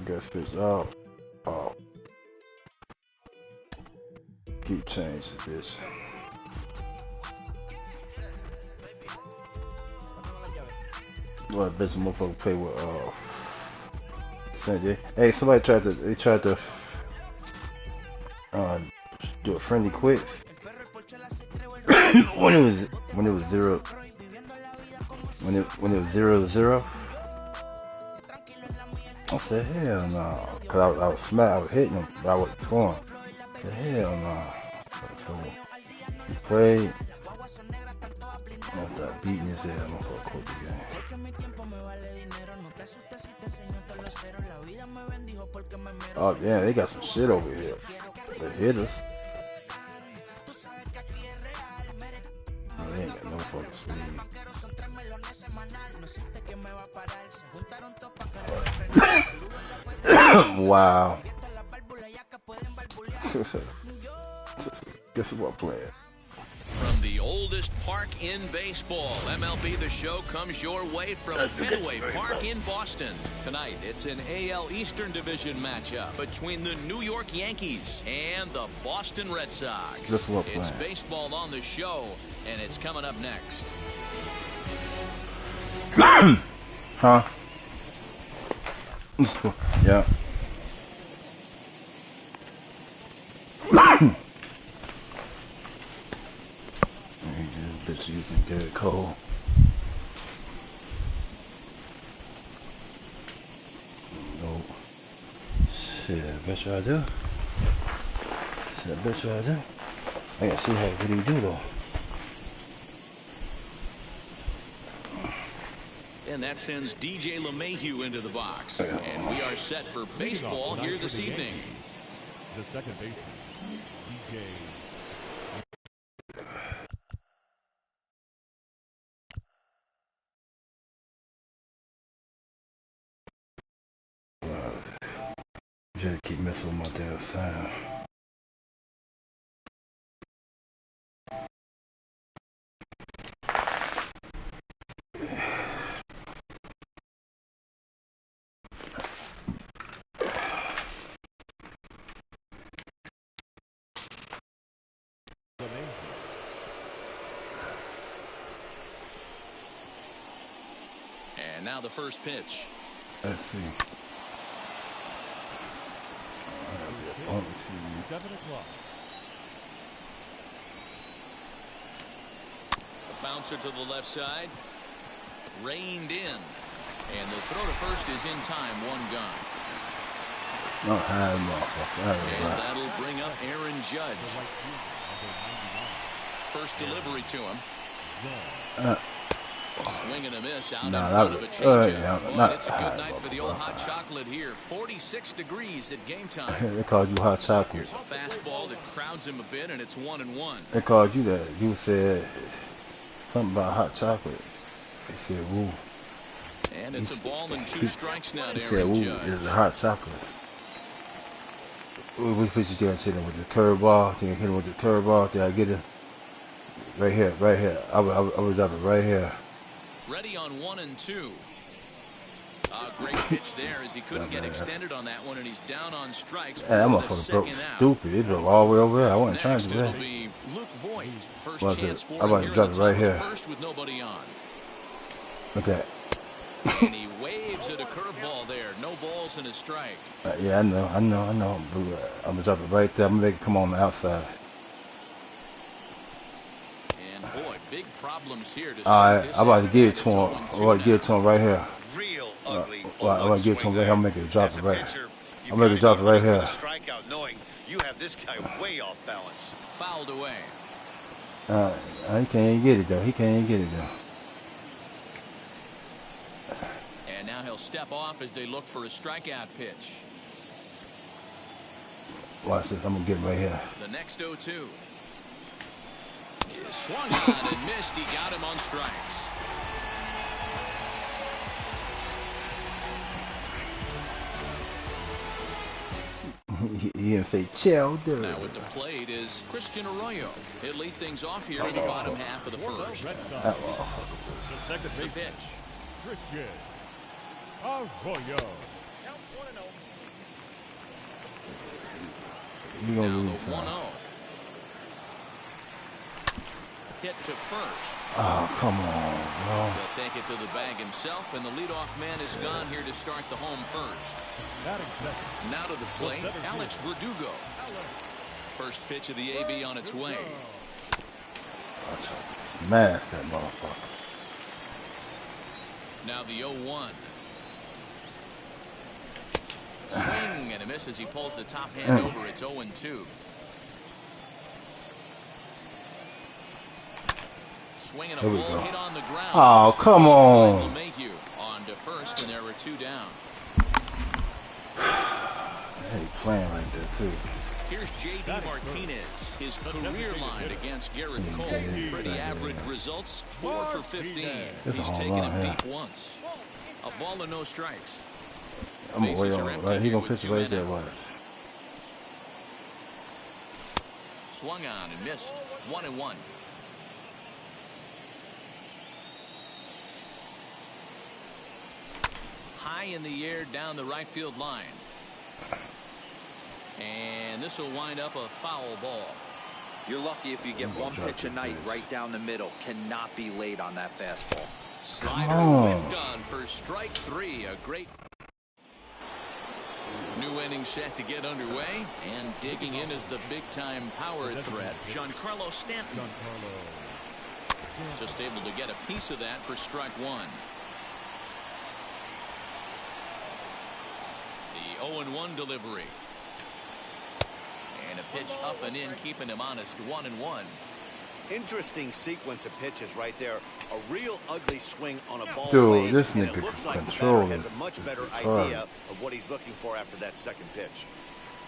Guess it's oh. Oh. Keep changing this. What bitch motherfucker play with Sanjay. Hey, somebody tried to do a friendly quit when it was 0-0. I said hell no, cause I was smack, I was hitting him, but I wasn't scoring. I said hell no. So he played. I started beating his head. I'm gonna quit the game. Oh yeah, they got some shit over here. They hit us. Oh, they ain't got no fucking speed. Wow. Guess what I'm playing? From the oldest park in baseball, MLB The Show comes your way from Fenway Park in Boston. Tonight, it's an AL Eastern Division matchup between the New York Yankees and the Boston Red Sox. It's baseball on The Show, and it's coming up next. Huh? Yeah. This bitch using Garrett Cole. No. Shit, I bet you I do. Shit, I bet you I do. I gotta see what he do though. And that sends DJ LeMahieu into the box. And we are set for baseball here this evening. The second baseman, DJ. Just keep messing with my damn sound. And now the first pitch. Let's see. 7 o'clock. A bouncer to the left side. Reined in. And the throw to first is in time. One gone. Not high enough. And that'll bring up Aaron Judge. First delivery to him. Swing and a miss out in front of a changeup. Boy, it's a good night for the old hot chocolate here. 46 degrees at game time. They called you hot chocolate. Here's a fastball that crowds him a bit, and it's 1-1. They called you that. You said something about hot chocolate. They said, woo. And it's a ball and 2 strikes now to He said, Aaron woo, Judge. it's a hot chocolate. Which pitch you gonna hit him with the curveball? Think I hit him with the curveball? Did I get it? Right here, right here. I would drop it right here. Ready on 1-2. Great pitch there as he couldn't get extended on that one, and he's down on strikes. Hey, that motherfucker broke stupid. It drove all the way over there. I wasn't trying to do that. It'll be Luke Voigt. First chance for I'm about to drop it right here. First with nobody on. Look at that. And he waves at a curveball there. No balls and a strike. Yeah, I know. I'm gonna drop it right there. I'm gonna make it come on the outside. And boy, big problems here to Alright, I'm about to give it to him. I'm about to give it to him right here. Real ugly. I'm about to give it to him right here. I'm gonna make it drop it right here. I'm gonna make it drop it right here. Strikeout, knowing you have this guy way off balance. Fouled away. He can't even get it though. He can't even get it though. And now he'll step off as they look for a strikeout pitch. Watch this. I'm gonna get him right here. The next 0-2. Swung on and missed. He got him on strikes. He didn't say chill, dude. Now with the plate is Christian Arroyo. He'll lead things off here in the bottom half of the first. The second pitch. Christian Arroyo. You gonna Now lose, the 1-0. Hit to first. Oh, come on, bro. He'll take it to the bag himself, and the leadoff man is gone here to start the home first. Now to the plate, Alex Verdugo. First pitch of the AB on its way. Smash that motherfucker. Now the 0-1. Swing and a miss as he pulls the top hand over. It's 0-2. Swinging a ball hit on the ground. Oh, come on. On to first, and there were 2 down. Hey, playing right there too. Here's J.D. Martinez. His career line against Garrett Cole. Pretty average results, 4 for 15. He's taken him deep once. A ball and no strikes. I'm gonna wait on it. Right, he gonna pitch right there. Watch. Swung on and missed. 1-1. High in the air down the right field line. And this will wind up a foul ball. You're lucky if you get one pitch a night right down the middle. Cannot be late on that fastball. Slider whiffed on for strike 3. A great new inning set to get underway, and digging in is the big-time power threat, Giancarlo Stanton. Just able to get a piece of that for strike 1. The 0-1 delivery. And a pitch up and in, keeping him honest. 1-1. Interesting sequence of pitches right there. A real ugly swing on a ball. Dude, this and nigga it looks like the control batter has a much better idea of what he's looking for after that second pitch.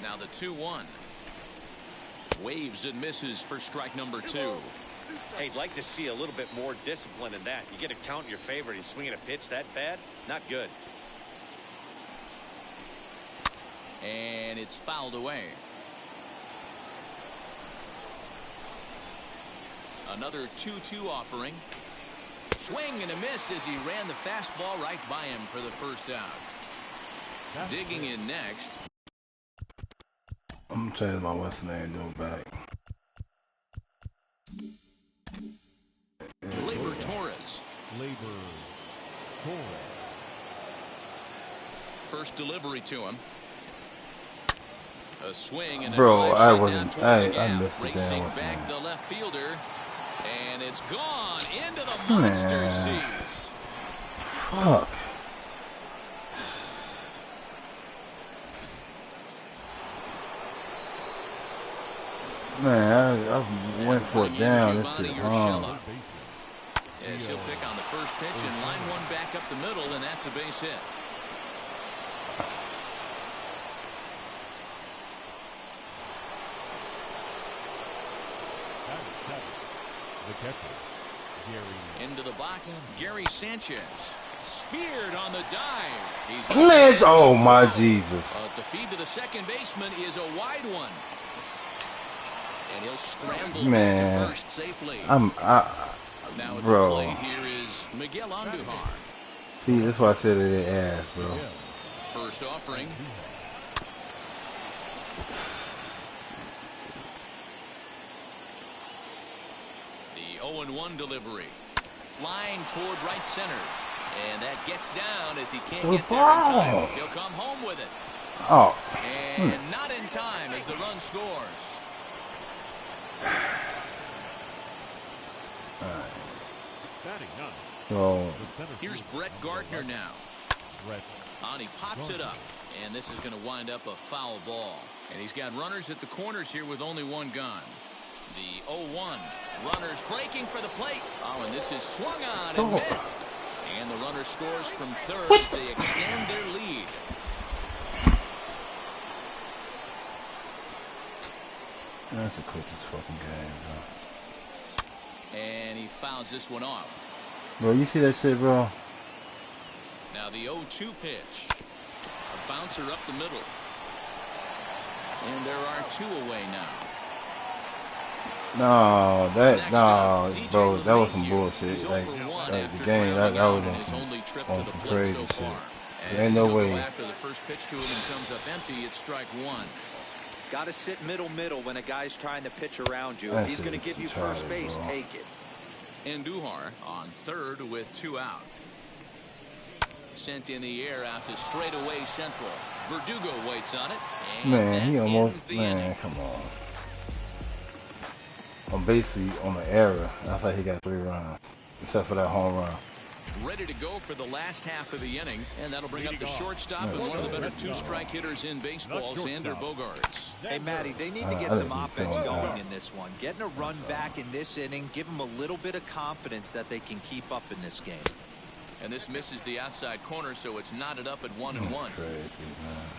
Now the 2-1. Waves and misses for strike number 2. Hey, I'd like to see a little bit more discipline in that. You get a count in your favor and he's swinging a pitch that bad? Not good. And it's fouled away. Another 2-2 offering. Swing and a miss as he ran the fastball right by him for the first out. Digging in next. I'm changing my what's name doing back. Gleyber Torres. First delivery to him. A swing and a drive sent down toward the gap. missed the Racing damn back the left fielder. And it's gone into the monster seats. Fuck. Man, I went for it down. This shit hung. Yes, he'll pick on the first pitch and line one back up the middle, and that's a base hit. Into the box, Gary Sanchez. Speared on the dive. He's Oh my Jesus. The feed to the second baseman is a wide one. And he'll scramble back to first safely. Now at the plate here is Miguel Andujar. See, that's why I said it ass, bro. First offering. The 0-1 delivery. Line toward right center. And that gets down as he can't get there in time. He'll come home with it. Oh. And not in time as the run scores. So here's Brett Gardner now. And he pops it up. And this is going to wind up a foul ball. And he's got runners at the corners here with only one gone. The 0-1. Runners breaking for the plate. Oh, and this is swung on and missed. And the runner scores from third as they extend their lead. that's the quickest fucking game, bro. And he fouls this one off. Bro, you see that shit, bro? Now the 0-2 pitch. A bouncer up the middle. And there are 2 away now. No, bro, that was some bullshit. Like the game, that was on some crazy shit. There ain't no way. After the first pitch to him and comes up empty, it's strike one. Got to sit middle when a guy's trying to pitch around you. That's If he's going to give you first base, bro. take it. Andujar on third with 2 out. Sent in the air out to straightaway central. Verdugo waits on it. And Man, he that almost, ends the man, inning. come on. I'm basically on the error. I thought he got 3 runs, except for that home run. Ready to go for the last half of the inning, and that'll bring up the shortstop and one of the better 2-strike hitters in baseball, Xander Bogaerts. Hey, Matty, they need to get some offense going in this one. Getting a run back in this inning, give them a little bit of confidence that they can keep up in this game. And this misses the outside corner, so it's knotted up at 1-1. Crazy, man.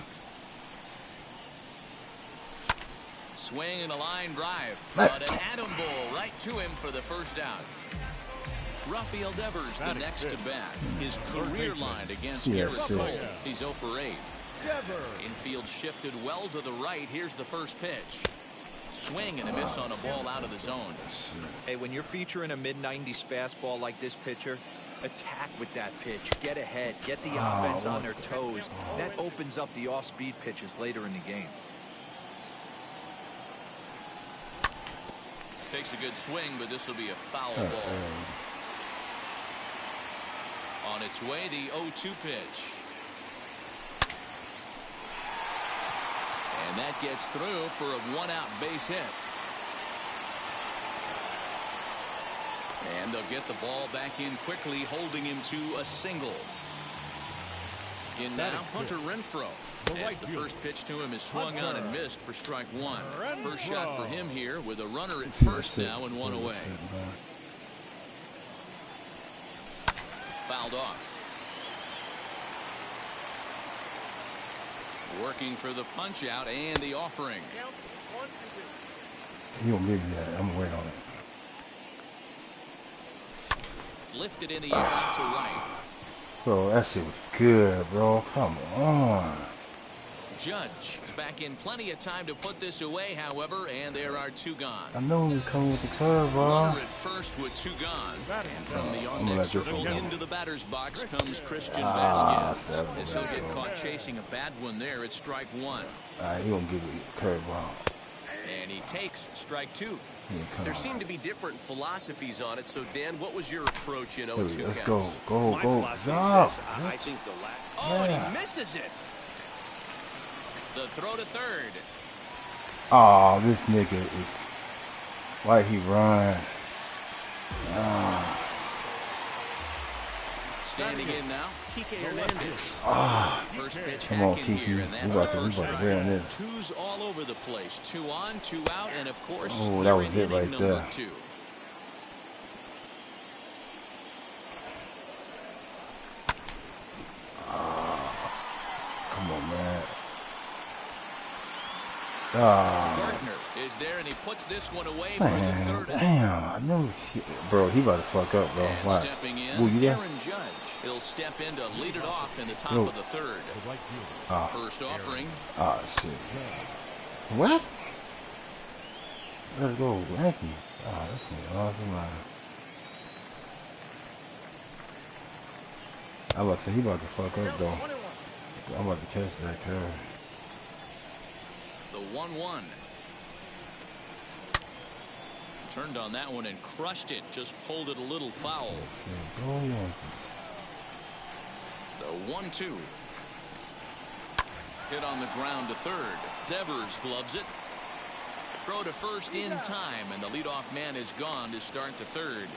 Swing and a line drive, but an atom ball right to him for the first out. Rafael Devers the next to bat. His career line against Garrett Cole. He's 0 for 8. Infield shifted well to the right. Here's the first pitch. Swing and a miss on a ball out of the zone. Hey, when you're featuring a mid-90s fastball like this pitcher, attack with that pitch. Get ahead. Get the offense on their toes. That opens up the off-speed pitches later in the game. Takes a good swing, but this will be a foul ball. On its way, the 0-2 pitch. And that gets through for a 1-out base hit. And they'll get the ball back in quickly, holding him to a single. In now, Hunter Renfroe. As the first pitch to him is swung on and missed for strike one. First shot for him here with a runner at first now and 1 away. Fouled off. Working for the punch out and the offering. He won't give me that. I'm gonna wait on it. Lifted in the air out to right. Bro, that shit was good, bro. Come on. Judge is back in plenty of time to put this away, however, and there are 2 gone. I know he was coming with the curve, bro. Runner at first with 2 gone. And from the on-deck circle into the batter's box comes Christian Vasquez. As he'll get caught chasing a bad one there, it's strike one. He gonna give me a curve ball. And he takes strike two. There seem to be different philosophies on it. So, Dan, what was your approach in 0-2 Let's counts? go. My philosophy is this. I think the last... Oh, and he misses it. The throw to third. Oh, this nigga is... Why he run? Standing in now, Kike Hernandez. First pitch Come on, hacking here, Kike. and We that's the about to first win strike. this. 2's all over the place. 2 on, 2 out, and of course, Oh, that we're was in it right inning number there. 2. Come on, man. Gardner is there, and he puts this one away for the Man, third. damn. I knew bro, he about to fuck up, bro. And Watch. stepping in, Ooh, you there? Aaron Judge. He'll step in to lead it off in the top Yo. of the third. First offering. Oh, shit. What? Let's go, Yankee. Oh, this is awesome, man. I was about to say, he about to fuck up, though. I'm about to catch that curve. The 1-1. Turned on that one and crushed it. Just pulled it a little foul. Go Yankees. The 1-2. Hit on the ground to third. Devers gloves it. Throw to first in time, and the leadoff man is gone to start the third.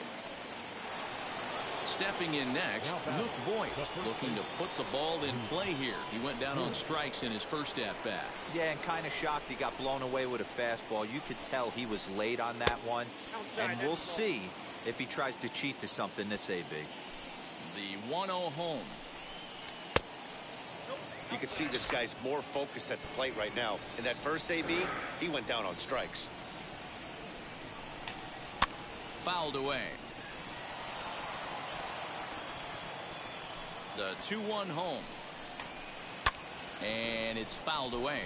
Stepping in next, Luke Voigt, looking to put the ball in play here. He went down on strikes in his first at-bat. Yeah, and kind of shocked he got blown away with a fastball. You could tell he was late on that one. And we'll see if he tries to cheat to something this AB. The 1-0 home. You can see this guy's more focused at the plate right now. In that first AB, he went down on strikes. Fouled away. The 2-1 home. And it's fouled away.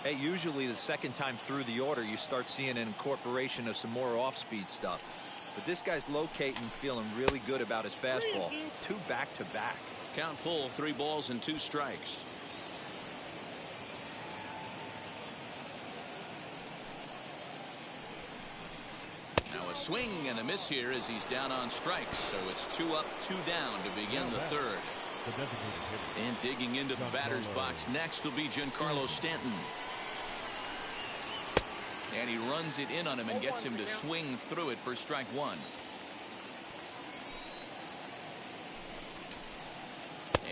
Hey, usually the second time through the order, you start seeing an incorporation of some more off-speed stuff. But this guy's locating, feeling really good about his fastball. 2 back-to-back. Count full, 3 balls and 2 strikes. Now a swing and a miss here as he's down on strikes. So it's 2 up, 2 down to begin the third. And digging into the batter's box next will be Giancarlo Stanton. And he runs it in on him and gets him to swing through it for strike 1.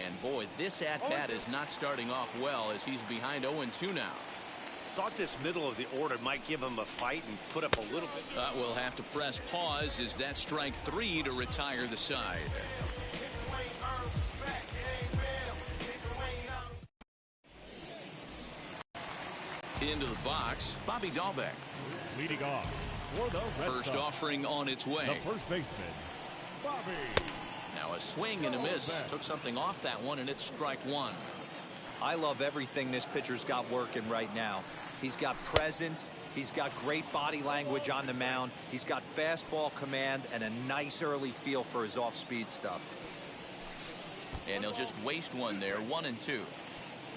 And boy, this at-bat is not starting off well as he's behind 0-2 now. Thought this middle of the order might give him a fight and put up a little bit. We'll have to press pause as that strike 3 to retire the side. Into the box, Bobby Dahlbeck. Leading off for the Red First Sox, offering on its way. the first baseman, Bobby. Now a swing and a miss. Took something off that one, and it's strike 1. I love everything this pitcher's got working right now. He's got presence. He's got great body language on the mound. He's got fastball command and a nice early feel for his off-speed stuff. And he'll just waste one there, 1-2.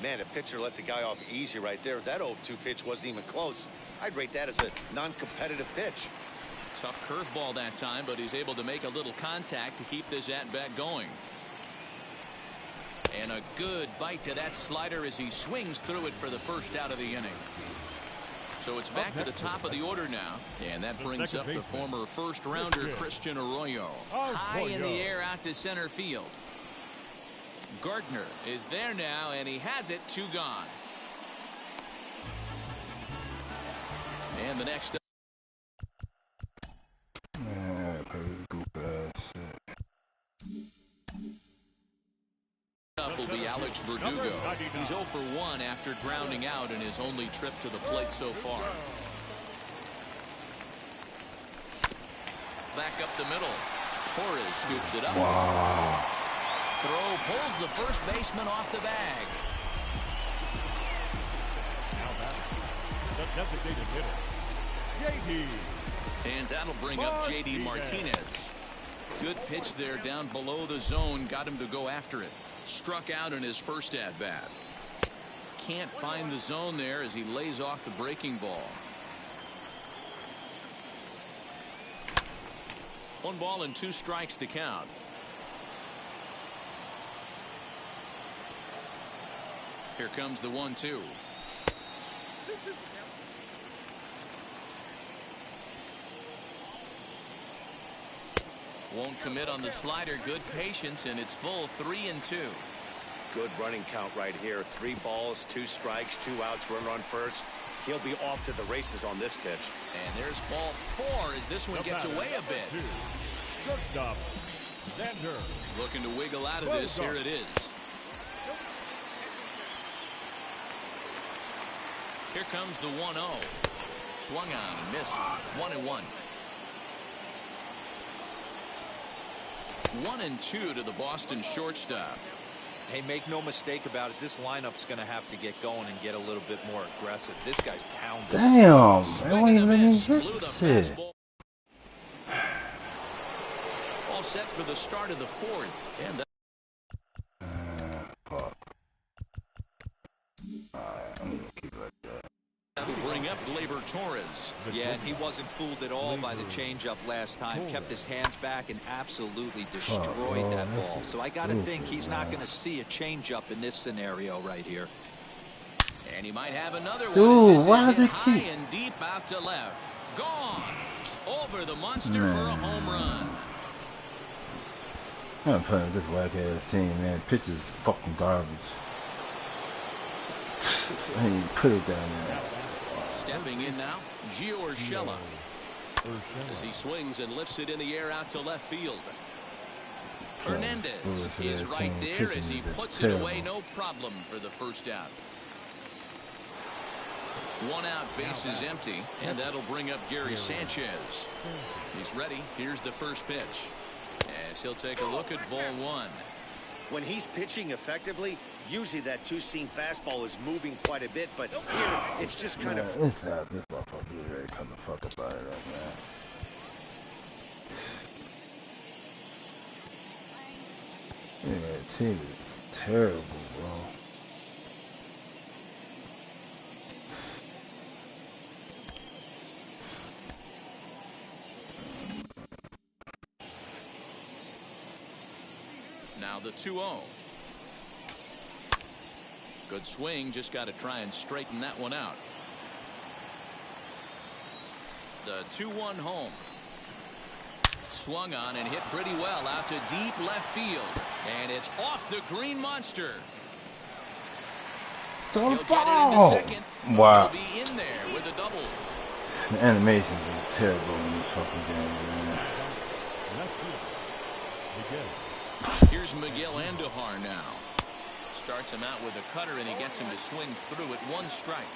Man, a pitcher let the guy off easy right there. That 0-2 pitch wasn't even close. I'd rate that as a non-competitive pitch. Tough curveball that time, but he's able to make a little contact to keep this at-bat going. And a good bite to that slider as he swings through it for the first out of the inning. So it's back to the top of the order now. And that brings up the former first-rounder Christian Arroyo. High in the air out to center field. Gardner is there now, and he has it, 2 gone. And the next up will be Alex Verdugo. He's 0 for 1 after grounding out in his only trip to the plate so far. Back up the middle. Torres scoops it up. Wow. Throw pulls the first baseman off the bag. Now that's the designated hitter, JD. And that'll bring up J.D. Martinez. Good pitch there down below the zone. Got him to go after it. Struck out in his first at-bat. Can't find the zone there as he lays off the breaking ball. 1 ball and 2 strikes to count. Here comes the 1-2. Won't commit on the slider. Good patience, and it's full 3-2. Good running count right here. 3 balls, 2 strikes, 2 outs, run first. He'll be off to the races on this pitch. And there's ball 4 as this one gets away a bit. Shortstop, Xander. Looking to wiggle out of this. Here it is. Here comes the 1-0. Swung on, missed. 1-1. 1-2 to the Boston shortstop. Hey, make no mistake about it. This lineup's going to have to get going and get a little bit more aggressive. This guy's pounding. Damn, Swing and a miss. Blew the fastball. All set for the start of the 4th. And Fuck. Alright, I'm gonna keep it like that. that'll bring up Gleyber Torres. Yeah, and he wasn't fooled at all by the changeup last time. Kept his hands back and absolutely destroyed that ball. So I got to think he's not going to see a changeup in this scenario right here. And he might have another one. Dude, As why this did is they high keep... and deep out to left. Gone. Over the monster for a home run. I'm playing with this whack ass team, man. Pitch is fucking garbage. I didn't even put it down there. Stepping in now, Gio Urshela. As he swings and lifts it in the air out to left field. Hernandez is right there as he puts it away, no problem for the first out. 1 out, base is empty, and that'll bring up Gary Sanchez. He's ready. Here's the first pitch. As he'll take a look at ball 1. When he's pitching effectively, usually that 2-seam fastball is moving quite a bit, but here it's just kind of... This motherfucker is ready to come the fuck up out of it right now. Yeah, the team is terrible, bro. Now the 2-0. Good swing, just got to try and straighten that one out. The 2-1 home. Swung on and hit pretty well out to deep left field. And it's off the green monster. He'll get it into second. Wow. He'll be in there with a double. The animations is terrible in this fucking game, man. Here's Miguel Andujar now. Starts him out with a cutter, and he gets him to swing through it. 1 strike.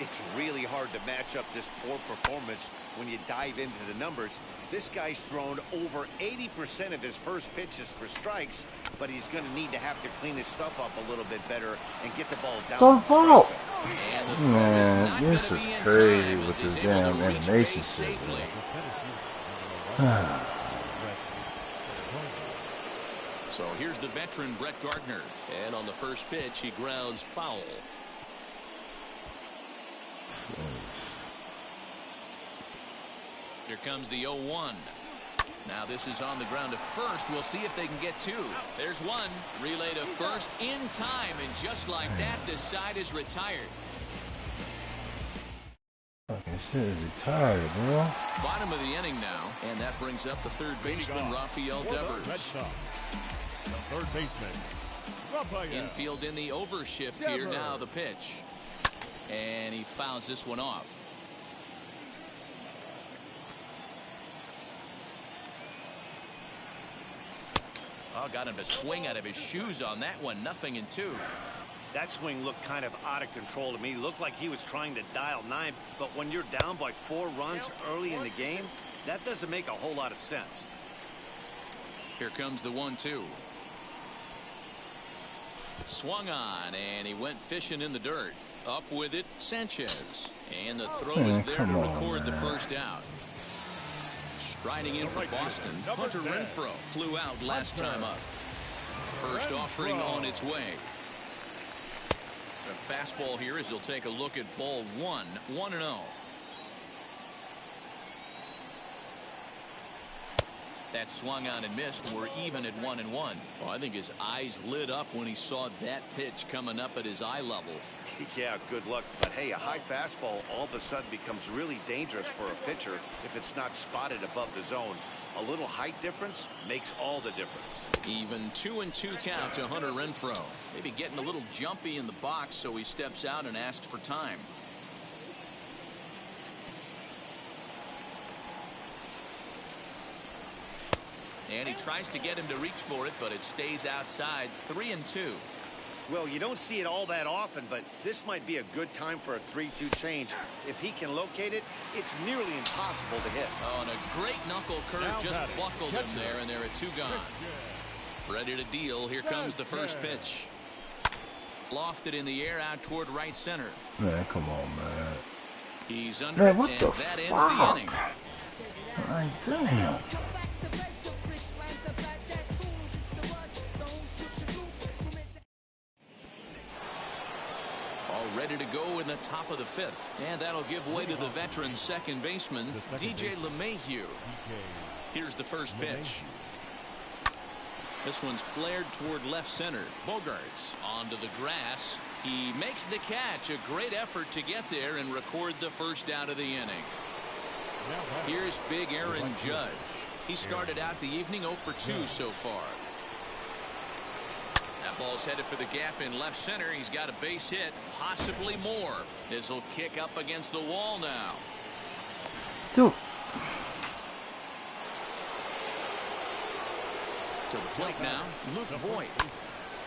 It's really hard to match up this poor performance when you dive into the numbers. This guy's thrown over 80% of his first pitches for strikes, but he's going to need to have to clean his stuff up a little bit better and get the ball down. Man, this is crazy with this damn animation shit, So here's the veteran Brett Gardner, and on the first pitch he grounds foul. Here comes the 0-1. Now this is on the ground to first. We'll see if they can get 2. There's 1. Relay to first in time, and just like that, this side is retired. Fucking shit is retired, bro. Bottom of the inning now, and that brings up the third baseman, Rafael Devers. The third baseman, Rafael. Infield in the overshift here. Now the pitch. And he fouls this one off. Oh, got him to swing out of his shoes on that one. 0-2. That swing looked kind of out of control to me. It looked like he was trying to dial 9, but when you're down by 4 runs early in the game, that doesn't make a whole lot of sense. Here comes the 1-2. Swung on, and he went fishing in the dirt. Up with it, Sanchez. And the throw is there to record the first out. Striding in for Boston, Hunter Renfroe flew out last time up. First offering on its way. A fastball here as he'll take a look at ball 1, 1-0. That swung on and missed. We're even at 1-1. Well, I think his eyes lit up when he saw that pitch coming up at his eye level. Yeah, good luck. But hey, a high fastball all of a sudden becomes really dangerous for a pitcher if it's not spotted above the zone. A little height difference makes all the difference. Even 2-2 count to Hunter Renfroe. Maybe getting a little jumpy in the box, so he steps out and asks for time. And he tries to get him to reach for it, but it stays outside. 3-2. Well, you don't see it all that often, but this might be a good time for a 3-2 change. If he can locate it, it's nearly impossible to hit. Oh, and a great knuckle curve just buckled him there, and there are 2 gone. Ready to deal. Here comes the first pitch. Lofted in the air out toward right center. Man, come on, man. He's under it, and that ends the inning. Like, damn. Ready to go in the top of the 5th, and that'll give way to the veteran second baseman, DJ LeMahieu. Here's the first pitch. This one's flared toward left center. Bogarts onto the grass. He makes the catch. A great effort to get there and record the first out of the inning. Here's big Aaron Judge. He started out the evening 0 for 2 so far. That ball's headed for the gap in left center. He's got a base hit, possibly more. This will kick up against the wall now. Dude. To the plate now, Luke Voigt.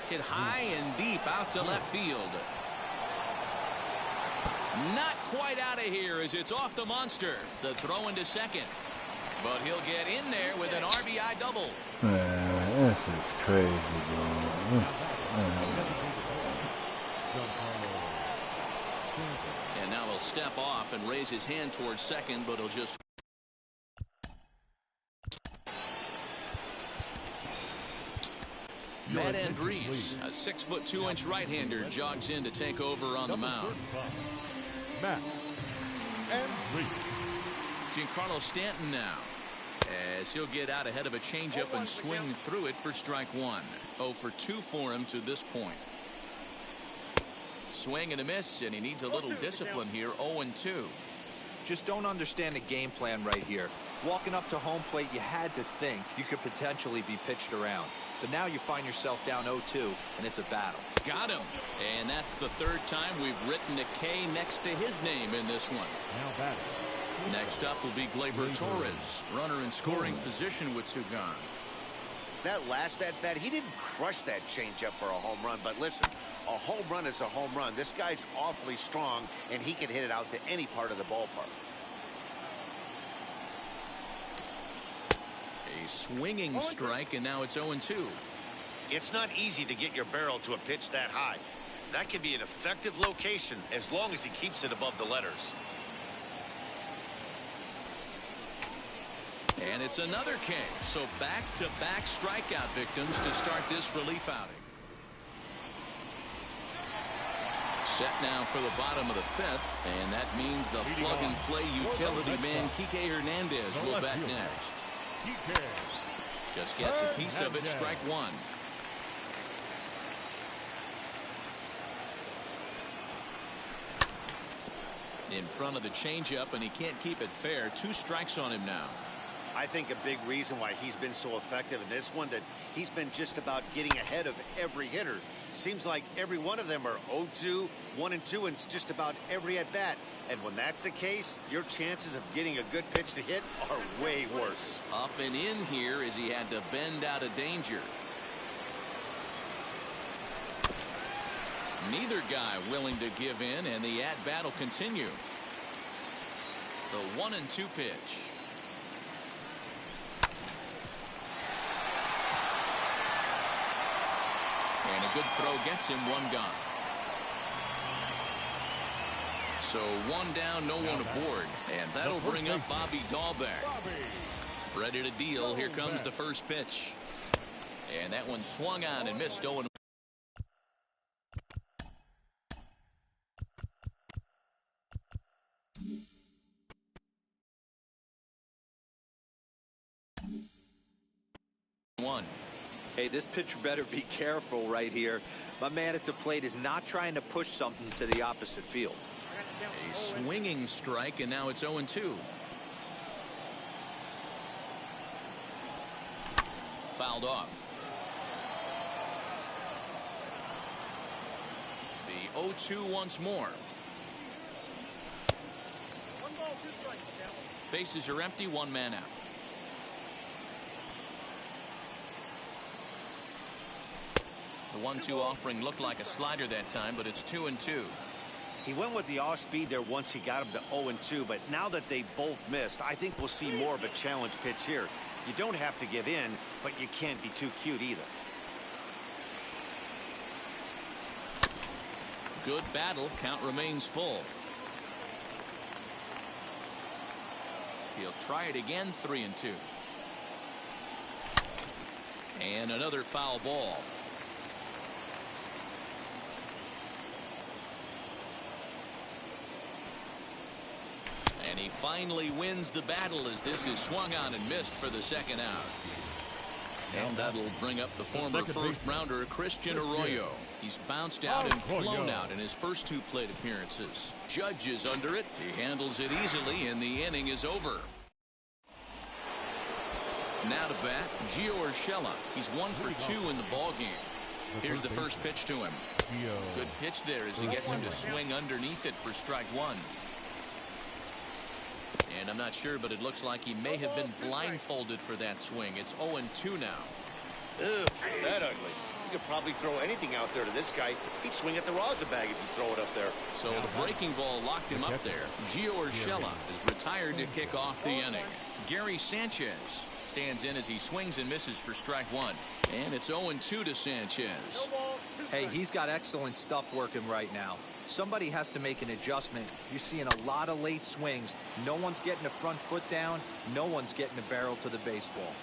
Hit high and deep out to left field. Not quite out of here as it's off the monster. The throw into second. But he'll get in there with an RBI double. Man, this is crazy, bro. And now he'll step off and raise his hand towards second, but he'll just... Matt Andrees, a 6'2" right-hander, jogs in to take over on the mound. Matt Andrees. Giancarlo Stanton now, as he'll get out ahead of a changeup and swing through it for strike one. 0 for 2 for him to this point. Swing and a miss, and he needs a little discipline here. 0-2. Just don't understand the game plan right here. Walking up to home plate, you had to think you could potentially be pitched around. But now you find yourself down 0-2, and it's a battle. Got him. And that's the third time we've written a K next to his name in this one. Now batting. Next up will be Gleyber Torres, runner in scoring position with two gone. That last at-bat, he didn't crush that changeup for a home run. But listen, a home run is a home run. This guy's awfully strong, and he can hit it out to any part of the ballpark. A swinging strike, and now it's 0-2. It's not easy to get your barrel to a pitch that high. That can be an effective location as long as he keeps it above the letters. And it's another K. So back-to-back strikeout victims to start this relief outing. Set now for the bottom of the fifth, and that means the plug-and-play utility man Kike Hernandez will bat next. Just gets a piece of it, strike one. In front of the changeup, and he can't keep it fair. 2 strikes on him now. I think a big reason why he's been so effective in this one, that he's been just about getting ahead of every hitter. Seems like every one of them are 0-2, 1-2, and it's just about every at bat. And when that's the case, your chances of getting a good pitch to hit are way worse. Up and in here as he had to bend out of danger. Neither guy willing to give in, and the at-bat will continue. The 1-2 pitch. And a good throw gets him, 1 gone. So 1 down, no one aboard. And that'll bring up Bobby Dahlbeck. Ready to deal. Here comes the first pitch. And that one swung on and missed. 0-1. Hey, this pitcher better be careful right here. My man at the plate is not trying to push something to the opposite field. A swinging strike, and now it's 0-2. Fouled off. The 0-2 once more. Bases are empty, 1 man out. The 1-2 offering looked like a slider that time, but it's 2-2. He went with the off speed there once he got him to 0-2, but now that they both missed, I think we'll see more of a challenge pitch here. You don't have to give in, but you can't be too cute either. Good battle. Count remains full. He'll try it again, 3-2. And another foul ball. And he finally wins the battle as this is swung on and missed for the second out. And that'll bring up the former first-rounder Christian Arroyo. He's bounced out and flown out in his first 2 plate appearances. Judge is under it. He handles it easily, and the inning is over. Now to bat, Gio Urshela. He's 1 for 2 in the ballgame. Here's the first pitch to him. Good pitch there as he gets him to swing underneath it for strike 1. And I'm not sure, but it looks like he may have been blindfolded for that swing. It's 0-2 now. Ew, is that ugly? You could probably throw anything out there to this guy. He'd swing at the rosin bag if you throw it up there. So the breaking ball locked him up there. Gio Urshela is retired to kick off the inning. Gary Sanchez stands in as he swings and misses for strike 1. And it's 0-2 to Sanchez. Hey, he's got excellent stuff working right now. Somebody has to make an adjustment. You're seeing a lot of late swings. No one's getting the front foot down. No one's getting the barrel to the baseball.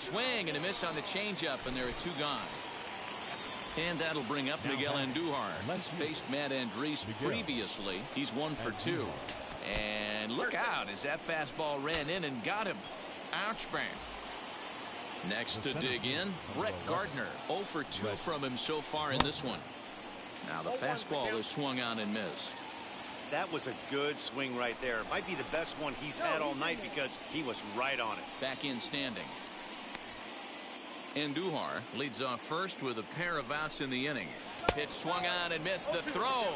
Swing and a miss on the changeup, and there are 2 gone. And that'll bring up Miguel Andujar. He's faced Matt Andriese previously. He's 1 for 2. And look out as that fastball ran in and got him. Ouch, bang. Next to dig in, Brett Gardner. 0 for 2 from him so far in this one. Now the fastball is swung on and missed. That was a good swing right there. Might be the best one he's had all night because he was right on it. Back in standing. Andujar leads off first with a pair of outs in the inning. Pitch swung on and missed. The throw.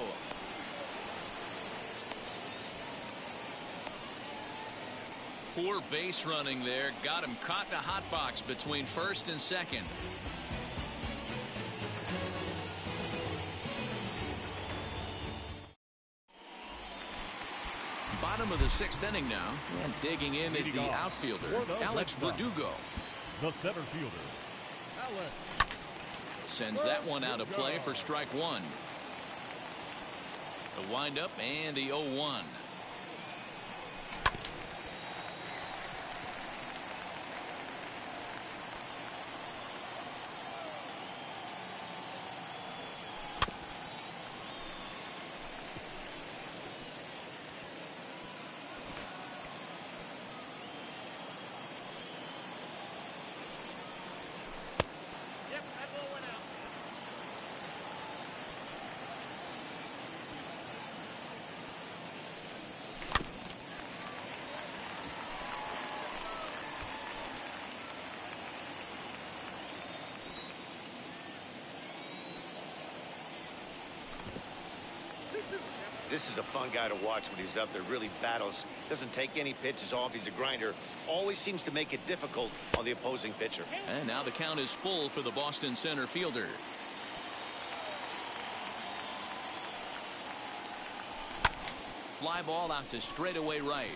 Poor base running there. Got him caught in a hot box between first and second. Bottom of the 6th inning now, and digging in is the outfielder, Alex Verdugo. The center fielder, Alex. Sends that one out of play for strike 1. The windup and the 0-1. This is a fun guy to watch when he's up there. Really battles. Doesn't take any pitches off. He's a grinder. Always seems to make it difficult on the opposing pitcher. And now the count is full for the Boston center fielder. Fly ball out to straightaway right.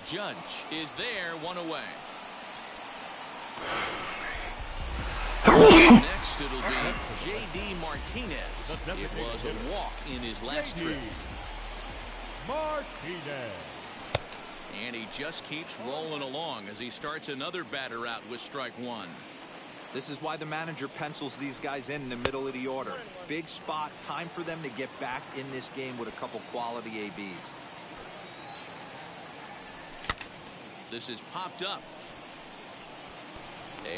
Judge is there, 1 away. Next it'll be J.D. Martinez. It was a walk in his last trip. Martinez. And he just keeps rolling along as he starts another batter out with strike 1. This is why the manager pencils these guys in the middle of the order. Big spot, time for them to get back in this game with a couple quality ABs. This is popped up.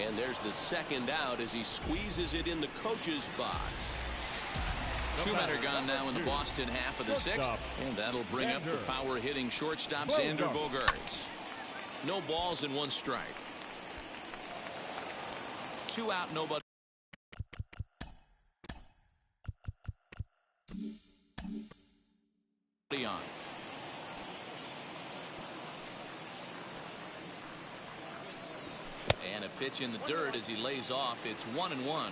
And there's the second out as he squeezes it in the coach's box. 2 men are gone now in the Boston half of the 6th. And that'll bring up the power-hitting shortstop, Xander Bogaerts. No balls and 1 strike. 2 out, nobody on. And a pitch in the dirt as he lays off. It's 1-1.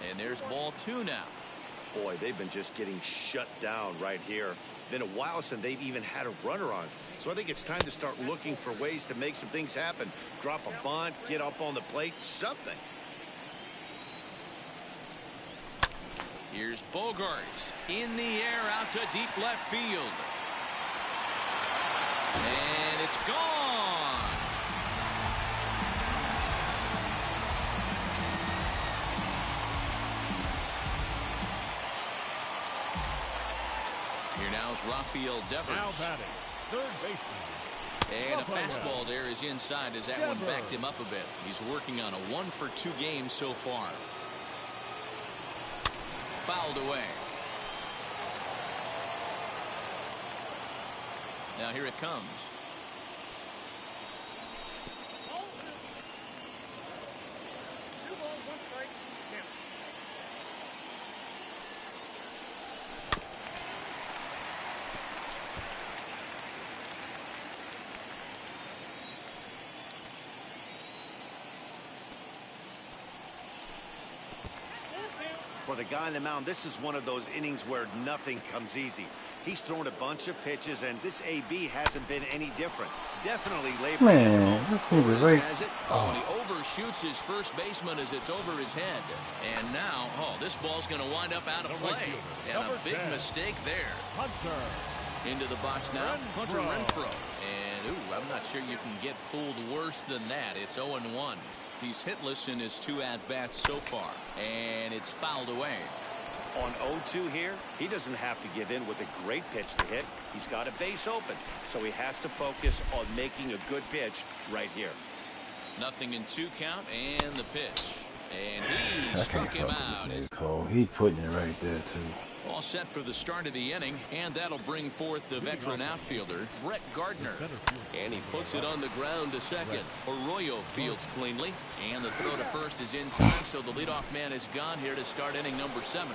And there's ball 2 now. Boy, they've been just getting shut down right here. Been a while since they've even had a runner on. So I think it's time to start looking for ways to make some things happen. Drop a bunt, get up on the plate, something. Here's Bogaerts in the air out to deep left field. And it's gone. Here now is Rafael Devers. Now batting, third baseman. And a fastball there is inside as that one backed him up a bit. He's working on a 1 for 2 game so far. Fouled away. Now here it comes. For the guy on the mound, this is one of those innings where nothing comes easy. He's thrown a bunch of pitches, and this AB hasn't been any different. Definitely labor. Man, this thing was right. And he overshoots his first baseman as it's over his head. And now, this ball's going to wind up out of play. And a big mistake there. Hunter. Into the box now, Hunter Renfroe. And, ooh, I'm not sure you can get fooled worse than that. It's 0-1. He's hitless in his 2 at-bats so far. And it's fouled away. On 0-2 here, he doesn't have to give in with a great pitch to hit. He's got a base open, so he has to focus on making a good pitch right here. 0-2 count and the pitch. And he struck him out. He's putting it right there, too. All set for the start of the inning, and that'll bring forth the veteran outfielder, Brett Gardner. And he puts it on the ground to second. Arroyo fields cleanly, and the throw to first is in time, so the leadoff man is gone here to start inning number 7.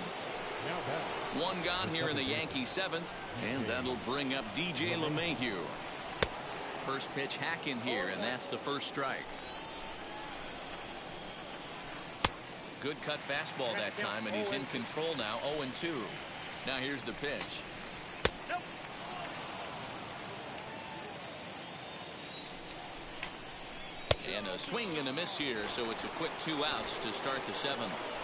One gone here in the Yankees 7th, and that'll bring up DJ LeMahieu. First pitch hack in here, and that's the first strike. Good cut fastball that time, and he's in control now. 0-2. Now here's the pitch. And a swing and a miss here, so it's a quick 2 outs to start the 7th.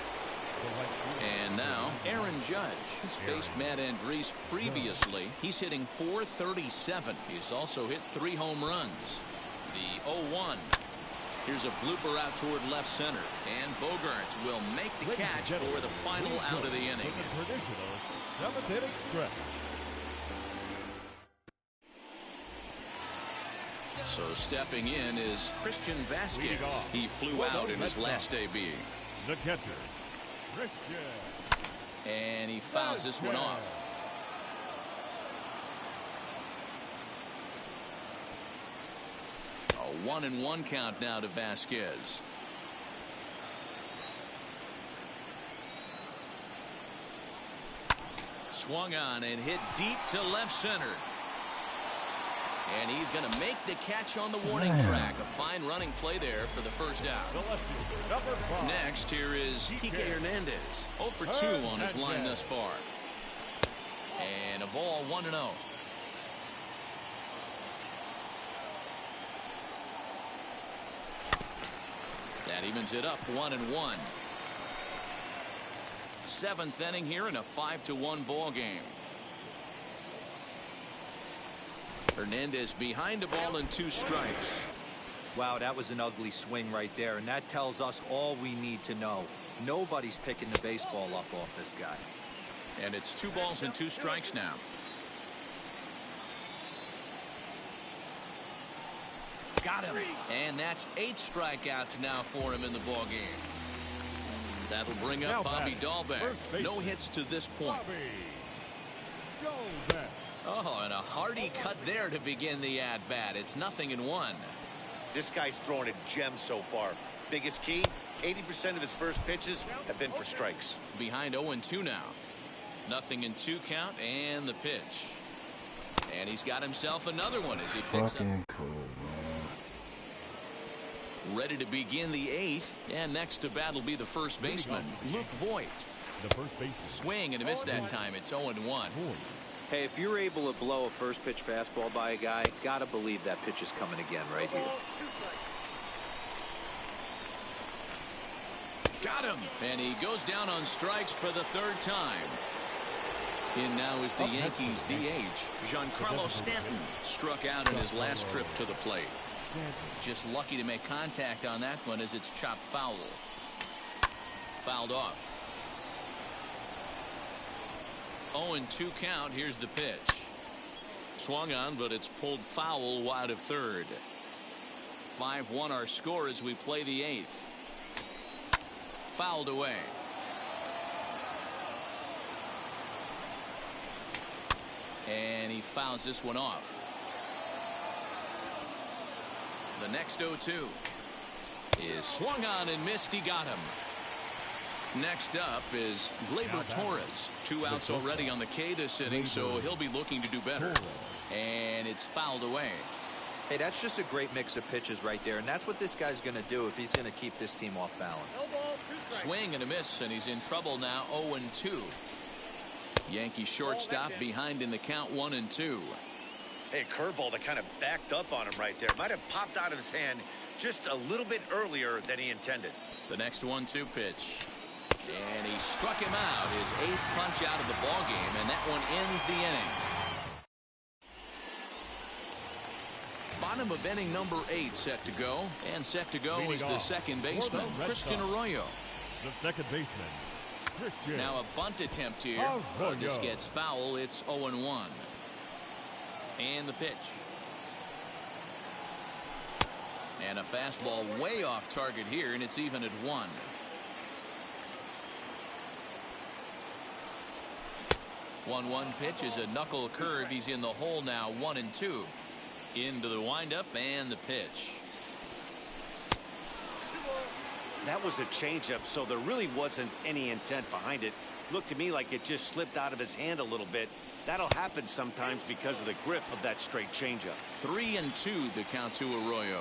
And now Aaron Judge has faced Matt Andriese previously. He's hitting .437. He's also hit 3 home runs. The 0-1. Here's a blooper out toward left center, and Bogaerts will make the catch for the final out of the inning. So stepping in is Christian Vasquez. He flew out in his last AB. The catcher, Christian. And he fouls this one off. A 1-1 count now to Vasquez. Swung on and hit deep to left center. And he's going to make the catch on the warning track. A fine running play there for the first out. Next, here is Kike Hernandez. 0 for 2 on his line thus far. And a ball 1-0. That evens it up 1-1. 7th inning here in a 5-1 ball game. Hernandez behind the ball and 2 strikes. Wow, that was an ugly swing right there, and that tells us all we need to know. Nobody's picking the baseball up off this guy. And it's 2 balls and 2 strikes now. Got him. And that's 8 strikeouts now for him in the ball game. That'll bring up Bobby Dahlbeck. No hits to this point. Oh, and a hearty cut there to begin the at-bat. It's 0-1. This guy's throwing a gem so far. Biggest key, 80% of his first pitches have been for strikes. Behind 0-2 now. 0-2 count and the pitch. And he's got himself another one as he picks up. Cool, ready to begin the 8th. And next to bat will be the first baseman, Luke Voigt. The first baseman. Swing and a miss that time. It's 0-1. Hey, if you're able to blow a first pitch fastball by a guy, gotta believe that pitch is coming again right here. Got him. And he goes down on strikes for the 3rd time. In now is the Yankees DH, Giancarlo Stanton. Struck out in his last trip to the plate. Just lucky to make contact on that one as it's chopped foul. Fouled off. 0-2 count. Here's the pitch. Swung on, but it's pulled foul wide of third. 5-1 our score as we play the 8th. Fouled away. And he fouls this one off. The next 0-2 is swung on and missed. He got him. Next up is Gleyber Torres. 2 outs already on the K this inning, so he'll be looking to do better. And it's fouled away. Hey, that's just a great mix of pitches right there, and that's what this guy's going to do if he's going to keep this team off balance. Swing and a miss, and he's in trouble now. 0-2. Yankee shortstop behind in the count. 1-2. Hey, curveball that kind of backed up on him right there. Might have popped out of his hand just a little bit earlier than he intended. The next 1-2 pitch. And he struck him out, his 8th punch out of the ball game, and that one ends the inning. bottom of inning number 8 set to go. And set to go is the second baseman, Christian Arroyo. The second baseman, Christian. Now a bunt attempt here. This gets foul. It's 0-1. And the pitch. And a fastball way off target here, and it's even at 1. One pitch is a knuckle curve. He's in the hole now, 1-2. Into the windup and the pitch. That was a changeup, so there really wasn't any intent behind it. Looked to me like it just slipped out of his hand a little bit. That'll happen sometimes because of the grip of that straight changeup. 3-2 the count to Arroyo.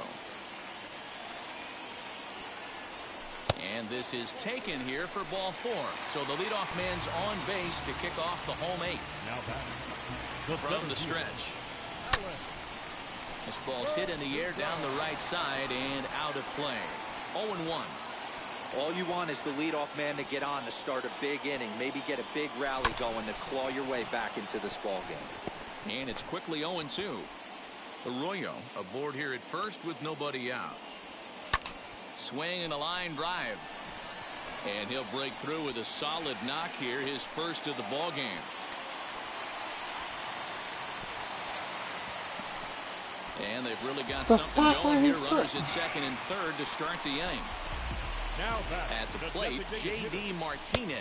And this is taken here for ball 4. So the leadoff man's on base to kick off the home 8th. Now back From the stretch. This ball's hit in the air down the right side and out of play. 0-1. All you want is the leadoff man to get on to start a big inning, maybe get a big rally going to claw your way back into this ball game. And it's quickly 0-2. Arroyo aboard here at first with nobody out. Swing and a line drive. And he'll break through with a solid knock here, his first of the ball game. And they've really got something going here. Runners at second and third to start the inning. Now back at the plate, J.D. Martinez.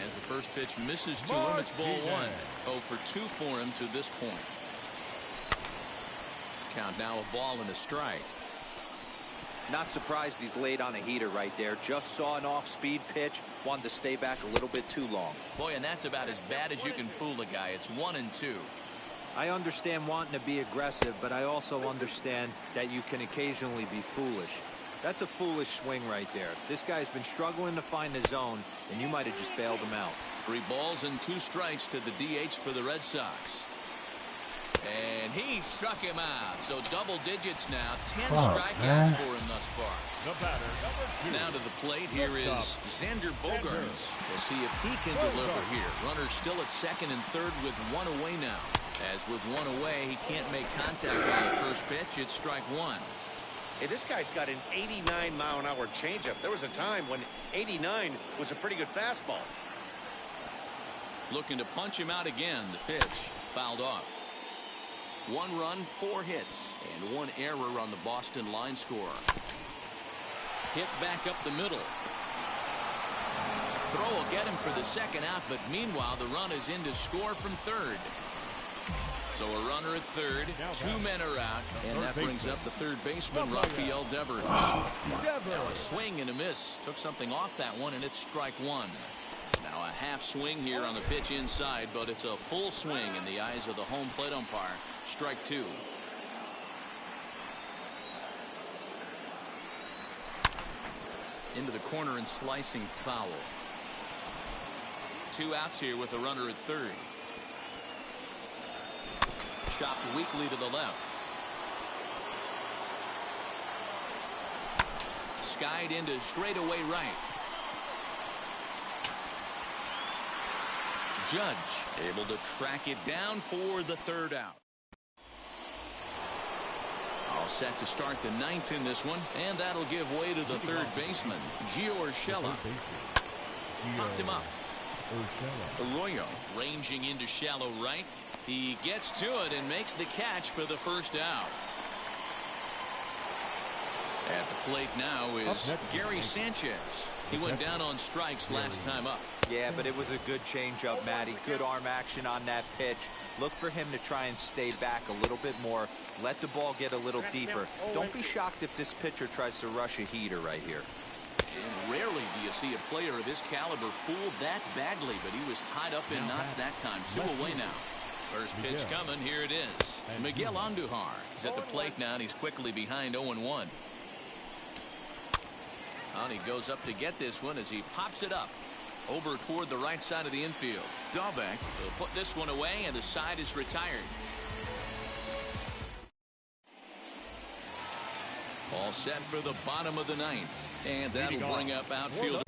As the first pitch misses to him, it's ball 1. 0 for 2 for him to this point. Count now a ball and a strike. Not surprised he's laid on a heater right there. Just saw an off-speed pitch. Wanted to stay back a little bit too long. Boy, and that's about as bad as you can fool a guy. It's 1-2. I understand wanting to be aggressive, but I also understand that you can occasionally be foolish. That's a foolish swing right there. This guy's been struggling to find the zone, and you might have just bailed him out. 3 balls and 2 strikes to the DH for the Red Sox. And he struck him out. So double digits now. 10 strikeouts for him thus far. The batter, number 2. Now to the plate. Here is Xander Bogaerts. We'll see if he can deliver here. Runner still at second and third with 1 away now. As with 1 away, he can't make contact on the first pitch. It's strike 1. Hey, this guy's got an 89-mile-an-hour changeup. There was a time when 89 was a pretty good fastball. Looking to punch him out again. The pitch fouled off. 1 run, 4 hits, and 1 error on the Boston line score. Hit back up the middle. Throw will get him for the second out, but meanwhile the run is in to score from third. So a runner at third, 2 men are out, and that brings up the third baseman, Rafael Devers. Now a swing and a miss. Took something off that one, and it's strike 1. Now a half swing here on the pitch inside, but it's a full swing in the eyes of the home plate umpire. Strike 2. Into the corner and slicing foul. 2 outs here with a runner at third. Chopped weakly to the left. Skied into straightaway right. Judge able to track it down for the third out. All set to start the 9th in this one, and that'll give way to the third baseman, Gio Urshela. Popped him up. Arroyo ranging into shallow right. He gets to it and makes the catch for the first out. At the plate now is Gary Sanchez. He went down on strikes last time up. Yeah, but it was a good changeup, Matty. Good arm action on that pitch. Look for him to try and stay back a little bit more. Let the ball get a little deeper. Don't be shocked if this pitcher tries to rush a heater right here. And rarely do you see a player of his caliber fooled that badly, but he was tied up in knots that time. 2 away now. First pitch coming. Here it is. Miguel Andujar is at the plate now, and he's quickly behind 0-1. And he goes up to get this one as he pops it up over toward the right side of the infield. Dahlbeck will put this one away, and the side is retired. All set for the bottom of the 9th, and that'll bring up outfielder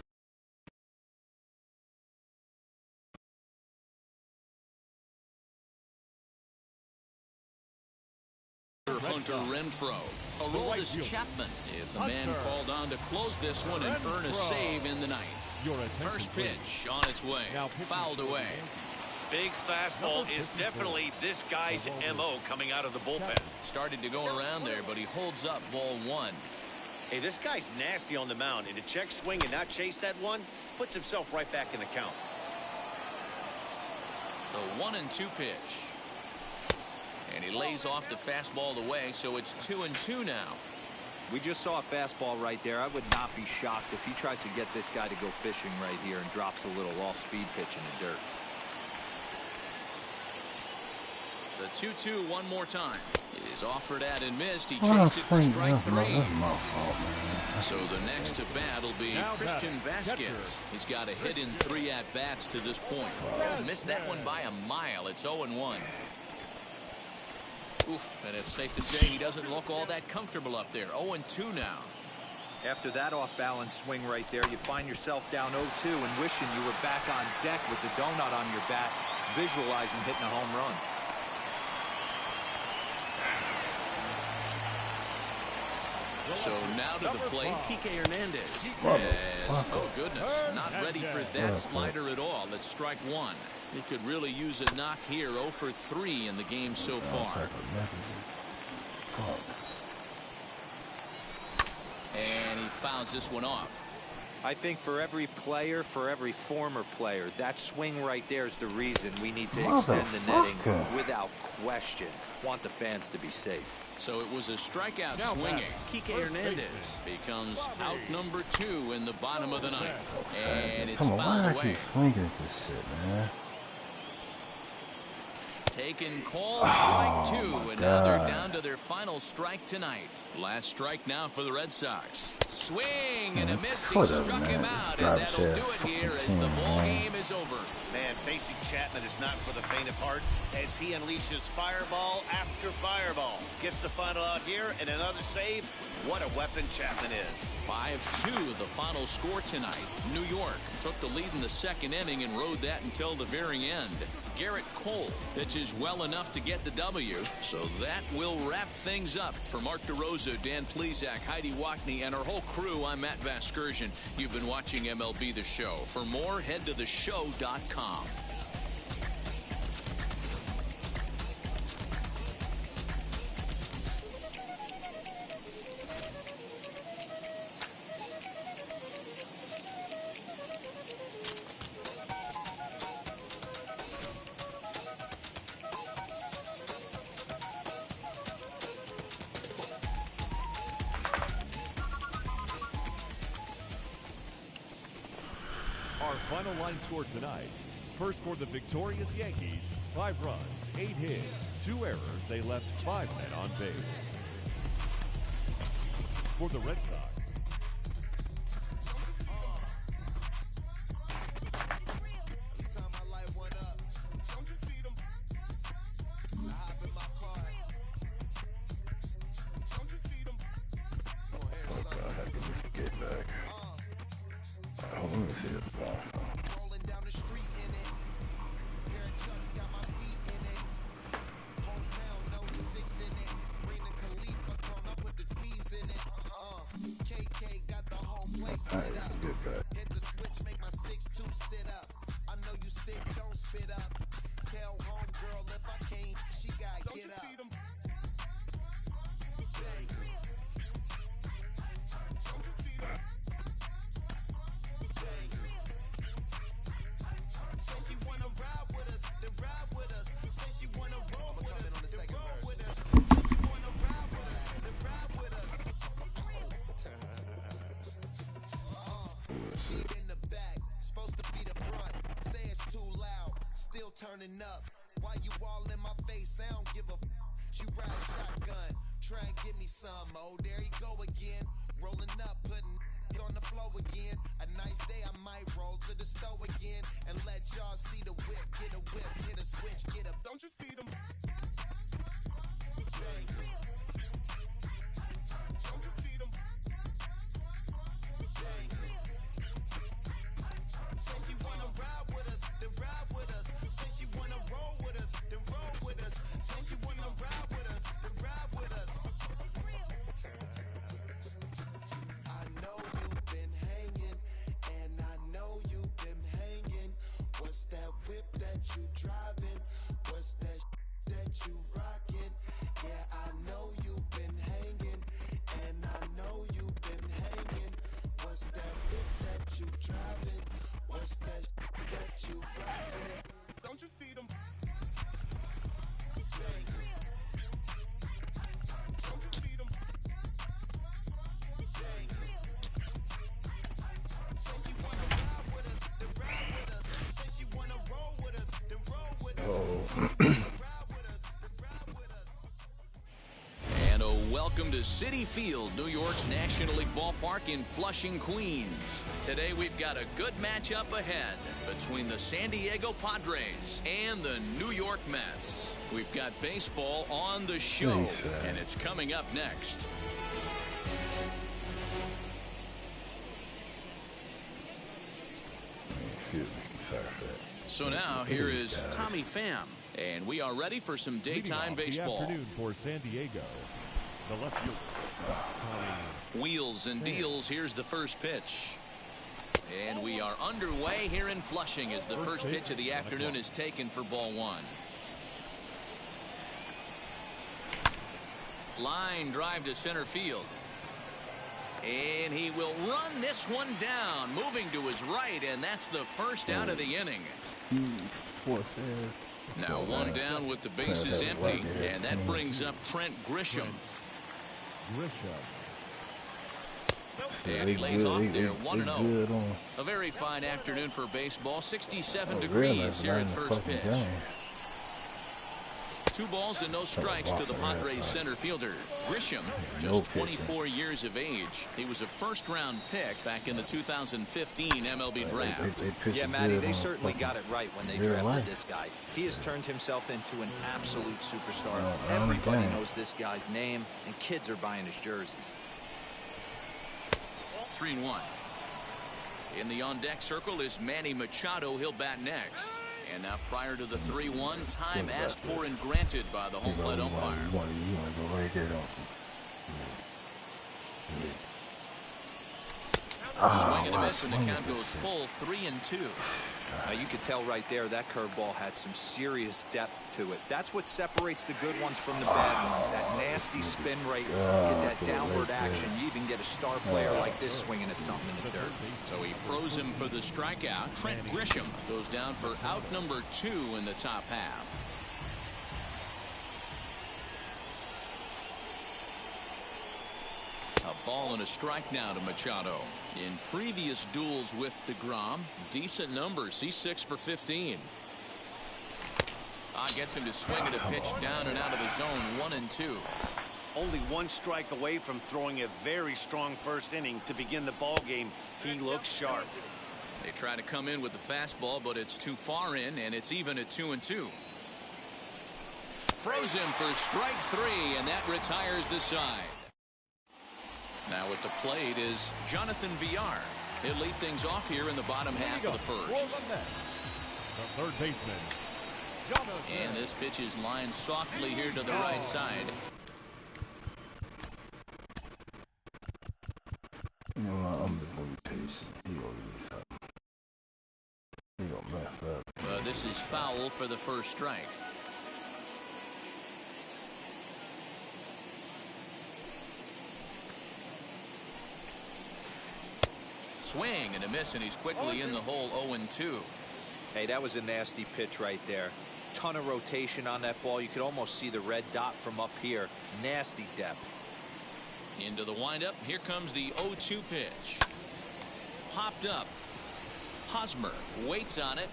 Hunter Renfroe. Aroldis Chapman is the man called on to close this one and earn a save in the ninth. First pitch on its way. Fouled away. Big fastball is definitely this guy's MO coming out of the bullpen. Started to go around there, but he holds up ball one. Hey, this guy's nasty on the mound, and to check swing and not chase that one puts himself right back in the count. The 1-2 pitch. And he lays off the fastball away, so it's 2-2 now. We just saw a fastball right there. I would not be shocked if he tries to get this guy to go fishing right here and drops a little off-speed pitch in the dirt. The 2-2 one more time. Is offered at and missed. He chased it for strike three. So the next to bat will be Christian Vasquez. He's got a hit in 3 at-bats to this point. Missed that one by a mile. It's 0-1. Oof, and it's safe to say he doesn't look all that comfortable up there. 0-2 now. After that off-balance swing right there, you find yourself down 0-2 and wishing you were back on deck with the donut on your bat, visualizing hitting a home run. So now to the plate, Kike Hernandez. Oh, goodness, not ready for that slider at all. It's strike one. He could really use a knock here. 0 for 3 in the game so far. And he fouls this one off. I think for every player, for every former player, that swing right there is the reason we need to extend the netting without question. Want the fans to be safe. So it was a strikeout swinging. Kike Hernandez becomes out number 2 in the bottom of the ninth. And it's fouled away. Swinging at this shit, man. Taken called strike 2, and now they're down to their final strike tonight. Last strike now for the Red Sox. Swing and a miss. He struck him out, and that'll do it here as the ball game is over. Man, facing Chapman is not for the faint of heart as he unleashes fireball after fireball. Gets the final out here and another save. What a weapon Chapman is. 5-2 the final score tonight. New York took the lead in the second inning and rode that until the very end. Garrett Cole pitches well enough to get the W. So that will wrap things up. For Mark DeRosa, Dan Plesac, Heidi Wackney, and our whole crew, I'm Matt Vasgersian. You've been watching MLB The Show. For more, head to theshow.com. Our final line score tonight. First for the victorious Yankees, 5 runs, 8 hits, 2 errors. They left 5 men on base. For the Red Sox, Let me see this box. Rolling down the street in it. Pair of chucks got my feet in it. Hometown, no 6 in it. Bring the Khalifa cone, I put the fees in it. KK got the whole place lit up. Hit the switch, make my 6'2" sit up. I know you sick, don't spit up. Tell homegirl if I can't, she gotta get up. Turning up, why you all in my face? I don't give a f. She ride shotgun, try and give me some. Oh, there you go again, rolling up, putting on the floor again. A nice day, I might roll to the stove again and let y'all see the whip. Get a whip, hit a switch, get up. Don't you see them? Don't you see them? Say she wanna ride with us, then ride with us. Say she wanna roll with us, then roll with us. Say she wanna ride with us, then ride with us. And a welcome to Citi Field, New York's National League ballpark in Flushing, Queens. Today we've got a good matchup ahead between the San Diego Padres and the New York Mets. We've got baseball on the show, and it's coming up next. Excuse me, sorry for that. So now here is Tommy Pham, and we are ready for some daytime baseball. The afternoon for San Diego. The left fielder, Tommy. Wheels and deals. Here's the first pitch. And we are underway here in Flushing as the first pitch of the afternoon is taken for ball one. Line drive to center field. And he will run this one down, moving to his right, and that's the first out of the inning. Now one down with the bases empty, and that brings up Trent Grisham. And he lays off there 1-0. A very fine afternoon for baseball. 67 degrees here at first pitch. 2 balls and no strikes to the Padres center fielder. Grisham, just 24 years of age. He was a first-round pick back in the 2015 MLB draft. Yeah, Matty, they certainly got it right when they drafted this guy. He has turned himself into an absolute superstar. Everybody knows this guy's name, and kids are buying his jerseys. 3-1. In the on-deck circle is Manny Machado. He'll bat next. And now prior to the 3-1, time asked for and granted by the home plate umpire. Swing and a miss, and the count goes full 3-2. Now you could tell right there that curveball had some serious depth to it. That's what separates the good ones from the bad ones. That nasty spin rate, get that downward action. You even get a star player like this swinging at something in the dirt. So he froze him for the strikeout. Trent Grisham goes down for out number 2 in the top half. A ball and a strike now to Machado. In previous duels with DeGrom, decent numbers. He's 6 for 15. Gets him to swing at a pitch down and out of the zone. 1-2. Only 1 strike away from throwing a very strong first inning to begin the ball game. He looks sharp. They try to come in with the fastball, but it's too far in, and it's even at 2-2. Froze him for strike 3, and that retires the side. Now at the plate is Jonathan Villar. He'll lead things off here in the bottom half of the first. The third baseman. And this pitch is lined softly here to the right side. You know what, I'm just going to be patient. He gonna release up. He gonna mess up. This is foul for the first strike. Swing and a miss, and he's quickly in the hole. 0-2. Hey, that was a nasty pitch right there. Ton of rotation on that ball. You could almost see the red dot from up here. Nasty depth. Into the windup. Here comes the 0-2 pitch. Popped up. Hosmer waits on it.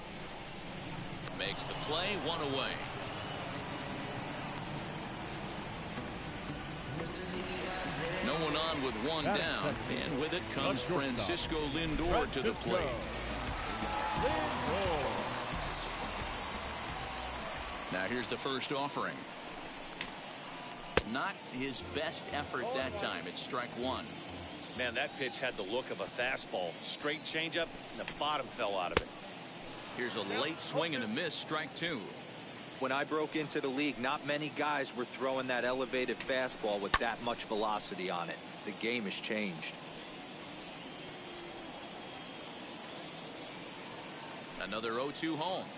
Makes the play. 1 away. No one on with 1 down, and with it comes Francisco Lindor to the plate. Now here's the first offering. Not his best effort that time. It's strike 1. Man, that pitch had the look of a fastball. Straight changeup, and the bottom fell out of it. Here's a late swing and a miss. Strike 2. When I broke into the league, not many guys were throwing that elevated fastball with that much velocity on it. The game has changed. Another 0-2 home.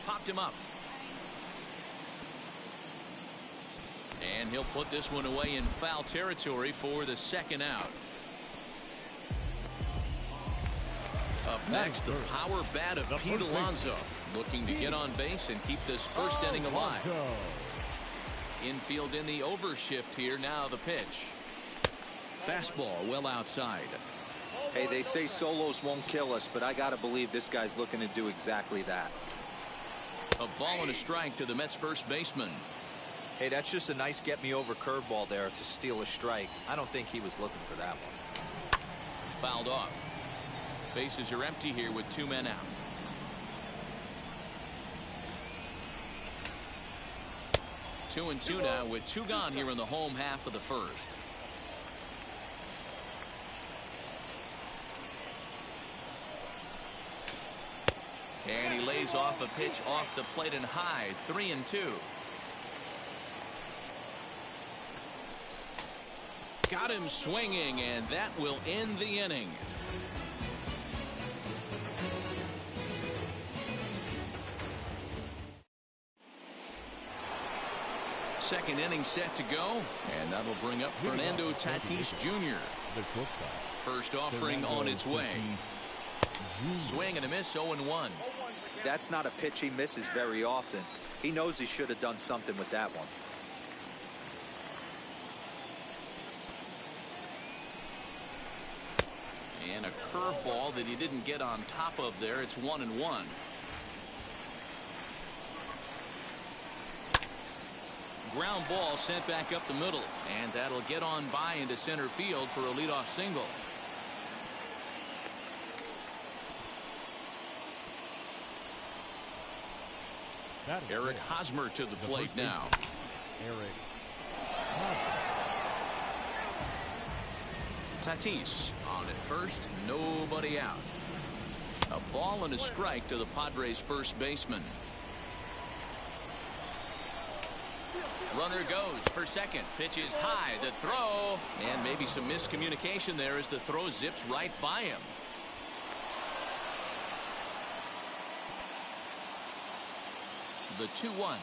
Popped him up. And he'll put this one away in foul territory for the second out. A Next, the power bat of Pete Alonso, looking to get on base and keep this first inning alive. Infield in the overshift here. Now the pitch. Fastball well outside. Hey, they say solos won't kill us, but I got to believe this guy's looking to do exactly that. A ball and a strike to the Mets first baseman. Hey, that's just a nice get-me-over curveball there to steal a strike. I don't think he was looking for that one. Fouled off. Bases are empty here with 2 men out. Two and two now with 2 gone here in the home half of the first. And he lays off a pitch off the plate and high. 3-2. Got him swinging, and that will end the inning. Second inning set to go, and that'll bring up Fernando Tatis Jr. First offering on its way. Swing and a miss, 0-1. That's not a pitch he misses very often. He knows he should have done something with that one. And a curveball that he didn't get on top of there. It's 1-1. Ground ball sent back up the middle, and that'll get on by into center field for a leadoff single. Eric Hosmer to the plate now. Tatis on at first, nobody out. A ball and a strike to the Padres first baseman. Runner goes for second. Pitch is high. The throw, and maybe some miscommunication there as the throw zips right by him. The 2-1.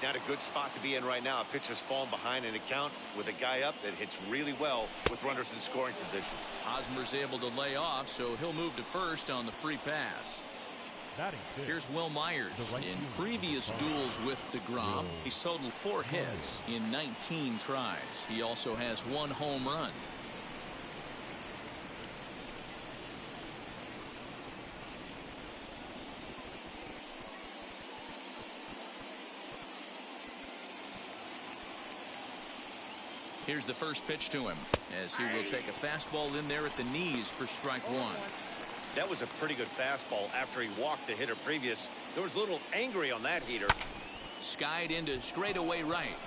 Not a good spot to be in right now. A pitcher's falling behind in the count with a guy up that hits really well with runners in scoring position. Hosmer's able to lay off, so he'll move to first on the free pass. Here's Will Myers. In previous duels with DeGrom, he's totaled 4 hits in 19 tries. He also has 1 home run. Here's the first pitch to him, as he will take a fastball in there at the knees for strike 1. That was a pretty good fastball after he walked the hitter previous. There was a little angry on that heater. Skied into straightaway right.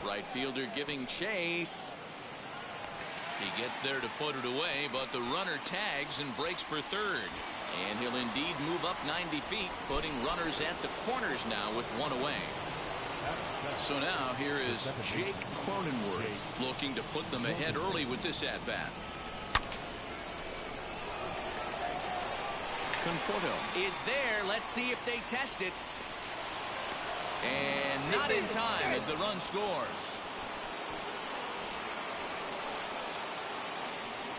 Right fielder giving chase. He gets there to put it away, but the runner tags and breaks for third. And he'll indeed move up 90 feet, putting runners at the corners now with 1 away. So now here is Jake Cronenworth looking to put them ahead early with this at-bat. Conforto is there. Let's see if they test it. And not in time as the run scores.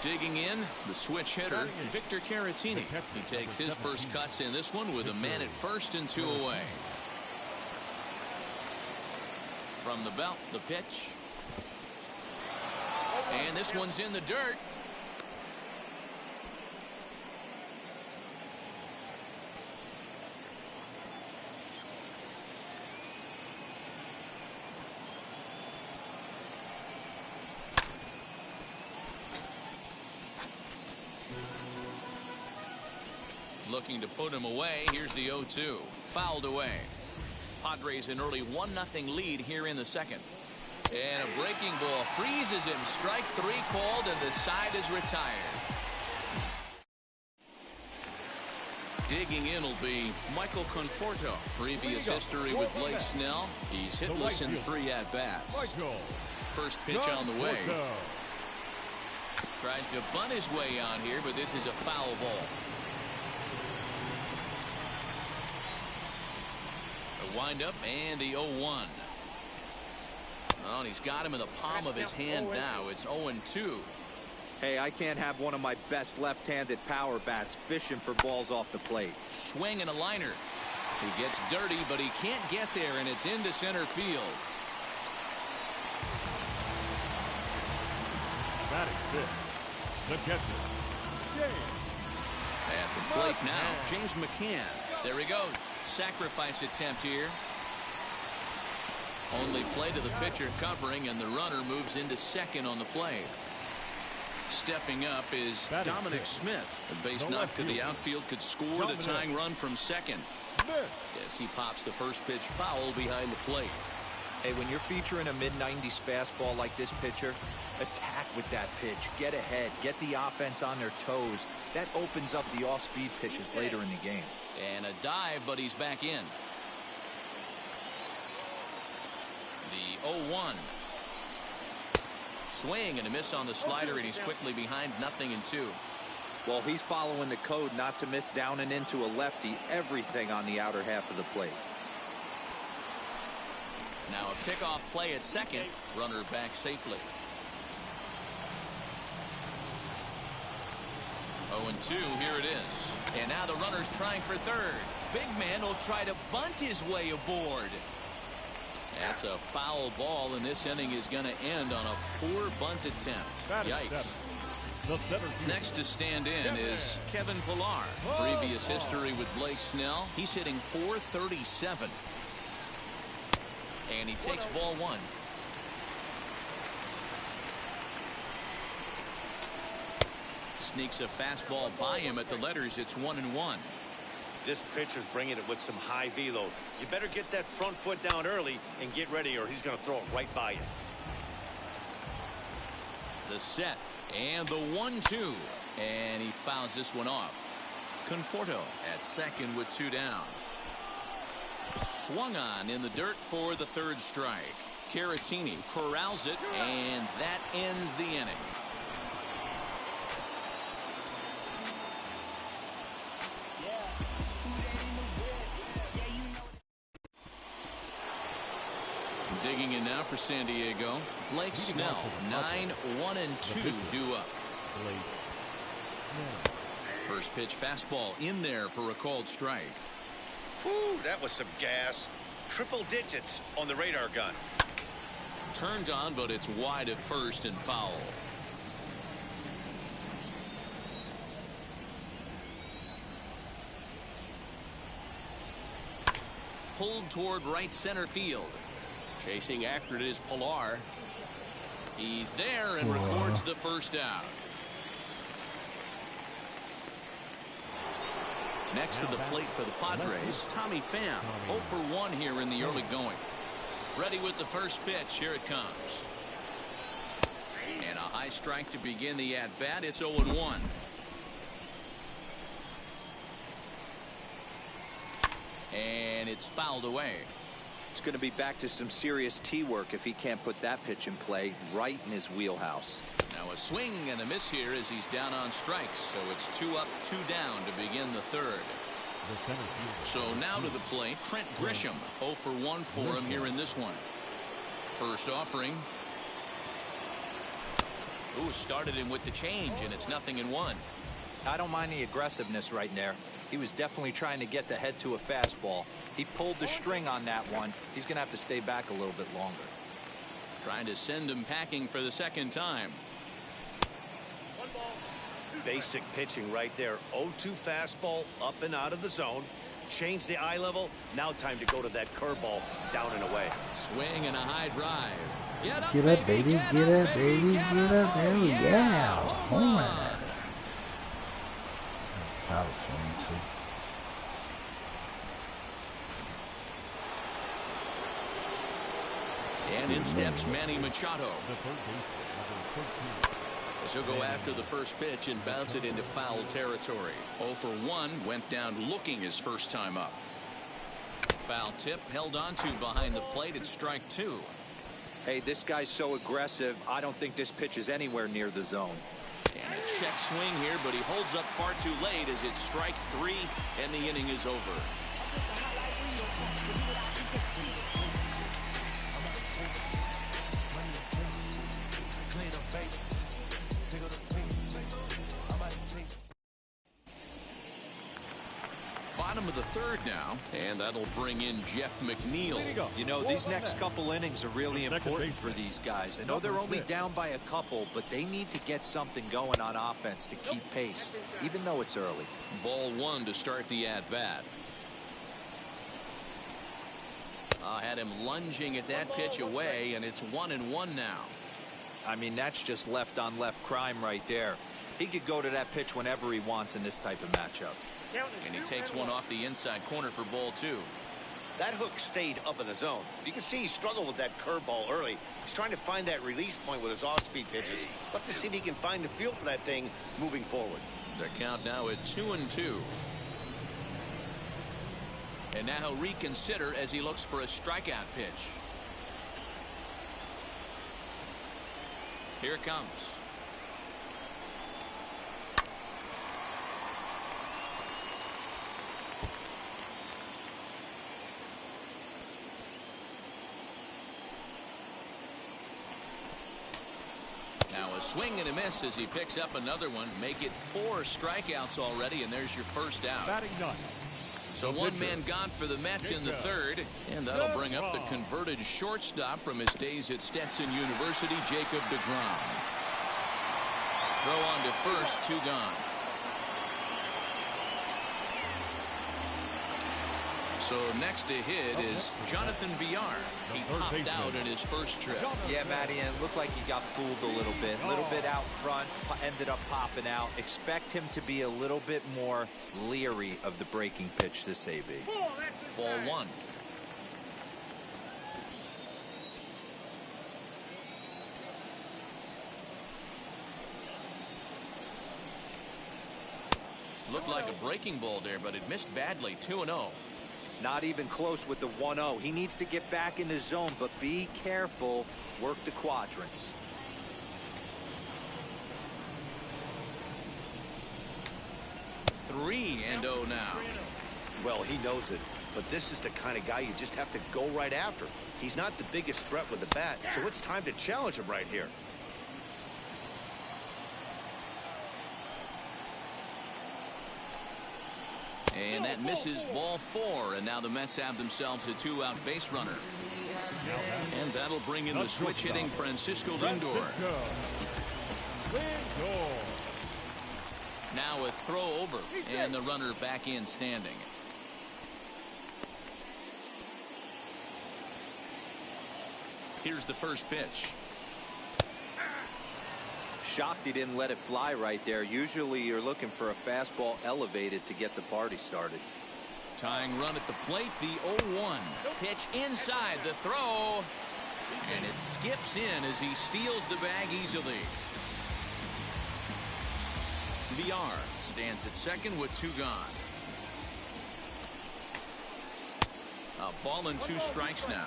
Digging in, the switch hitter, Victor Caratini. He takes his first cuts in this one with a man at first and 2 away. From the belt, the pitch. And this one's in the dirt. Looking to put him away. Here's the 0-2. Fouled away. Padres an early 1-0 lead here in the second. And a breaking ball freezes him. Strike 3 called, and the side is retired. Digging in will be Michael Conforto. Previous history with Blake Snell. He's hitless in 3 at-bats. First pitch on the way. Tries to bunt his way on here, but this is a foul ball. Wind up and the 0-1. Well, he's got him in the palm of his hand now. It's 0-2. Hey, I can't have one of my best left-handed power bats fishing for balls off the plate. Swing and a liner. He gets dirty, but he can't get there, and it's into center field. Batting fifth, the catcher, James. At the plate now, James McCann. There he goes. Sacrifice attempt here. Only play to the pitcher covering, and the runner moves into second on the play. Stepping up is Dominic Smith. A base knock to the outfield could score the tying run from second. As he pops the first pitch foul behind the plate. Hey, when you're featuring a mid-90s fastball like this pitcher, attack with that pitch. Get ahead. Get the offense on their toes. That opens up the off-speed pitches later in the game. And a dive, but he's back in. The 0-1. Swing and a miss on the slider, and he's quickly behind 0-2. Well, he's following the code not to miss down and into a lefty. Everything on the outer half of the plate. Now a pickoff play at second. Runner back safely. 0-2, here it is. And now the runner's trying for third. Big man will try to bunt his way aboard. That's a foul ball, and this inning is going to end on a poor bunt attempt. Yikes. Next to stand in is Kevin Pillar. Previous history with Blake Snell. He's hitting .437. And he takes ball one. Sneaks a fastball by him at the letters. It's 1-1. This pitcher's bringing it with some high velo. You better get that front foot down early and get ready, or he's going to throw it right by you. The set and the 1-2, and he fouls this one off. Conforto at second with 2 down. Swung on in the dirt for the third strike. Caratini corrals it, and that ends the inning. Digging in now for San Diego, Blake Snell. 9-1-2 due up. First pitch fastball in there for a called strike. Whew, that was some gas. Triple digits on the radar gun. Turned on, but it's wide at first and foul. Pulled toward right center field. Chasing after it is Pillar. He's there and records the first out. Next to the plate for the Padres, Tommy Pham. 0 for 1 here in the early going. Ready with the first pitch. Here it comes. And a high strike to begin the at-bat. It's 0-1. And it's fouled away. It's going to be back to some serious tee work if he can't put that pitch in play right in his wheelhouse. Now a swing and a miss here as he's down on strikes. So it's 2 up, 2 down to begin the third. So now to the plate, Trent Grisham. 0 for 1 for him here in this one. First offering. Ooh, started him with the change, and it's 0-1. I don't mind the aggressiveness right there. He was definitely trying to get the head to a fastball. He pulled the string on that one. He's going to have to stay back a little bit longer. Trying to send him packing for the second time. Basic pitching right there. 0-2 fastball up and out of the zone. Change the eye level. Now time to go to that curveball down and away. Swing and a high drive. Get up, baby. Get up, baby. Get up, baby. Yeah. Home run. That was swing too. And in steps Manny Machado. As he'll go after the first pitch and bounce it into foul territory. 0 for 1, went down looking his first time up. Foul tip held onto behind the plate at strike 2. Hey, this guy's so aggressive. I don't think this pitch is anywhere near the zone. And a check swing here, but he holds up far too late as it's strike 3 and the inning is over. bottom of the third now, and that'll bring in Jeff McNeil. You know, these next couple innings are really important for these guys. I know they're only down by a couple, but they need to get something going on offense to keep pace, even though it's early. Ball one to start the at-bat. Had him lunging at that pitch away, and it's 1-1 now. I mean, that's just left-on-left crime right there. He could go to that pitch whenever he wants in this type of matchup. And he takes one off the inside corner for ball two. That hook stayed up in the zone. You can see he struggled with that curveball early. He's trying to find that release point with his off-speed pitches. Love to see if he can find the feel for that thing moving forward. The count now at 2-2. And now he'll reconsider as he looks for a strikeout pitch. Here it comes. Now a swing and a miss as he picks up another one. Make it 4 strikeouts already, and there's your first out. Batting ninth. So one man gone for the Mets in the third, and that'll bring up the converted shortstop from his days at Stetson University, Jacob deGrom. Throw on to first, 2 gone. So next to hit is Jonathan Villar. He popped out in his first trip. Yeah, Matty, and it looked like he got fooled a little bit. A little bit out front, ended up popping out. Expect him to be a little bit more leery of the breaking pitch this AB. Ball one. Looked like a breaking ball there, but it missed badly. 2-0. Not even close with the 1-0. He needs to get back in the zone, but be careful. Work the quadrants. Three and 0 now. Well, he knows it, but this is the kind of guy you just have to go right after. He's not the biggest threat with the bat, so it's time to challenge him right here. And that misses. Ball 4, and now the Mets have themselves a 2-out base runner. And that'll bring in the switch hitting Francisco Lindor. Now a throw over, and the runner back in standing. Here's the first pitch. Shocked he didn't let it fly right there. Usually you're looking for a fastball elevated to get the party started. Tying run at the plate, the 0-1. Pitch inside, the throw. And it skips in as he steals the bag easily. Villar stands at second with 2 gone. A ball and 2 strikes now.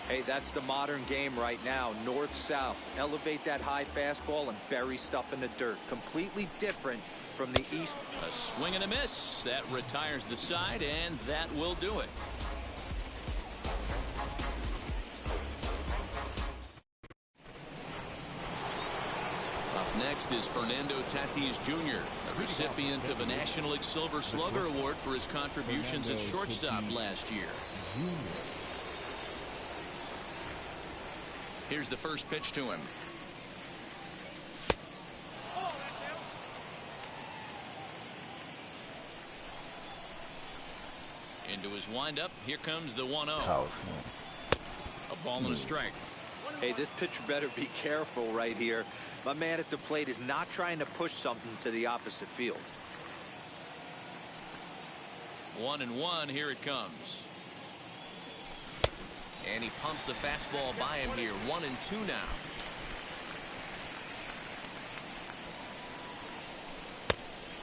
Hey, that's the modern game right now. North-south. Elevate that high fastball and bury stuff in the dirt. Completely different from the east. A swing and a miss. That retires the side, and that will do it. Up next is Fernando Tatis Jr., a recipient of a National League Silver Slugger Award for his contributions at shortstop last year. Here's the first pitch to him. Into his windup. Here comes the 1-0. A ball and a strike. Hey, this pitcher better be careful right here. My man at the plate is not trying to push something to the opposite field. 1-1. Here it comes. And he pumps the fastball by him here. 1-2 now.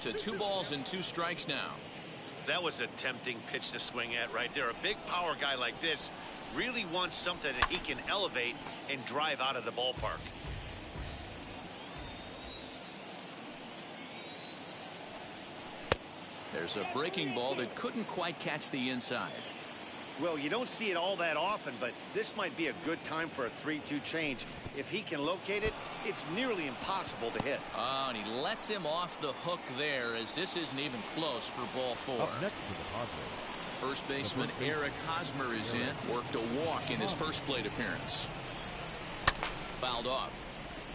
To 2 balls and 2 strikes now. That was a tempting pitch to swing at right there. A big power guy like this really wants something that he can elevate and drive out of the ballpark. There's a breaking ball that couldn't quite catch the inside. Well, you don't see it all that often, but this might be a good time for a 3-2 change. If he can locate it, it's nearly impossible to hit. Oh, and he lets him off the hook there, as this isn't even close for ball 4. Up next for the Padres. First baseman Eric Hosmer is in. Worked a walk in his first plate appearance. Fouled off.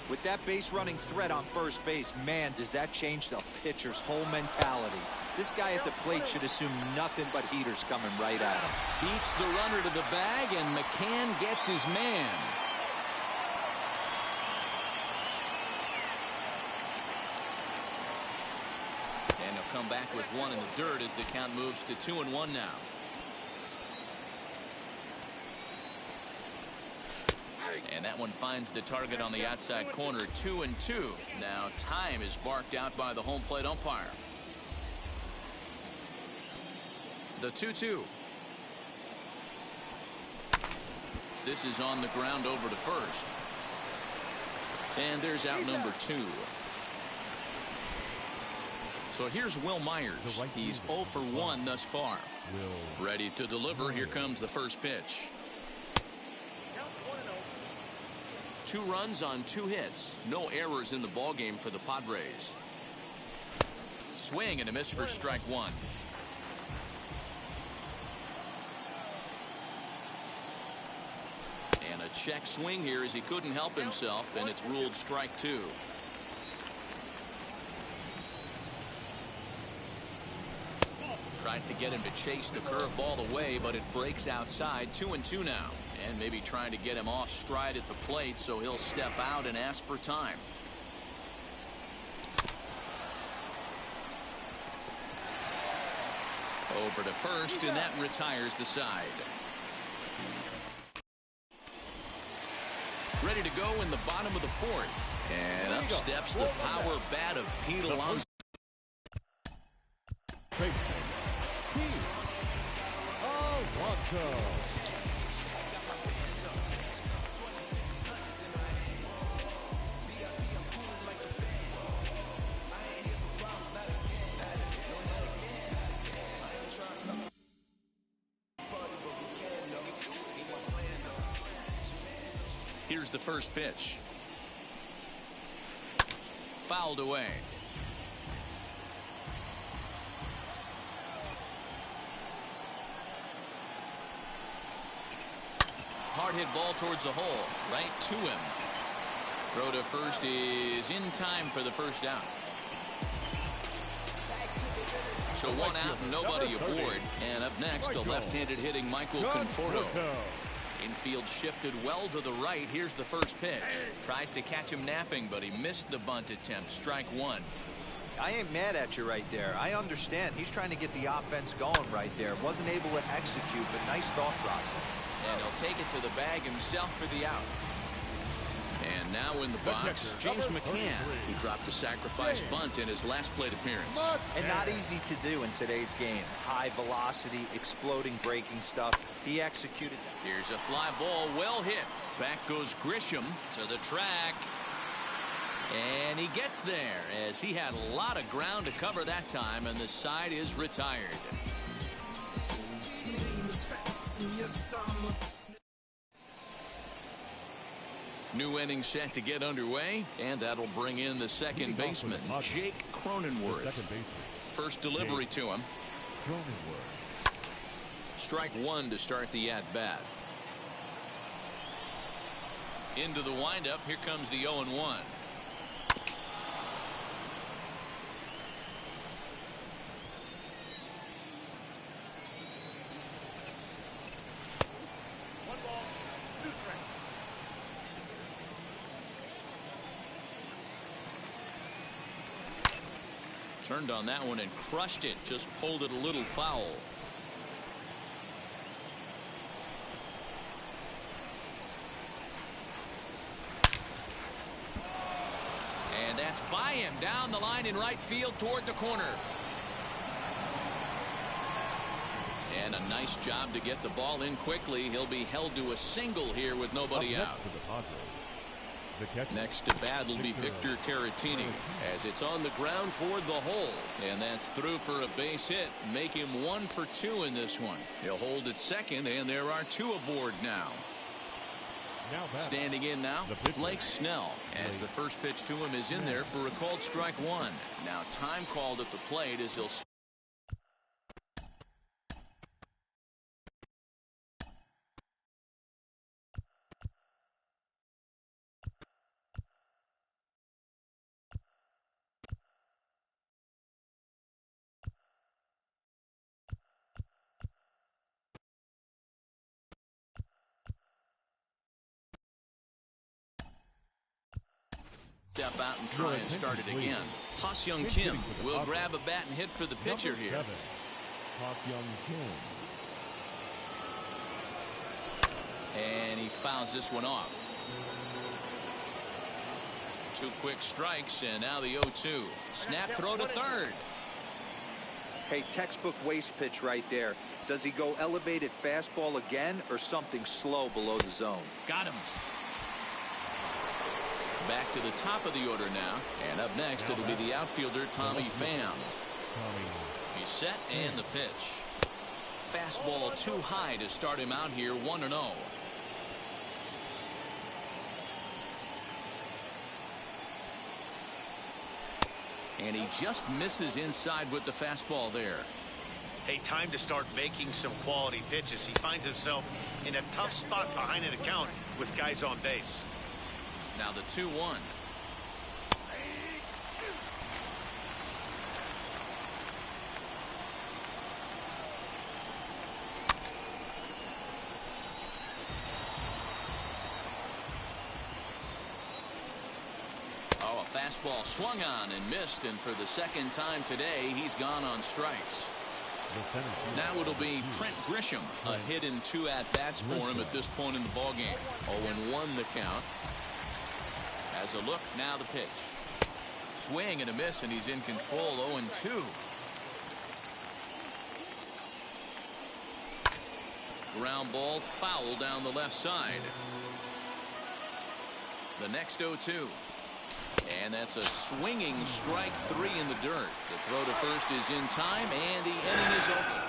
With that base running threat on first base, man, does that change the pitcher's whole mentality. This guy at the plate should assume nothing but heaters coming right at him. Beats the runner to the bag, and McCann gets his man. And he'll come back with one in the dirt as the count moves to 2-1 now. And that one finds the target on the outside corner. 2-2. Now time is barked out by the home plate umpire. The 2-2. This is on the ground over to first. And there's out number 2. So here's Will Myers. He's 0 for 1 thus far. Ready to deliver. Here comes the first pitch. 2 runs on 2 hits. No errors in the ballgame for the Padres. Swing and a miss for strike 1. And a check swing here as he couldn't help himself, and it's ruled strike 2. Tries to get him to chase the curveball away, but it breaks outside. 2-2 now. And maybe trying to get him off stride at the plate, so he'll step out and ask for time. Over to first, and that retires the side. Ready to go in the bottom of the 4th. And up steps the power bat of Pete Alonso. Here's the first pitch. Fouled away. Hard hit ball towards the hole. Right to him. Throw to first is in time for the first out. So 1 out and nobody aboard. And up next, the left-handed hitting Michael Conforto. Infield shifted well to the right. Here's the first pitch. Tries to catch him napping, but he missed the bunt attempt. Strike 1. I ain't mad at you right there. I understand. He's trying to get the offense going right there. Wasn't able to execute, but nice thought process. And he'll take it to the bag himself for the out. And now in the box, James McCann, who dropped a sacrifice bunt in his last plate appearance. And not easy to do in today's game. High velocity, exploding breaking stuff. He executed that. Here's a fly ball, well hit. Back goes Grisham to the track. And he gets there as he had a lot of ground to cover that time, and the side is retired. New inning set to get underway, and that'll bring in the second baseman, Jake Cronenworth. First delivery to him. Strike 1 to start the at-bat. Into the windup, here comes the 0-1. Turned on that one and crushed it. Just pulled it a little foul. And that's by him down the line in right field toward the corner. And a nice job to get the ball in quickly. He'll be held to a single here with nobody out. The catcher. Next to bat will be Victor Caratini as it's on the ground toward the hole. And that's through for a base hit. Make him 1 for 2 in this one. He'll hold at second, and there are 2 aboard now. Standing in now, Blake Snell, as the first pitch to him is in there for a called strike 1. Now time called at the plate as he'll step out and try and start it again. Ha-Seong Kim will grab a bat and hit for the pitcher here. Ha-Seong Kim. And he fouls this one off. 2 quick strikes, and now the 0-2. Snap throw to third. Hey, textbook waste pitch right there. Does he go elevated fastball again or something slow below the zone? Got him. Back to the top of the order now. And up next, it'll be the outfielder, Tommy Pham. He's set, and the pitch. Fastball too high to start him out here, 1-0. And he just misses inside with the fastball there. Hey, time to start making some quality pitches. He finds himself in a tough spot behind an account with guys on base. Now the 2-1. Oh, a fastball swung on and missed, and for the second time today, he's gone on strikes. Now it'll be Trent Grisham. A hit in 2 at-bats for him at this point in the ballgame. 0-1 the count. As a look, now the pitch. Swing and a miss, and he's in control. 0-2. Ground ball foul down the left side. The next 0-2. And that's a swinging strike 3 in the dirt. The throw to first is in time, and the inning is over.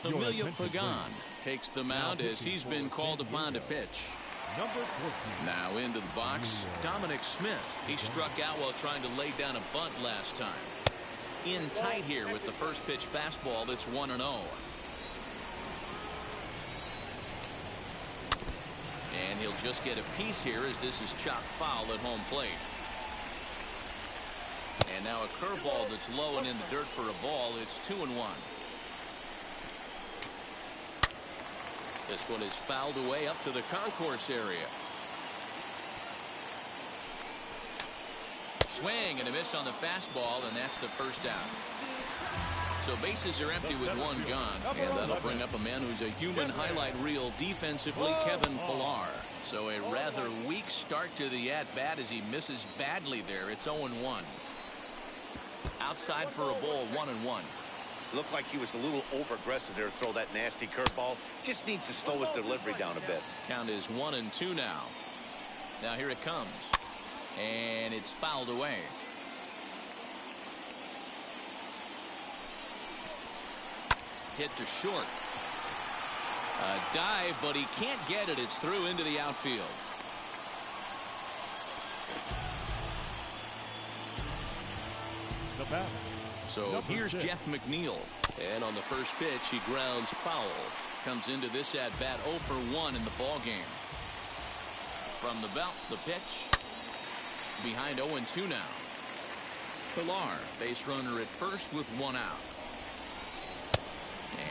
Emilio Pagan takes the mound as he's been called upon to pitch. Now into the box, Dominic Smith. He struck out while trying to lay down a bunt last time. In tight here with the first pitch fastball. That's 1-0. And he'll just get a piece here as this is chopped foul at home plate. And now a curveball that's low and in the dirt for a ball. It's 2-1. This one is fouled away up to the concourse area. Swing and a miss on the fastball, and that's the first out. So bases are empty with 1 gone, and that'll bring up a man who's a human highlight reel defensively, Kevin Pillar. So a rather weak start to the at-bat as he misses badly there. It's 0-1. Outside for a ball, 1-1. Looked like he was a little over-aggressive there to throw that nasty curveball. Just needs to slow his delivery down a bit. Count is 1-2 now. Now here it comes. And it's fouled away. Hit to short. A dive, but he can't get it. It's through into the outfield. The batter. So here's Jeff McNeil. And on the first pitch, he grounds foul. Comes into this at-bat 0 for 1 in the ballgame. From the belt, the pitch. Behind 0-2 now. Pillar, base runner at first with 1 out.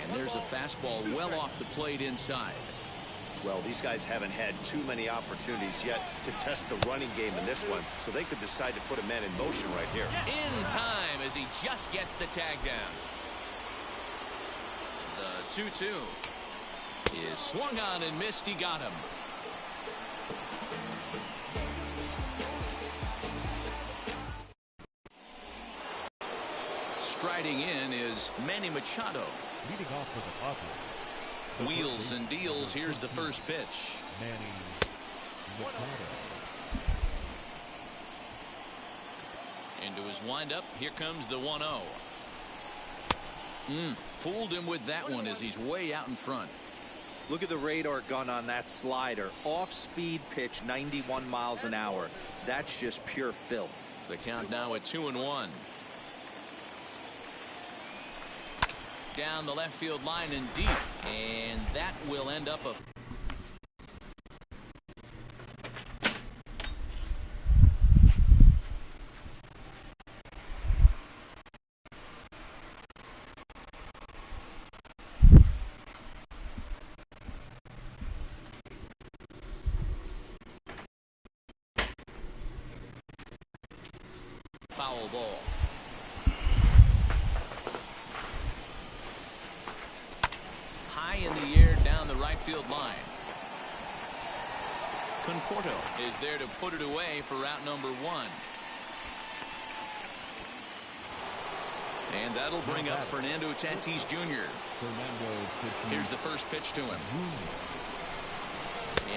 And there's a fastball well off the plate inside. Well, these guys haven't had too many opportunities yet to test the running game in this one, so they could decide to put a man in motion right here. In time as he just gets the tag down. The 2-2 is swung on and missed. He got him. striding in is Manny Machado. Leading off for the Padres. Wheels and deals. Here's the first pitch. Manny Machado. Into his windup. Here comes the 1-0. Fooled him with that one as he's way out in front. Look at the radar gun on that slider. Off-speed pitch, 91 miles an hour. That's just pure filth. The count now at 2-1. Down the left field line and deep. And that will end up a... foul ball. High in the air down the right field line. Conforto is there to put it away for route number 1. And that'll bring up Fernando Tatis Jr. Here's the first pitch to him.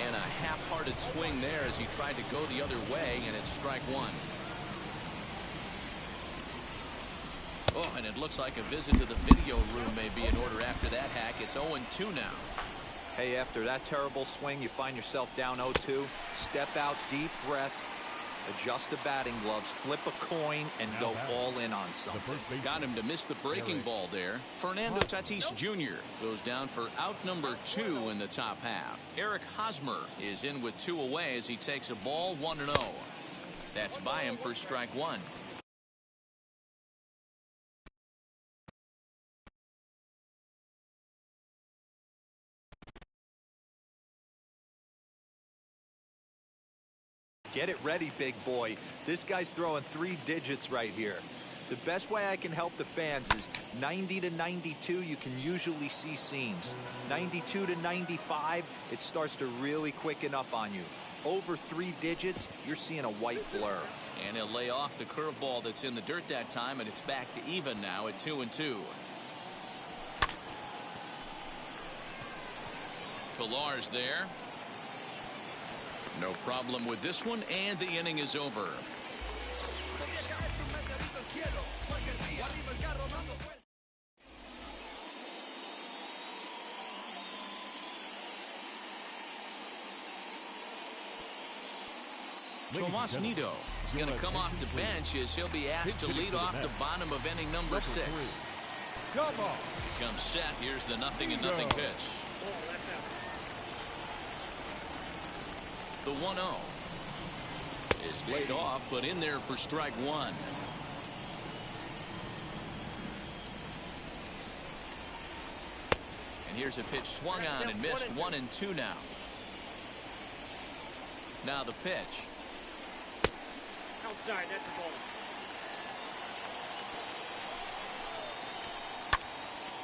And a half-hearted swing there as he tried to go the other way, and it's strike 1. Oh, and it looks like a visit to the video room may be in order after that hack. It's 0-2 now. Hey, after that terrible swing, you find yourself down 0-2. Step out, deep breath, adjust the batting gloves, flip a coin, and go all in on something. Got him to miss the breaking ball there. Fernando Tatis Jr. goes down for out number 2 in the top half. Eric Hosmer is in with 2 away as he takes a ball 1-0. That's by him for strike 1. Get it ready, big boy. This guy's throwing 3 digits right here. The best way I can help the fans is 90 to 92, you can usually see seams. 92 to 95, it starts to really quicken up on you. Over 3 digits, you're seeing a white blur. And he'll lay off the curveball that's in the dirt that time, and it's back to even now at 2-2. Pillar's there. No problem with this one, and the inning is over. Tomas Nido is going to come off the bench as he'll be asked to lead off the bottom of inning number 6. Comes set. Here's the 0-0 pitch. The 1-0 is laid off, but in there for strike 1. And here's a pitch swung on and missed. 1-2 now. Now the pitch. Outside, that's the ball.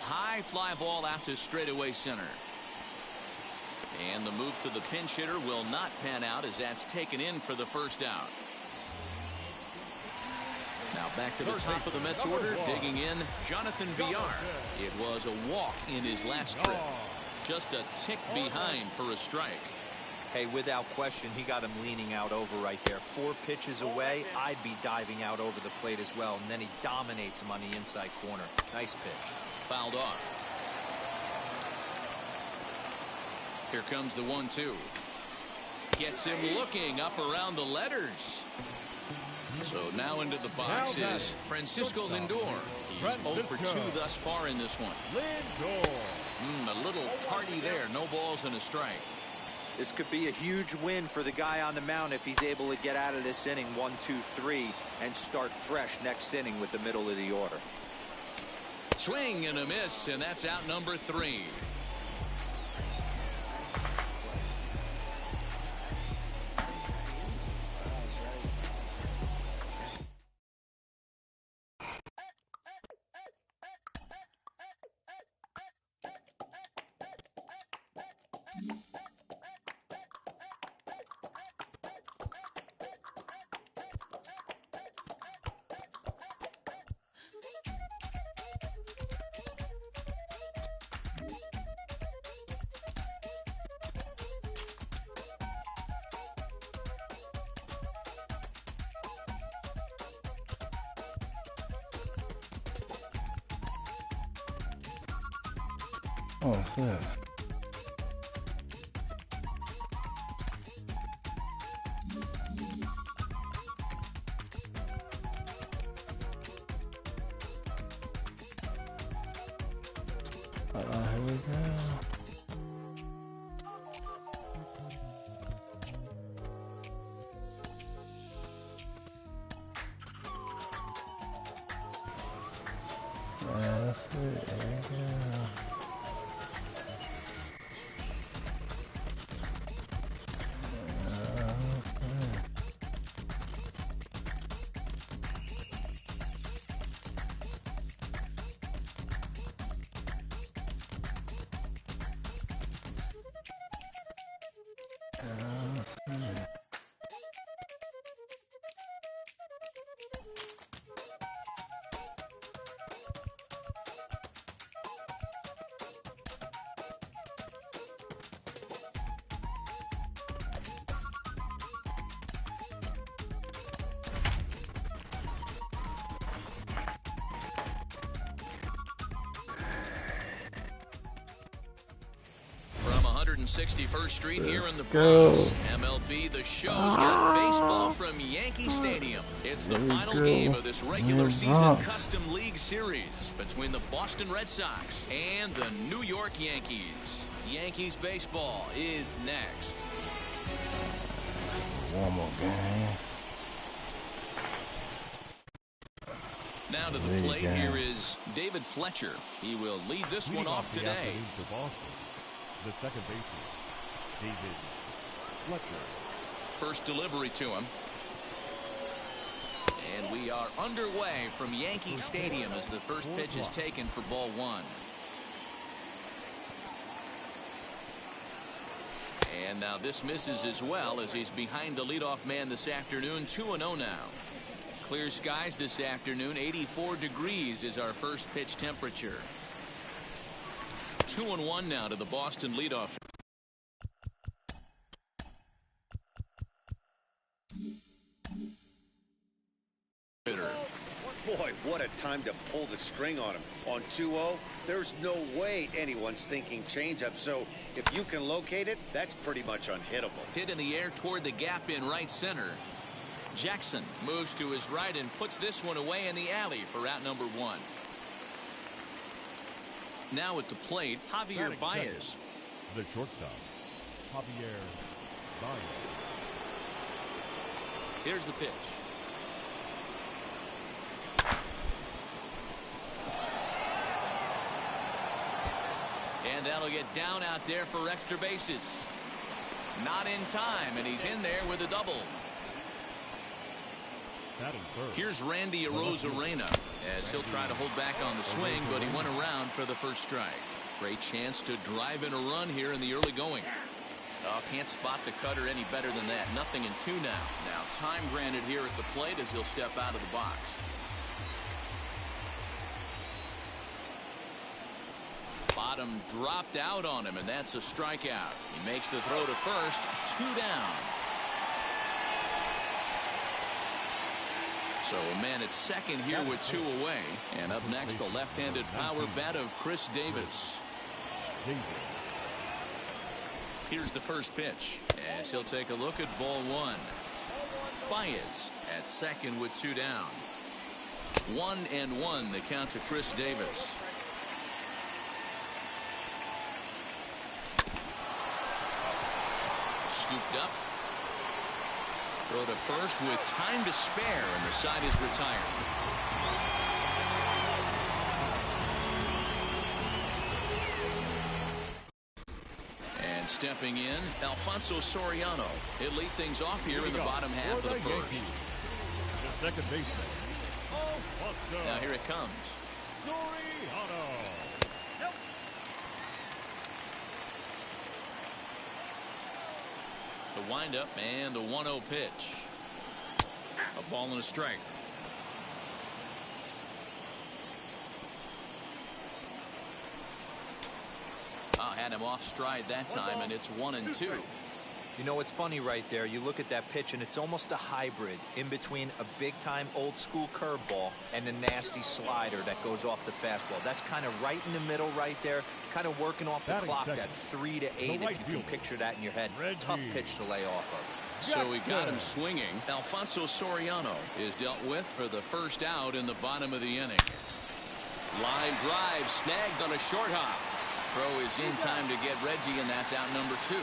High fly ball out to straightaway center. And the move to the pinch hitter will not pan out as that's taken in for the first out. Now back to the top of the Mets order, digging in, Jonathan Villar. It was a walk in his last trip. Just a tick behind for a strike. Hey, without question, he got him leaning out over right there. 4 pitches away, I'd be diving out over the plate as well. And then he dominates him on the inside corner. Nice pitch. Fouled off. Here comes the 1-2. Gets him looking up around the letters. So now into the box is Francisco Lindor. He's 0 for 2 thus far in this one. A little tardy there. No balls and a strike. This could be a huge win for the guy on the mound if he's able to get out of this inning 1, 2, 3 and start fresh next inning with the middle of the order. Swing and a miss, and that's out number 3. Oh, shit. Here we go. That's it. There we go. From 161st Street here in the Bronx, MLB The Show's got baseball from Yankee Stadium. It's the final game of this regular season Custom League Series between the Boston Red Sox and the New York Yankees. Yankees baseball is next. One more game. Now to the plate, here is David Fletcher. He will lead this one off today. For Boston, the second baseman, David Fletcher. First delivery to him. And we are underway from Yankee Stadium as the first pitch is taken for ball one. And now this misses as well as he's behind the leadoff man this afternoon. 2-0 now. Clear skies this afternoon. 84 degrees is our first pitch temperature. 2-1 now to the Boston leadoff. Boy, what a time to pull the string on him. On 2-0, there's no way anyone's thinking changeup. So if you can locate it, that's pretty much unhittable. Hit in the air toward the gap in right center. Jackson moves to his right and puts this one away in the alley for out number one. Now at the plate, Javier Baez. The shortstop, Javier Baez. Here's the pitch. And that'll get down out there for extra bases. Not in time, and he's in there with a double. Here's Randy Arozarena as he'll try to hold back on the swing, but he went around for the first strike. Great chance to drive in a run here in the early going. Oh, can't spot the cutter any better than that. Nothing in two now. Now time granted here at the plate as he'll step out of the box. Bottom dropped out on him, and that's a strikeout. He makes the throw to first. 2 down. So a man at second here with 2 away. And up next, the left-handed power bat of Chris Davis. Here's the first pitch as he'll take a look at ball one. Baez at second with 2 down. 1-1 the count to Chris Davis. Scooped up. Throw to first with time to spare, and the side is retired. And stepping in, Alfonso Soriano. He'll lead things off here in the bottom half of the first. The second baseman, Alfonso. Now here it comes. Soriano. The windup and the 1-0 pitch. A ball and a strike. Had him off stride that time, and it's 1-2. You know, it's funny right there. You look at that pitch, and it's almost a hybrid in between a big-time old-school curveball and a nasty slider that goes off the fastball. That's kind of right in the middle right there, kind of working off the clock, that 3 to 8, if you can picture that in your head. Tough pitch to lay off of. So we got him swinging. Alfonso Soriano is dealt with for the first out in the bottom of the inning. Line drive snagged on a short hop. Throw is in time to get Reggie, and that's out number 2.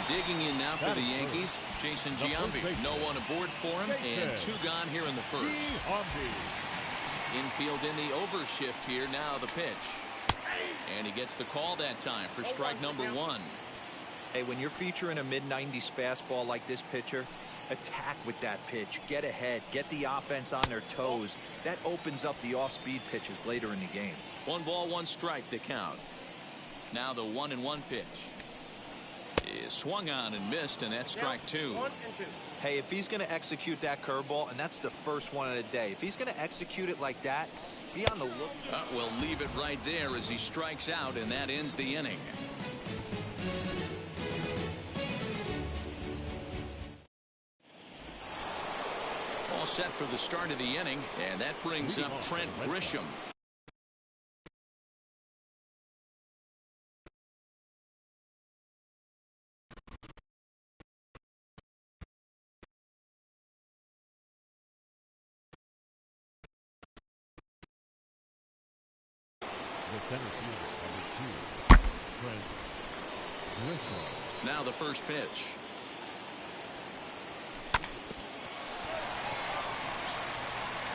Digging in now for the Yankees, Jason Giambi. No one aboard for him, and 2 gone here in the first. Infield in the overshift here. Now the pitch. And he gets the call that time for strike number 1. Hey, when you're featuring a mid-90s fastball like this pitcher, attack with that pitch. Get ahead. Get the offense on their toes. That opens up the off-speed pitches later in the game. 1 ball, 1 strike, the count. Now the 1-1 pitch is swung on and missed, and that's strike 2. Hey, if he's going to execute that curveball, and that's the first one of the day, if he's going to execute it like that, be on the look. We'll leave it right there as he strikes out, and that ends the inning. All set for the start of the inning, and that brings up Trent Grisham. The center fielder, number 2, Trent Grisham. Now the first pitch.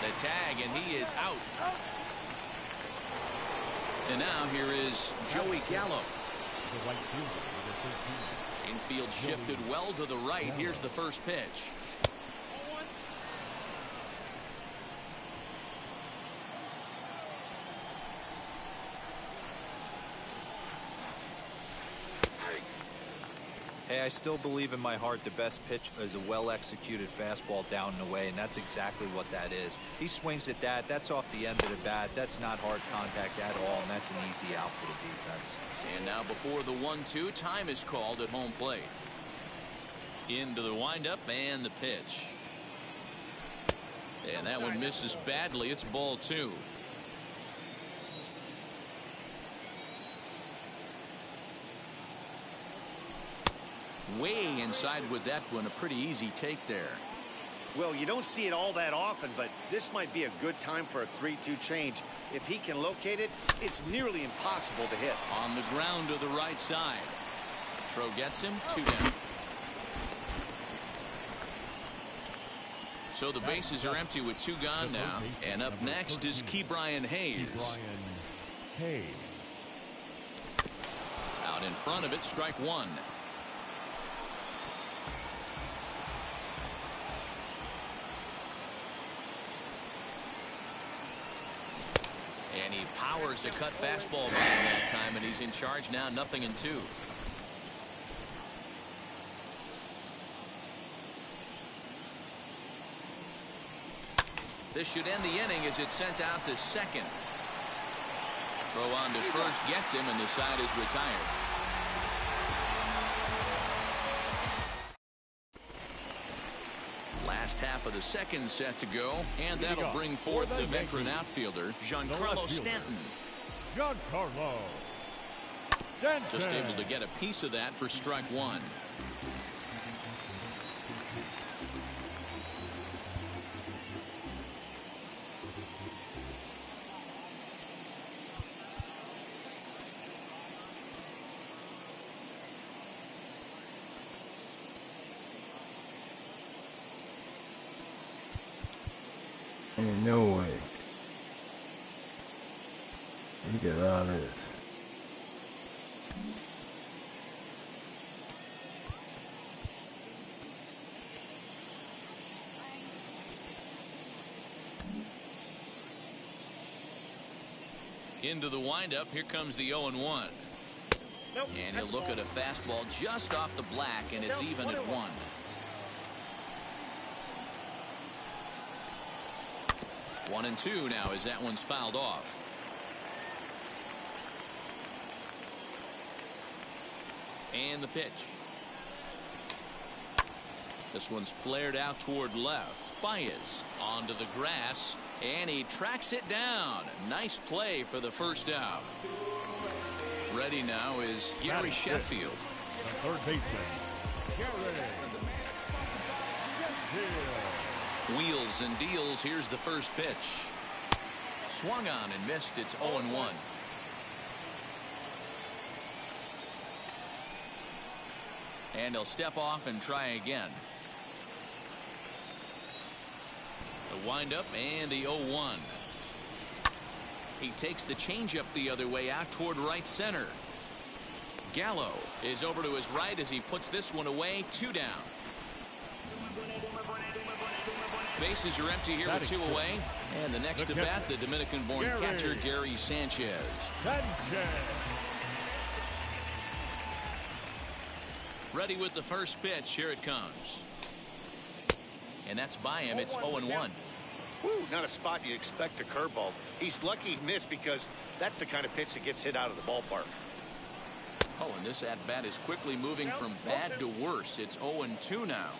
The tag, and he is out. And now here is Joey Gallo. The right fielder, number 13. Infield shifted well to the right. Here's the first pitch. Hey, I still believe in my heart the best pitch is a well-executed fastball down and away, and that's exactly what that is. He swings at that. That's off the end of the bat. That's not hard contact at all, and that's an easy out for the defense. And now before the 1-2, time is called at home plate. Into the windup and the pitch. And that one misses badly. It's ball 2. Way inside with that one. A pretty easy take there. Well, you don't see it all that often, but this might be a good time for a 3-2 change. If he can locate it, it's nearly impossible to hit. On the ground to the right side. Throw gets him. 2 down. So the bases are empty with 2 gone now. And up next is Ke'Bryan Hayes. Out in front of it, strike 1. And he powers to cut fastball by him that time, and he's in charge now, 0-2. This should end the inning as it's sent out to second. Throw on to first gets him, and the side is retired. Last half of the second set to go, and that'll bring forth the veteran outfielder, Giancarlo Stanton. Giancarlo Stanton. Just able to get a piece of that for strike 1. Ain't no way. Look at all this. Into the windup. Here comes the 0-1. And he'll look at a fastball just off the black, and it's even at 1. One and 2 now as that one's fouled off. And the pitch. This one's flared out toward left. Baez onto the grass, and he tracks it down. Nice play for the first out. Ready now is Gary Sheffield. The third baseman, Gary Sheffield. Wheels and deals. Here's the first pitch. Swung on and missed. It's 0-1. And he'll step off and try again. The windup and the 0-1. He takes the changeup the other way out toward right center. Gallo is over to his right as he puts this one away. 2 down. Bases are empty here with 2 away. And the next to bat, the Dominican-born catcher, Gary Sanchez. Ready with the first pitch. Here it comes. And that's by him. It's 0-1. Woo, not a spot you'd expect a curveball. He's lucky he missed because that's the kind of pitch that gets hit out of the ballpark. Oh, and this at-bat is quickly moving from bad to worse. It's 0-2 now.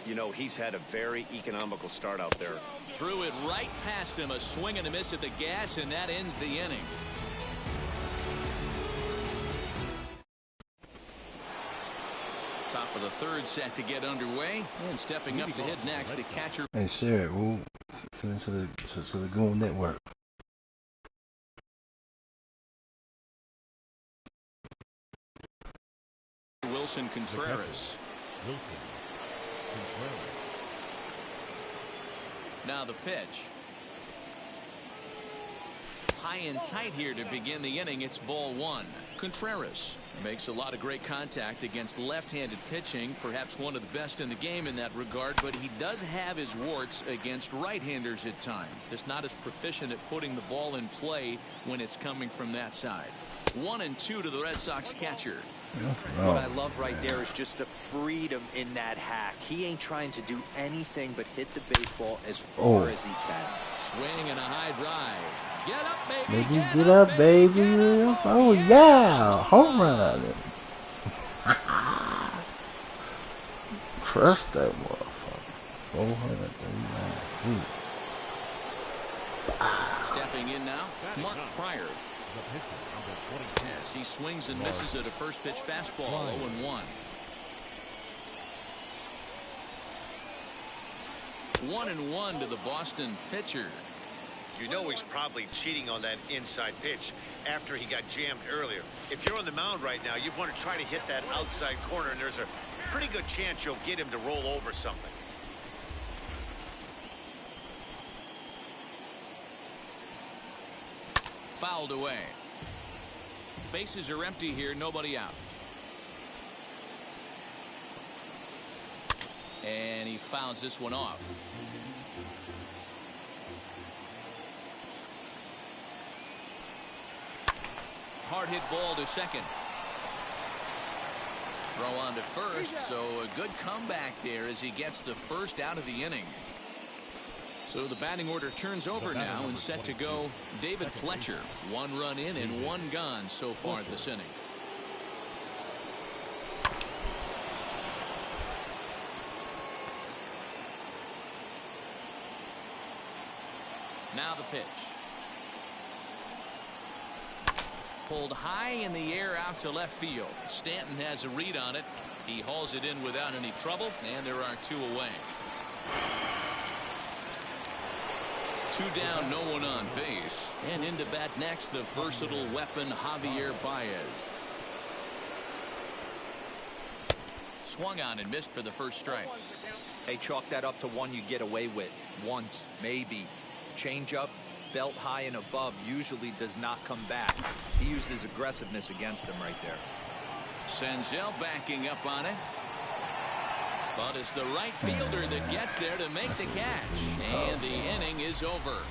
You know, he's had a very economical start out there. Threw it right past him. A swing and a miss at the gas, and that ends the inning. Top of the third set to get underway, and stepping up to hit next, the catcher. Hey, share it, woo. Send it to the Goon Network. Wilson Contreras. Now the pitch. High and tight here to begin the inning. It's ball 1. Contreras makes a lot of great contact against left-handed pitching, perhaps one of the best in the game in that regard, but he does have his warts against right-handers at times. Just not as proficient at putting the ball in play when it's coming from that side. 1-2 to the Red Sox catcher. What I love right there is just the freedom in that hack. He ain't trying to do anything but hit the baseball as far as he can. Swing and a high drive. Get up, baby. Baby, get up, baby. Oh, yeah. Home run. Crush that motherfucker. 439. Stepping in now, Mark Pryor. As he swings and misses at a first pitch fastball. 0-1. 1-1 to the Boston pitcher. You know he's probably cheating on that inside pitch after he got jammed earlier. If you're on the mound right now, you want to try to hit that outside corner, and there's a pretty good chance you'll get him to roll over something. Fouled away. Bases are empty here, nobody out. And he fouls this one off. Hard hit ball to second. Throw on to first, so a good comeback there as he gets the first out of the inning. So the batting order turns over now, and set to go David Fletcher. 1 run in and 1 gone so far this inning. Now the pitch. Pulled high in the air out to left field. Stanton has a read on it. He hauls it in without any trouble, and there are 2 away. 2 down, no one on base. And into bat next, the versatile weapon, Javier Baez. Swung on and missed for the first strike. Hey, chalk that up to one you get away with. Once, maybe. Change up, belt high and above, usually does not come back. He used his aggressiveness against him right there. Senzel backing up on it. But it's the right fielder that gets there to make the catch. And the inning is over.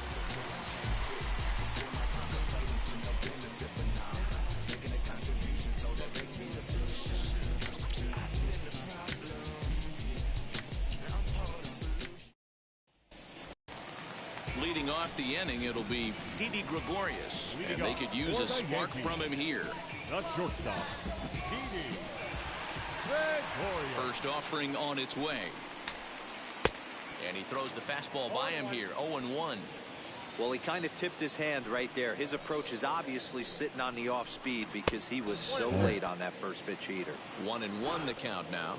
Leading off the inning, it'll be Didi Gregorius. And they could use a spark from him here. The shortstop, Didi First offering on its way. And he throws the fastball by him here. 0-1. Well, he kind of tipped his hand right there. His approach is obviously sitting on the off speed because he was so late on that first pitch heater. 1-1 the count now.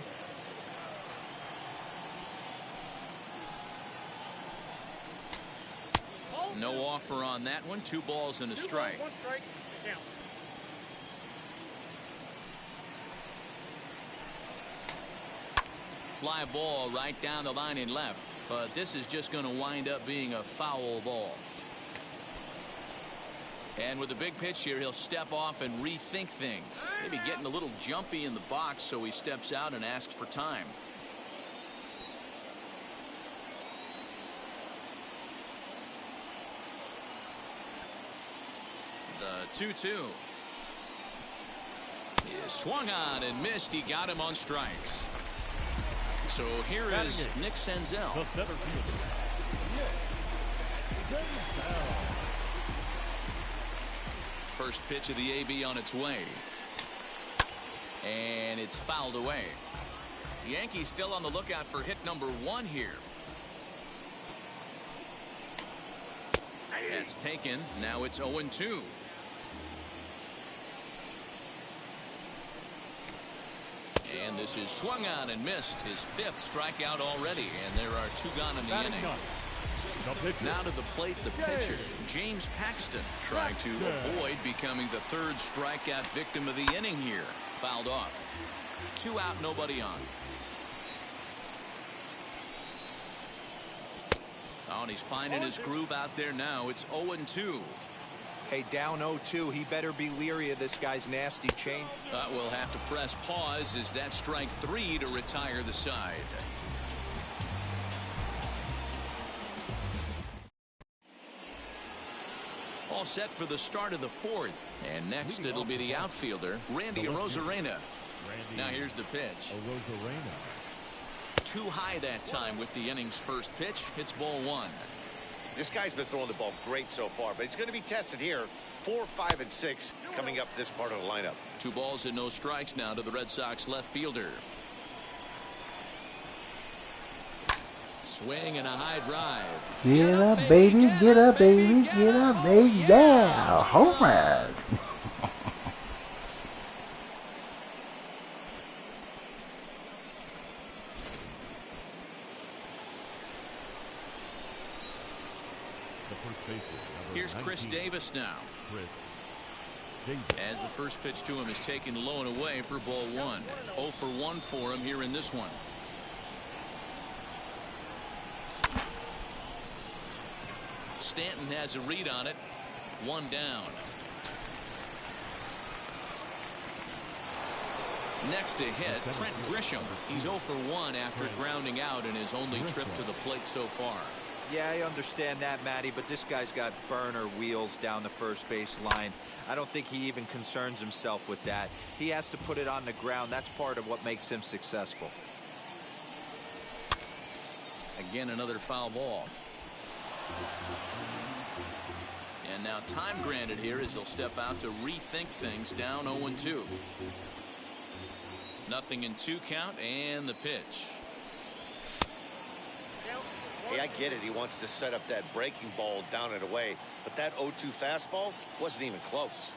No offer on that one. 2 balls and a strike. Fly ball right down the line and left, but this is just going to wind up being a foul ball. And with a big pitch here, he'll step off and rethink things. Maybe getting a little jumpy in the box, so he steps out and asks for time. The 2-2. He swung on and missed. He got him on strikes. So here is Nick Senzel. The center fielder. First pitch of the AB on its way. And it's fouled away. The Yankees still on the lookout for hit number 1 here. That's taken. Now it's 0-2. And this is swung on and missed. His 5th strikeout already. And there are 2 gone in the inning. Now to the plate, the pitcher, James Paxton, trying to avoid becoming the 3rd strikeout victim of the inning here. Fouled off. 2 out, nobody on. Oh, and he's finding his groove out there now. It's 0-2. Hey, down 0-2. He better be leery of this guy's nasty change. We'll have to press pause as that strike 3 to retire the side. All set for the start of the 4th. And next it'll be the outfielder, Randy Arozarena. Now here's the pitch. Too high that time with the inning's first pitch. It's ball 1. This guy's been throwing the ball great so far, but he's going to be tested here. 4, 5, and 6 coming up this part of the lineup. 2 balls and no strikes now to the Red Sox left fielder. Swing and a high drive. Get up, baby. Get up, baby. Get up, baby. Yeah. Home run. Here's Chris Davis now. As the first pitch to him is taken low and away for ball 1. 0 for 1 for him here in this one. Stanton has a read on it. 1 down. Next to hit, Trent Grisham. He's 0 for 1 after grounding out in his only trip to the plate so far. Yeah, I understand that, Matty, but this guy's got burner wheels down the first base line. I don't think he even concerns himself with that. He has to put it on the ground. That's part of what makes him successful. Again, another foul ball. And now time granted here as he'll step out to rethink things, down 0-2. Nothing in 2 count, and the pitch. Hey, I get it. He wants to set up that breaking ball down and away, but that 0-2 fastball wasn't even close.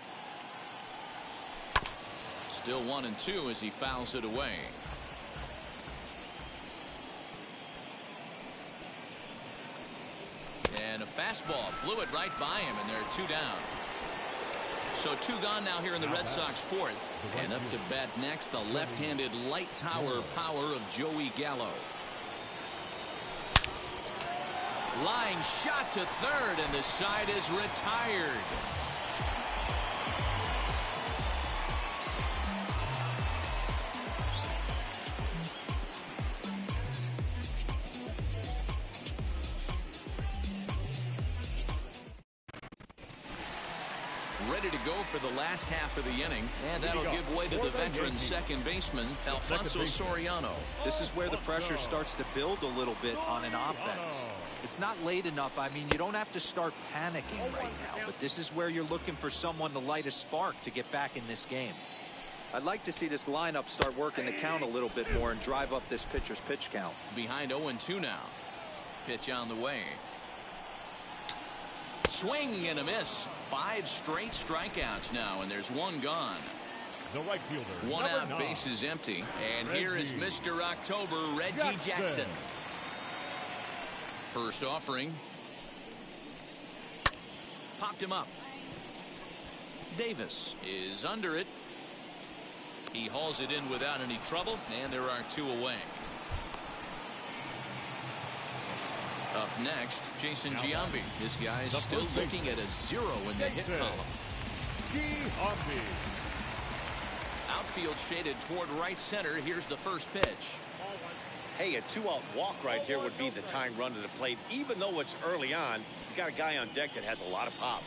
Still 1-2 as he fouls it away. And a fastball blew it right by him, and there are 2 down. So 2 gone now here in the Red Sox 4th. And up to bat next, the left-handed light tower power of Joey Gallo. Line shot to third, and the side is retired. Ready to go for the last half of the inning, and that'll give way to the veteran second baseman, Alfonso Soriano. This is where the pressure starts to build a little bit on an offense. It's not late enough. I mean, you don't have to start panicking right now, but this is where you're looking for someone to light a spark to get back in this game. I'd like to see this lineup start working the count a little bit more and drive up this pitcher's pitch count. Behind 0-2 now. Pitch on the way. Swing and a miss. 5 straight strikeouts now, and there's 1 gone. The right fielder. 1 out, 9. base is empty. And Reggie here is Mr. October, Reggie Jackson. First offering. Popped him up. Davis is under it. He hauls it in without any trouble, and there are 2 away. Up next, Jason Giambi. This guy is still looking at a 0 in the hit column. Giambi. Outfield shaded toward right center. Here's the first pitch. Hey, a 2-out walk right here would be the tying run to the plate. Even though it's early on, you got a guy on deck that has a lot of pop.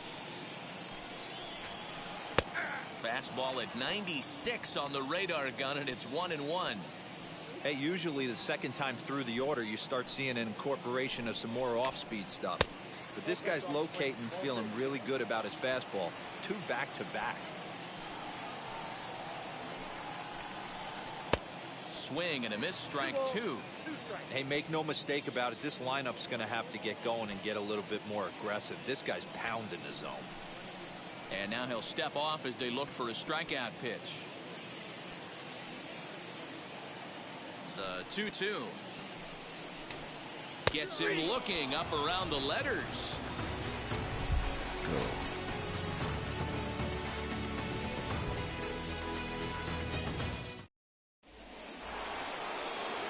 Fastball at 96 on the radar gun, and it's 1-1. Hey, usually the second time through the order, you start seeing an incorporation of some more off-speed stuff. But this guy's locating, feeling really good about his fastball. 2 back-to-back. Swing and a miss, strike 2. Hey, make no mistake about it. This lineup's going to have to get going and get a little bit more aggressive. This guy's pounding the zone. And now he'll step off as they look for a strikeout pitch. The 2-2. Gets him looking up around the letters. Let's go.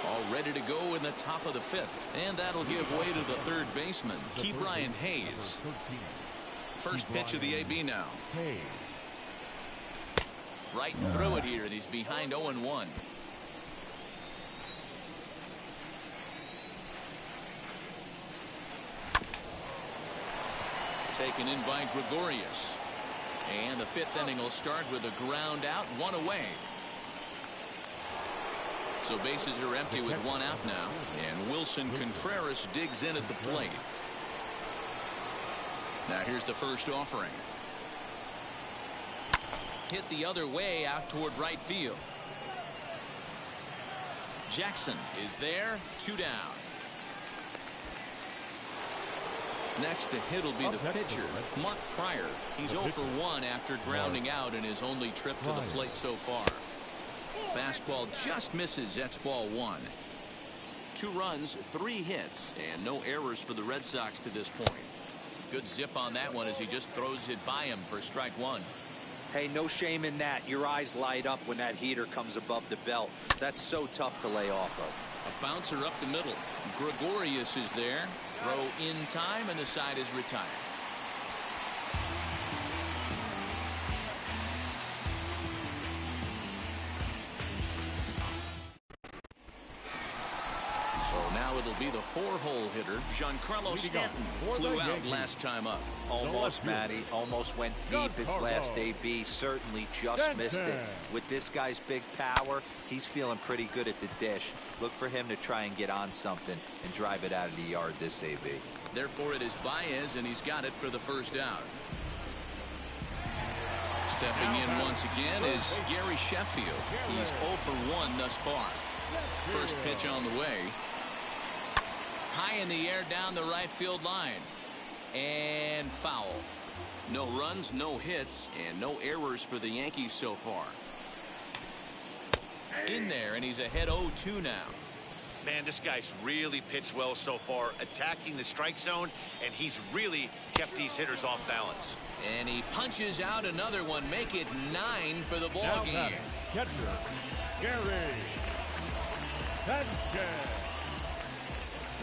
All ready to go in the top of the 5th. And that'll give way to the third baseman, Ke'Bryan Hayes. First pitch of the AB now. Right through it here, and he's behind 0-1. Taken in by Gregorius. And the 5th inning will start with a ground out, 1 away. So bases are empty with 1 out now. And Wilson Contreras digs in at the plate. Now here's the first offering. Hit the other way out toward right field. Jackson is there, 2 down. Next to hit will be the pitcher, Mark Pryor. He's 0 for 1 after grounding out in his only trip to the plate so far. Fastball just misses. That's ball 1. 2 runs, 3 hits, and no errors for the Red Sox to this point. Good zip on that one as he just throws it by him for strike 1. Hey, no shame in that. Your eyes light up when that heater comes above the belt. That's so tough to lay off of. A bouncer up the middle. Gregorius is there. Throw in time, and the side is retired. So now it'll be the 4-hole hitter, Giancarlo Stanton. Flew out last time up. Almost, Matty. Almost went deep his last AB. Certainly just missed it. With this guy's big power, he's feeling pretty good at the dish. Look for him to try and get on something and drive it out of the yard this AB. Therefore, it is Baez, and he's got it for the first out. Stepping in once again is Gary Sheffield. He's 0 for 1 thus far. First pitch on the way. High in the air down the right field line. And foul. No runs, no hits, and no errors for the Yankees so far. In there, and he's ahead 0-2 now. Man, this guy's really pitched well so far, attacking the strike zone, and he's really kept these hitters off balance. And he punches out another one, make it 9 for the ball game. Catcher, Gary Sanchez.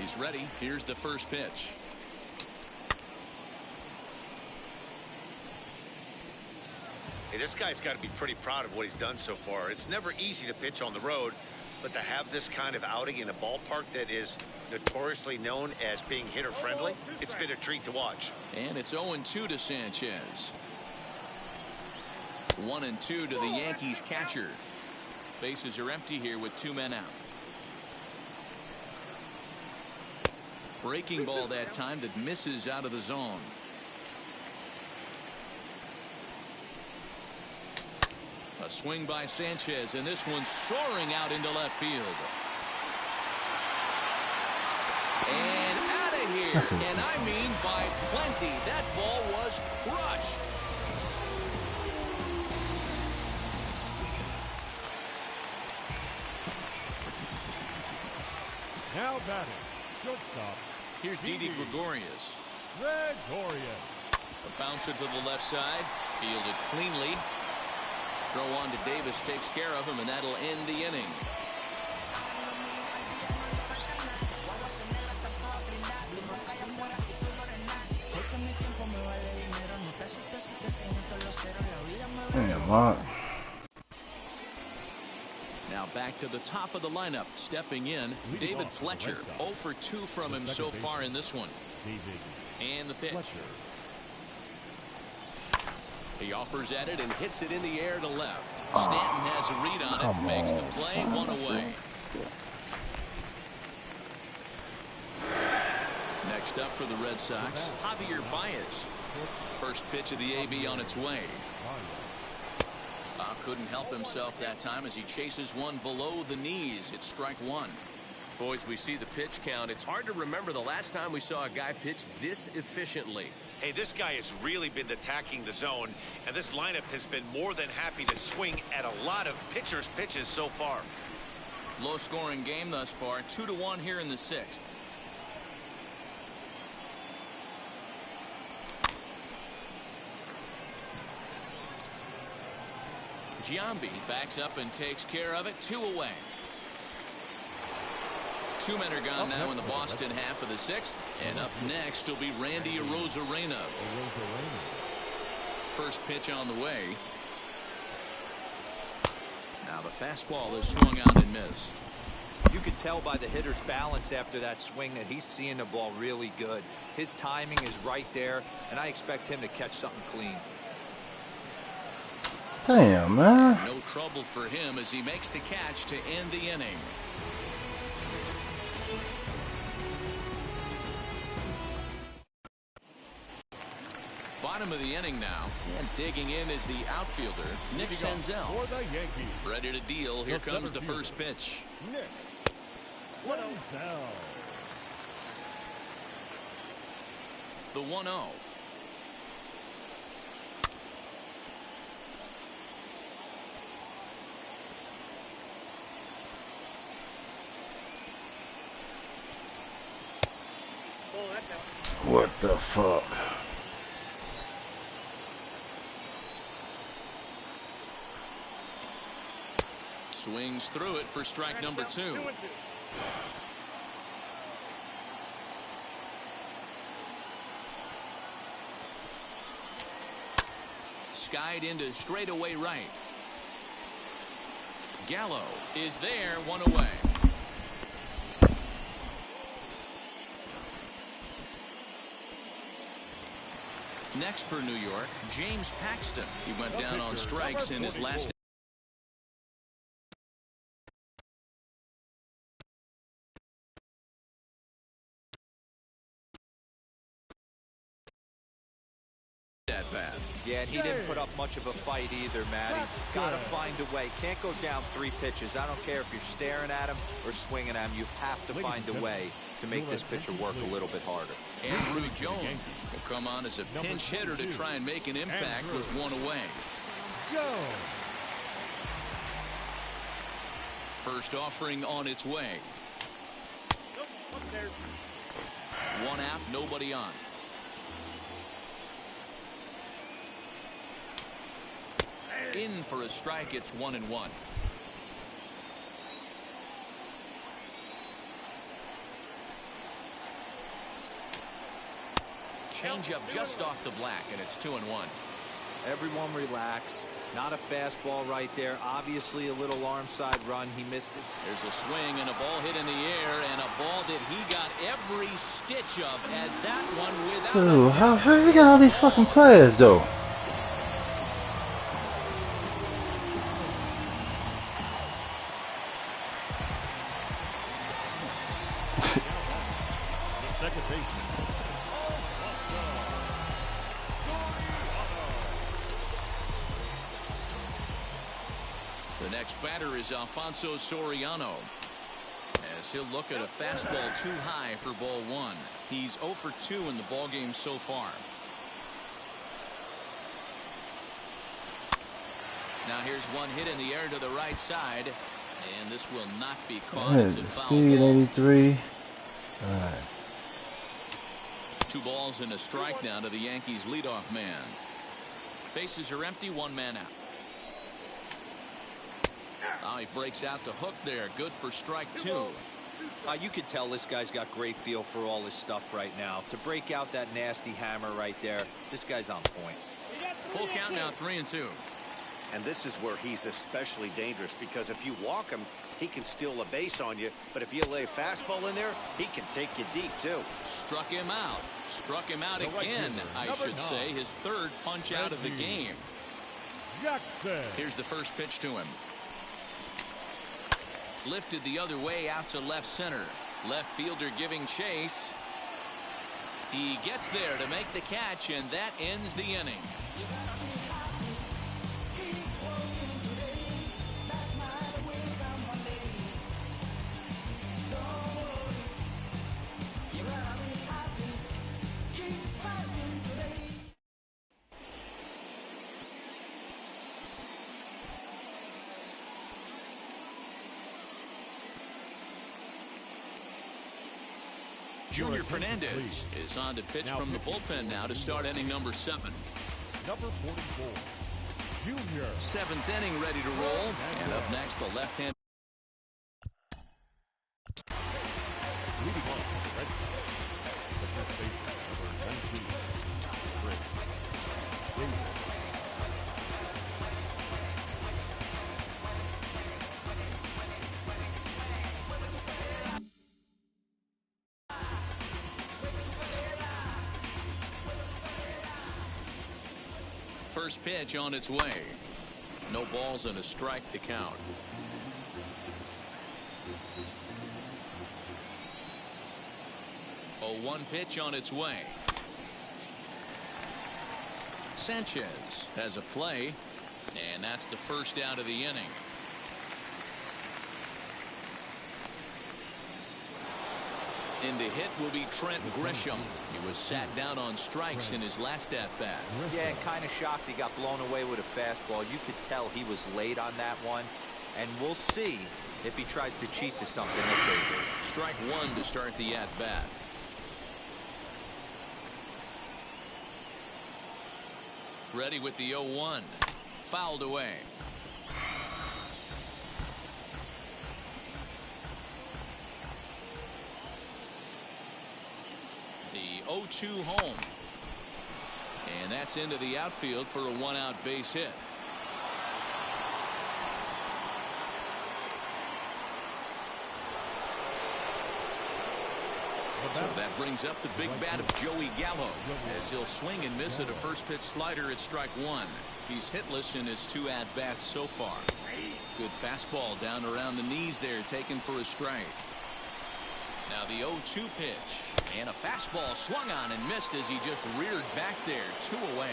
He's ready. Here's the first pitch. Hey, this guy's got to be pretty proud of what he's done so far. It's never easy to pitch on the road, but to have this kind of outing in a ballpark that is notoriously known as being hitter-friendly, it's been a treat to watch. And it's 0-2 to Sanchez. 1-2 to the Yankees catcher. Bases are empty here with 2 men out. Breaking ball that time that misses out of the zone. A swing by Sanchez, and this one's soaring out into left field. And out of here. And I mean by plenty. That ball was crushed. Now batting, shortstop. Here's Didi Gregorius. Gregorius. A bouncer to the left side, fielded cleanly. Throw on to Davis takes care of him, and that'll end the inning. Damn, Mark. Now back to the top of the lineup, stepping in, David Fletcher. 0 for 2 from him so far in this one. And the pitch. He offers at it and hits it in the air to left. Stanton has a read on it, makes the play, one away. Next up for the Red Sox, Javier Baez. First pitch of the AB on its way. Couldn't help himself that time as he chases one below the knees. It's strike one. Boys, we see the pitch count. It's hard to remember the last time we saw a guy pitch this efficiently. Hey, this guy has really been attacking the zone, and this lineup has been more than happy to swing at a lot of pitchers' pitches so far. Low-scoring game thus far, 2-1 here in the 6th. Giambi backs up and takes care of it. 2 away. 2 men are gone now in the Boston half of the 6th. And up next will be Randy Arozarena. First pitch on the way. Now the fastball is swung on and missed. You can tell by the hitter's balance after that swing that he's seeing the ball really good. His timing is right there, and I expect him to catch something clean. Damn, man. No trouble for him as he makes the catch to end the inning. Bottom of the inning now, and digging in is the outfielder, Nick Senzel. For the Yankees. Ready to deal. Here comes the first pitch. Nick Senzel. The 1-0. What the fuck? Swings through it for strike number 2. Skied into straightaway right. Gallo is there, 1 away. Next for New York, James Paxton. He went down on strikes in his last at bat. Yeah, and he didn't put up much of a fight either, Matty. Gotta find a way. Can't go down 3 pitches. I don't care if you're staring at him or swinging at him. You have to find a way to make this pitcher work a little bit harder. Andrew Jones will come on as a pinch hitter to try and make an impact with 1 away. Jones. First offering on its way. 1 out, nobody on. In for a strike, it's 1-1. Changeup just off the black, and it's 2-1. Everyone relax. Not a fastball right there. Obviously a little arm side run. He missed it. There's a swing and a ball hit in the air, and a ball that he got every stitch of as that one without. Dude, how you got all these fucking players though? The next batter is Alfonso Soriano, as he'll look at a fastball too high for ball one. He's 0 for 2 in the ball game so far. Now here's one hit in the air to the right side, and this will not be caught. It's a foul ball. 83. All right. 2 balls and a strike now to the Yankees leadoff man. Bases are empty, 1 man out. Oh, he breaks out the hook there. Good for strike 2. You could tell this guy's got great feel for all his stuff right now. To break out that nasty hammer right there, this guy's on point. Full count now, 3-2. And this is where he's especially dangerous, because if you walk him, he can steal a base on you. But if you lay a fastball in there, he can take you deep, too. Struck him out. Struck him out again, I should say. His 3rd punch out of the game. Jackson. Here's the first pitch to him. Lifted the other way out to left center. Left fielder giving chase. He gets there to make the catch, and that ends the inning. Junior Fernandez is on to pitch from the bullpen now to start inning number 7. Number 44, Junior. 7th inning ready to roll. And up next, the left-hand. Leading off, Red Sox. The first baseman, number 19, Chris Davis. First pitch on its way. No balls and a strike to count. A 1 pitch on its way. Sanchez has a play, and that's the first out of the inning. In to hit will be Trent Grisham. He was sat down on strikes in his last at-bat. Yeah, kind of shocked he got blown away with a fastball. You could tell he was late on that one. And we'll see if he tries to cheat to something this evening. Strike 1 to start the at-bat. Ready with the 0-1. Fouled away. The 0-2 home. And that's into the outfield for a 1-out base hit. So that brings up the big bat of Joey Gallo, as he'll swing and miss at a first pitch slider at strike 1. He's hitless in his 2 at-bats so far. Good fastball down around the knees there, taken for a strike. Now the 0-2 pitch, and a fastball swung on and missed as he just reared back there, 2 away.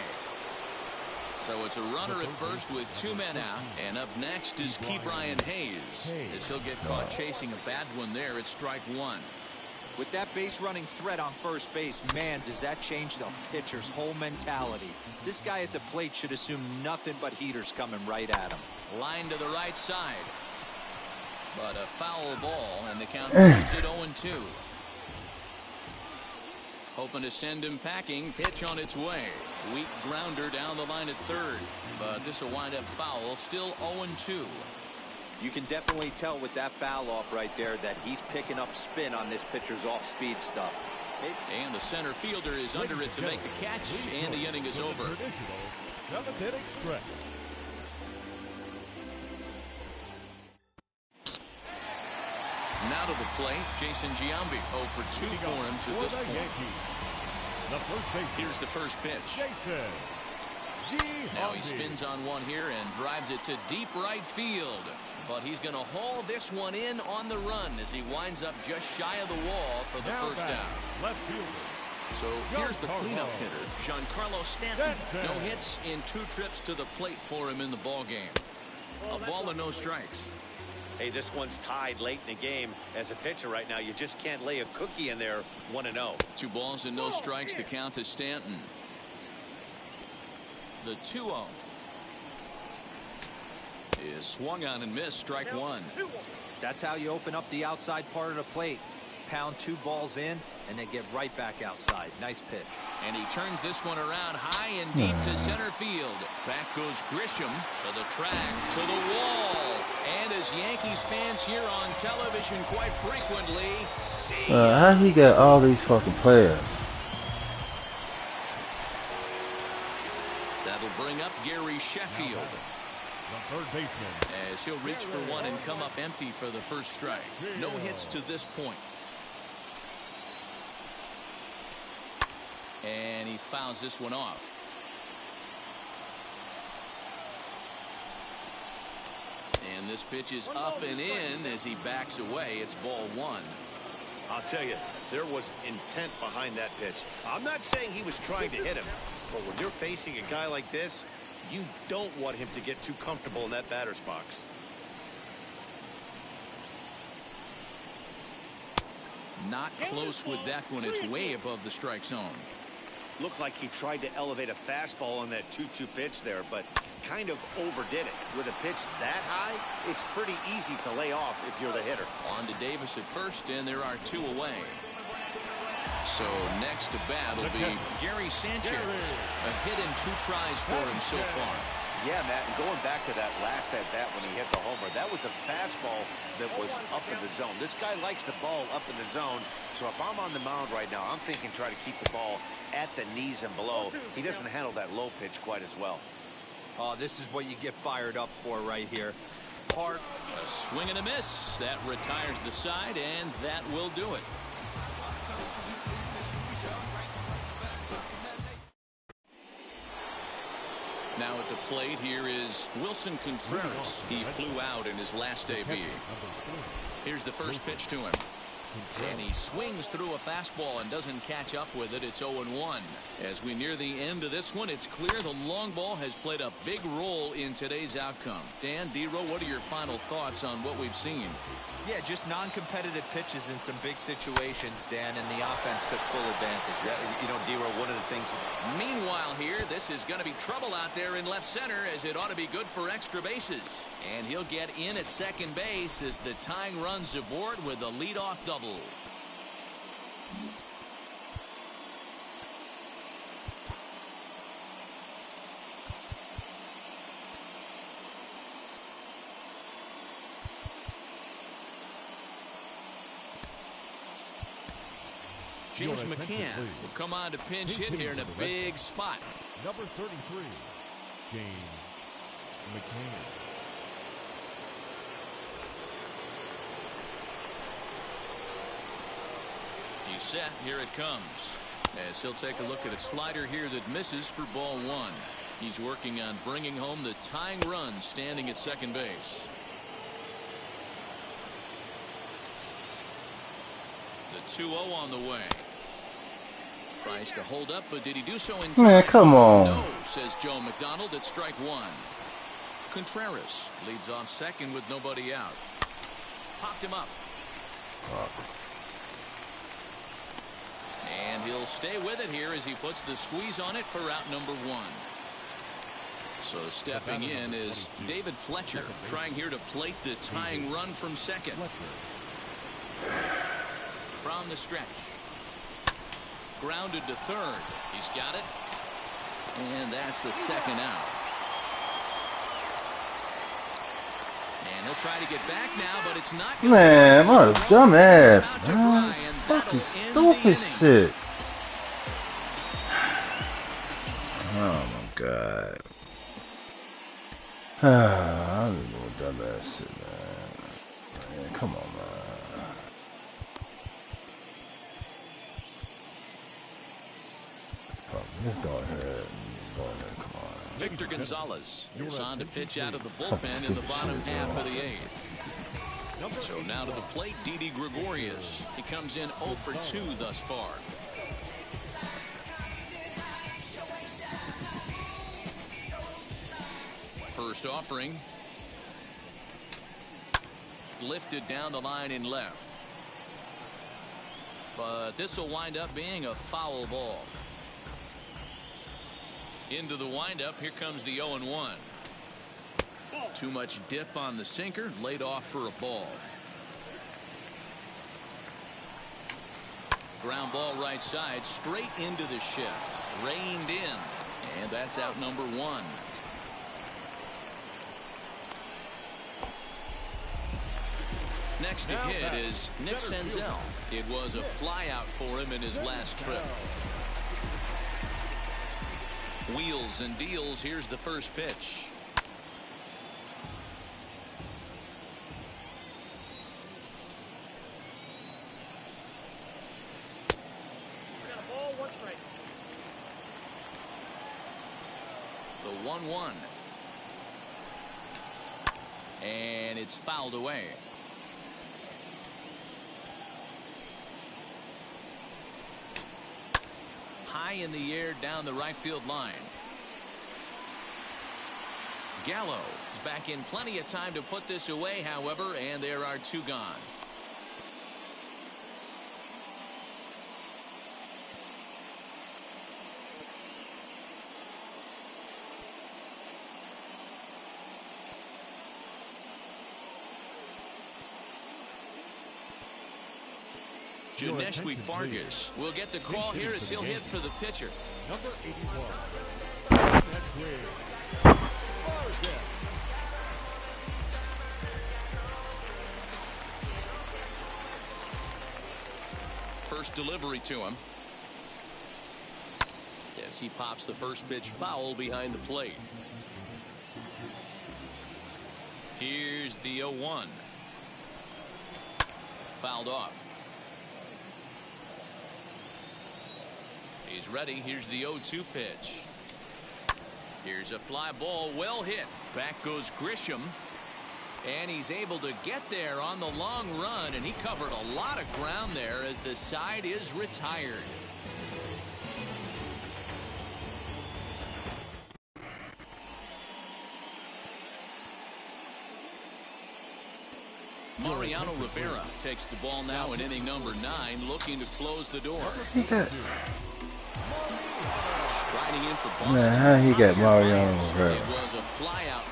So it's a runner at first with 2 men out, and up next is Ke'Bryan Hayes, as he'll get caught chasing a bad one there at strike 1. With that base running threat on first base, man, does that change the pitcher's whole mentality. This guy at the plate should assume nothing but heaters coming right at him. Line to the right side. But a foul ball, and the count puts it 0-2. Hoping to send him packing. Pitch on its way. Weak grounder down the line at third. But this will wind up foul. Still 0-2. You can definitely tell with that foul off right there that he's picking up spin on this pitcher's off-speed stuff. And the center fielder is under it to make the catch, and the inning is over. Now to the plate, Jason Giambi, 0 for 2 for him to this point. Here's the first pitch. Now he spins on one here and drives it to deep right field. But he's going to haul this one in on the run as he winds up just shy of the wall for the first out. Left fielder. So here's the cleanup hitter, Giancarlo Stanton. No hits in 2 trips to the plate for him in the ball game. A ball and no strikes. Hey, this one's tied late in the game. As a pitcher right now, you just can't lay a cookie in there. 1-0. 2 balls and no strikes. The count to Stanton. The 2-0 is swung on and missed. Strike 1. That's how you open up the outside part of the plate. Pound 2 balls in and then get right back outside. Nice pitch. And he turns this one around high and deep to center field. Back goes Grisham to the track, to the wall. And as Yankees fans here on television quite frequently see. How he got all these fucking players? That'll bring up Gary Sheffield. The third baseman. As he'll reach for one and come up empty for the first strike. No hits to this point. And he fouls this one off. And this pitch is up and in as he backs away. It's ball 1. I'll tell you, there was intent behind that pitch. I'm not saying he was trying to hit him, but when you're facing a guy like this, you don't want him to get too comfortable in that batter's box. Not close with that one. It's way above the strike zone. Looked like he tried to elevate a fastball on that 2-2 pitch there, but kind of overdid it. With a pitch that high, it's pretty easy to lay off if you're the hitter. On to Davis at first, and there are 2 away. So next to bat will be Gary Sanchez. A hit in 2 tries for him so far. Yeah, Matt, and going back to that last at bat when he hit the homer, that was a fastball that was up in the zone. This guy likes the ball up in the zone, so if I'm on the mound right now, I'm thinking try to keep the ball at the knees and below. He doesn't handle that low pitch quite as well. Oh, this is what you get fired up for right here. Hard. A swing and a miss. That retires the side, and that will do it. Now at the plate here is Wilson Contreras. He flew out in his last debut. Here's the first pitch to him. And he swings through a fastball and doesn't catch up with it. It's 0-1. As we near the end of this one, it's clear the long ball has played a big role in today's outcome. Dan, D-Row, what are your final thoughts on what we've seen? Yeah, just non-competitive pitches in some big situations, Dan, and the offense took full advantage. Yeah, you know, D-Row, one of the things. Meanwhile here, this is going to be trouble out there in left center, as it ought to be good for extra bases. And he'll get in at second base as the tying run's aboard with a leadoff double. James McCann will come on to pinch hit here in a big spot. Number 33, James McCann. He's set. Here it comes. As he'll take a look at a slider here that misses for ball 1. He's working on bringing home the tying run, standing at second base. The 2-0 on the way. Tries to hold up, but did he do so in time? Man, come on. No, says Joe McDonald at strike 1. Contreras leads off second with nobody out. Popped him up. And he'll stay with it here as he puts the squeeze on it for out number 1. So stepping in is David Fletcher, trying here to plate the tying run from second. From the stretch. Grounded to third. He's got it. And that's the second out. And he'll try to get back now, but it's not going to. Man, what a dumbass, man. Fucking stupid shit. Oh my god. I don't know dumbass shit, man. Come on, man. Let's go ahead. Come on. Victor Gonzalez is on to pitch out of the bullpen in the bottom half of the 8th. So now to the plate, Didi Gregorius. He comes in 0 for 2 thus far. First offering. just lifted down the line in left. But this will wind up being a foul ball. Into the windup, here comes the 0-1. Too much dip on the sinker, laid off for a ball. Ground ball right side, straight into the shift. Reined in, and that's out number 1. Next to hit is Nick Senzel. It was a flyout for him in his last trip. Wheels and deals. Here's the first pitch. The 1-1. And it's fouled away. High in the air down the right field line. Gallo is back in plenty of time to put this away, however, and there are 2 gone. Janeshwi Fargas will get the call here as he'll hit for the pitcher. Number 81. First delivery to him. Yes, he pops the first pitch foul behind the plate. Here's the 0-1. Fouled off. He's ready. Here's the 0-2 pitch. Here's a fly ball, well hit. Back goes Grisham. And he's able to get there on the long run, and he covered a lot of ground there as the side is retired. Mariano Rivera takes the ball now in inning number 9, looking to close the door. Striding in for Boston. Man, how he got Mariano Rivera? It was a flyout.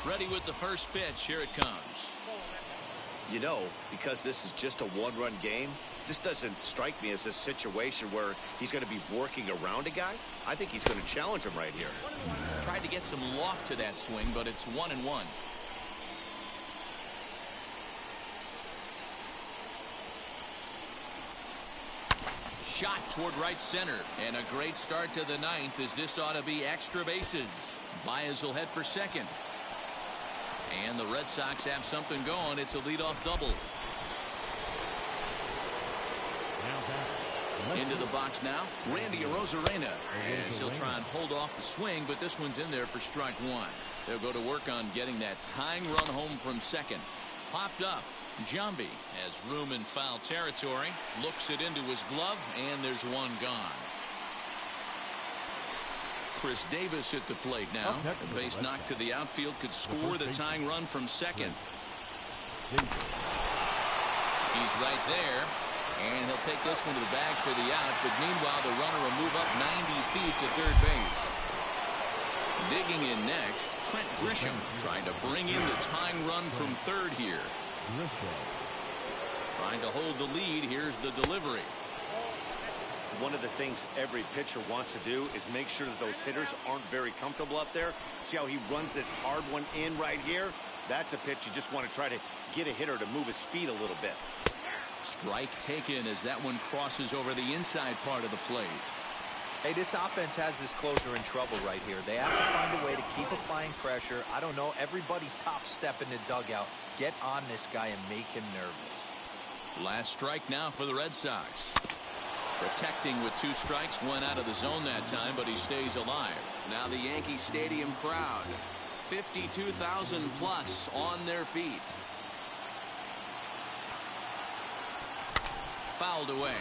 Ready with the first pitch. Here it comes. You know, because this is just a one-run game, this doesn't strike me as a situation where he's going to be working around a guy. I think he's going to challenge him right here. Tried to get some loft to that swing, but it's 1-1. Shot toward right center, and a great start to the 9th as this ought to be extra bases. Baez will head for second. And the Red Sox have something going. It's a leadoff double. Into the box now, Randy Arozarena, as he'll try and hold off the swing, but this one's in there for strike 1. They'll go to work on getting that tying run home from second. Popped up. Jambi has room in foul territory, looks it into his glove, and there's one gone. Chris Davis at the plate now. The base knock to the outfield could score the tying run from second. He's right there, and he'll take this one to the bag for the out, but meanwhile the runner will move up 90 feet to third base. Digging in next, Trent Grisham trying to bring in the tying run from third here. Trying to hold the lead. Here's the delivery. One of the things every pitcher wants to do is make sure that those hitters aren't very comfortable up there. See how he runs this hard one in right here? That's a pitch you just want to try to get a hitter to move his feet a little bit. Strike taken as that one crosses over the inside part of the plate. Hey, this offense has this closer in trouble right here. They have to find a way to keep applying pressure. I don't know. Everybody top step in the dugout. Get on this guy and make him nervous. Last strike now for the Red Sox. Protecting with 2 strikes, went out of the zone that time, but he stays alive. Now the Yankee Stadium crowd, 52,000 plus on their feet. Fouled away.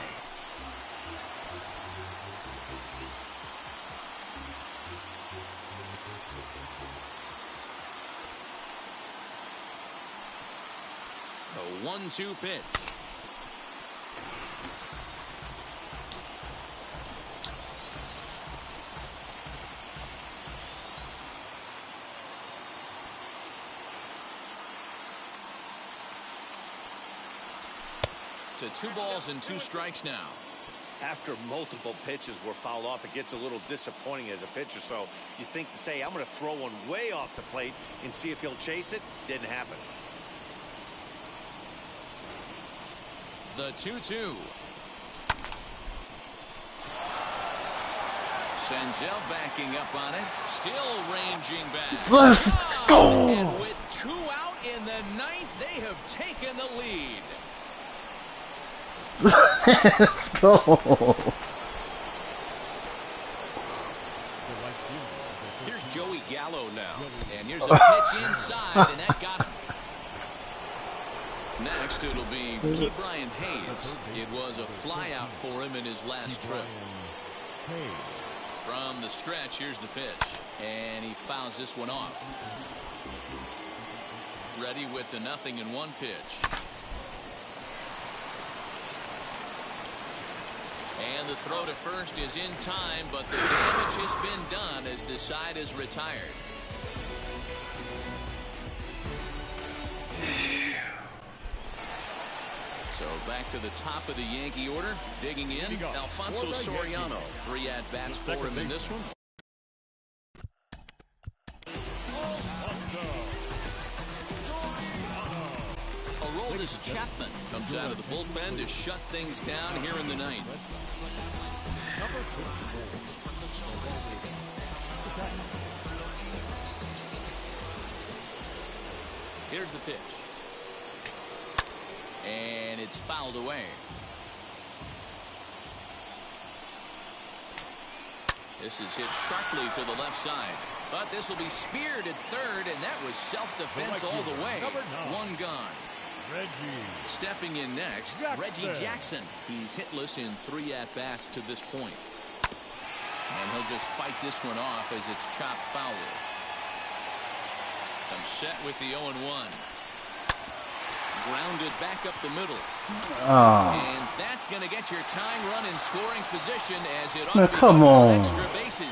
A 1-2 pitch. To 2 balls and 2 strikes now. After multiple pitches were fouled off, it gets a little disappointing as a pitcher. So you think to say, I'm going to throw one way off the plate and see if he'll chase it. Didn't happen. The 2-2. Senzel backing up on it. Still ranging back. Let's go. And with 2 out in the 9th, they have taken the lead. Let's go. Here's Joey Gallo now. And here's a pitch inside, and that got him. Next, it'll be Brian Hayes. It was a flyout for him in his last trip. From the stretch, here's the pitch. And he fouls this one off. Ready with the 0-1 pitch. And the throw to first is in time, but the damage has been done as the side is retired. So back to the top of the Yankee order. Digging in, Alfonso Soriano. 3 at-bats for him in this one. Aroldis Chapman comes out of the bullpen to shut things down here in the 9th. Here's the pitch. And it's fouled away. This is hit sharply to the left side. But this will be speared at third, and that was self-defense all the way. 1 gone. Stepping in next, Reggie Jackson. He's hitless in 3 at-bats to this point. And he'll just fight this one off as it's chopped foul. Comes set with the 0-1. Grounded back up the middle. And that's going to get your tying run in scoring position as it ought to be come on. Extra bases.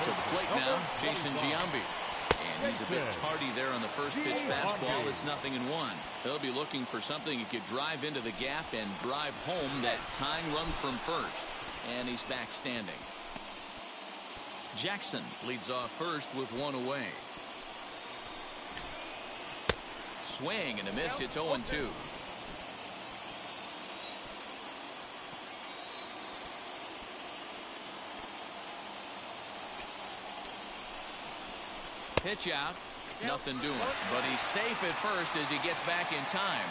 To the plate now, Jason Giambi. And he's a bit tardy there on the first pitch fastball. It's 0-1. He'll be looking for something he could drive into the gap and drive home that tying run from first. And he's back standing. Jackson leads off first with 1 away. Swing and a miss. It's 0-2. Pitch out. Nothing doing. But he's safe at first as he gets back in time.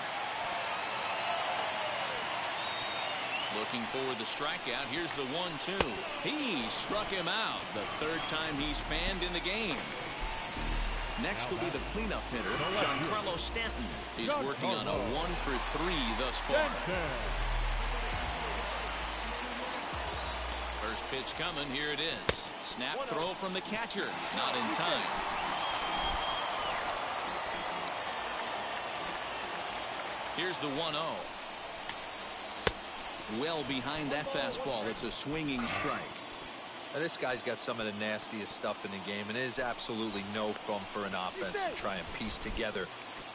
Looking for the strikeout. Here's the 1-2. He struck him out. The 3rd time he's fanned in the game. Next will be the cleanup hitter, Giancarlo Stanton. He's working on a 1 for 3 thus far. First pitch coming. Here it is. Snap throw from the catcher. Not in time. Here's the 1-0. Well behind that fastball. It's a swinging strike. Now, this guy's got some of the nastiest stuff in the game, and it is absolutely no fun for an offense to try and piece together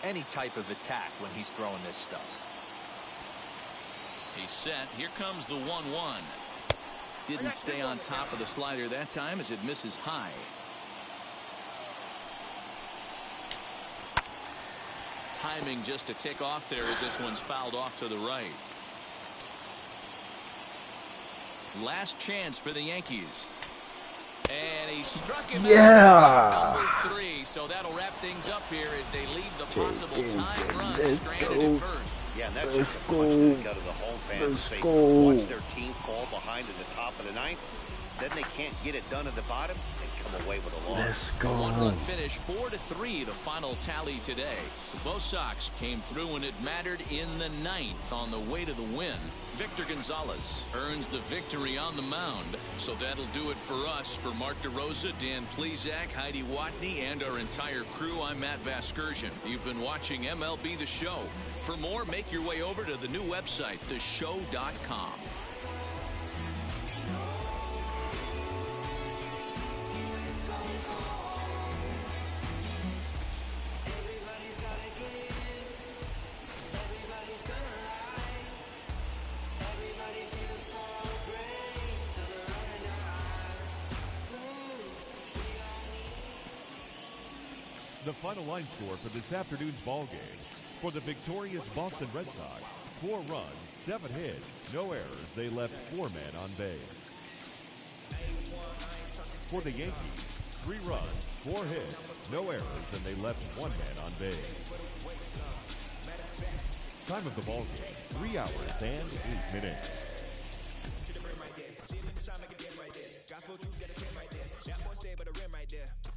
any type of attack when he's throwing this stuff. He's set. Here comes the 1-1. Didn't stay on top of the slider that time as it misses high. Timing just to tick off there as this one's fouled off to the right. Last chance for the Yankees. And he struck him out number 3. So that'll wrap things up here as they leave the possible tying run stranded at first. Yeah, and that's Let's just a go. punch to the gut of the home fans. Let's They go. watch their team fall behind in the top of the ninth. Then they can't get it done at the bottom and come away with a loss. Let's go. One-run finish, 4-3, the final tally today. Both Sox came through when it mattered in the ninth on the way to the win. Victor Gonzalez earns the victory on the mound. So that'll do it for us. For Mark DeRosa, Dan Plesac, Heidi Watney, and our entire crew, I'm Matt Vasgersian. You've been watching MLB The Show. For more, make your way over to the new website, theshow.com. The final line score for this afternoon's ball game. For the victorious Boston Red Sox, 4 runs, 7 hits, no errors. They left 4 men on base. For the Yankees, 3 runs, 4 hits, no errors, and they left 1 man on base. Time of the ball game, 3 hours and 8 minutes.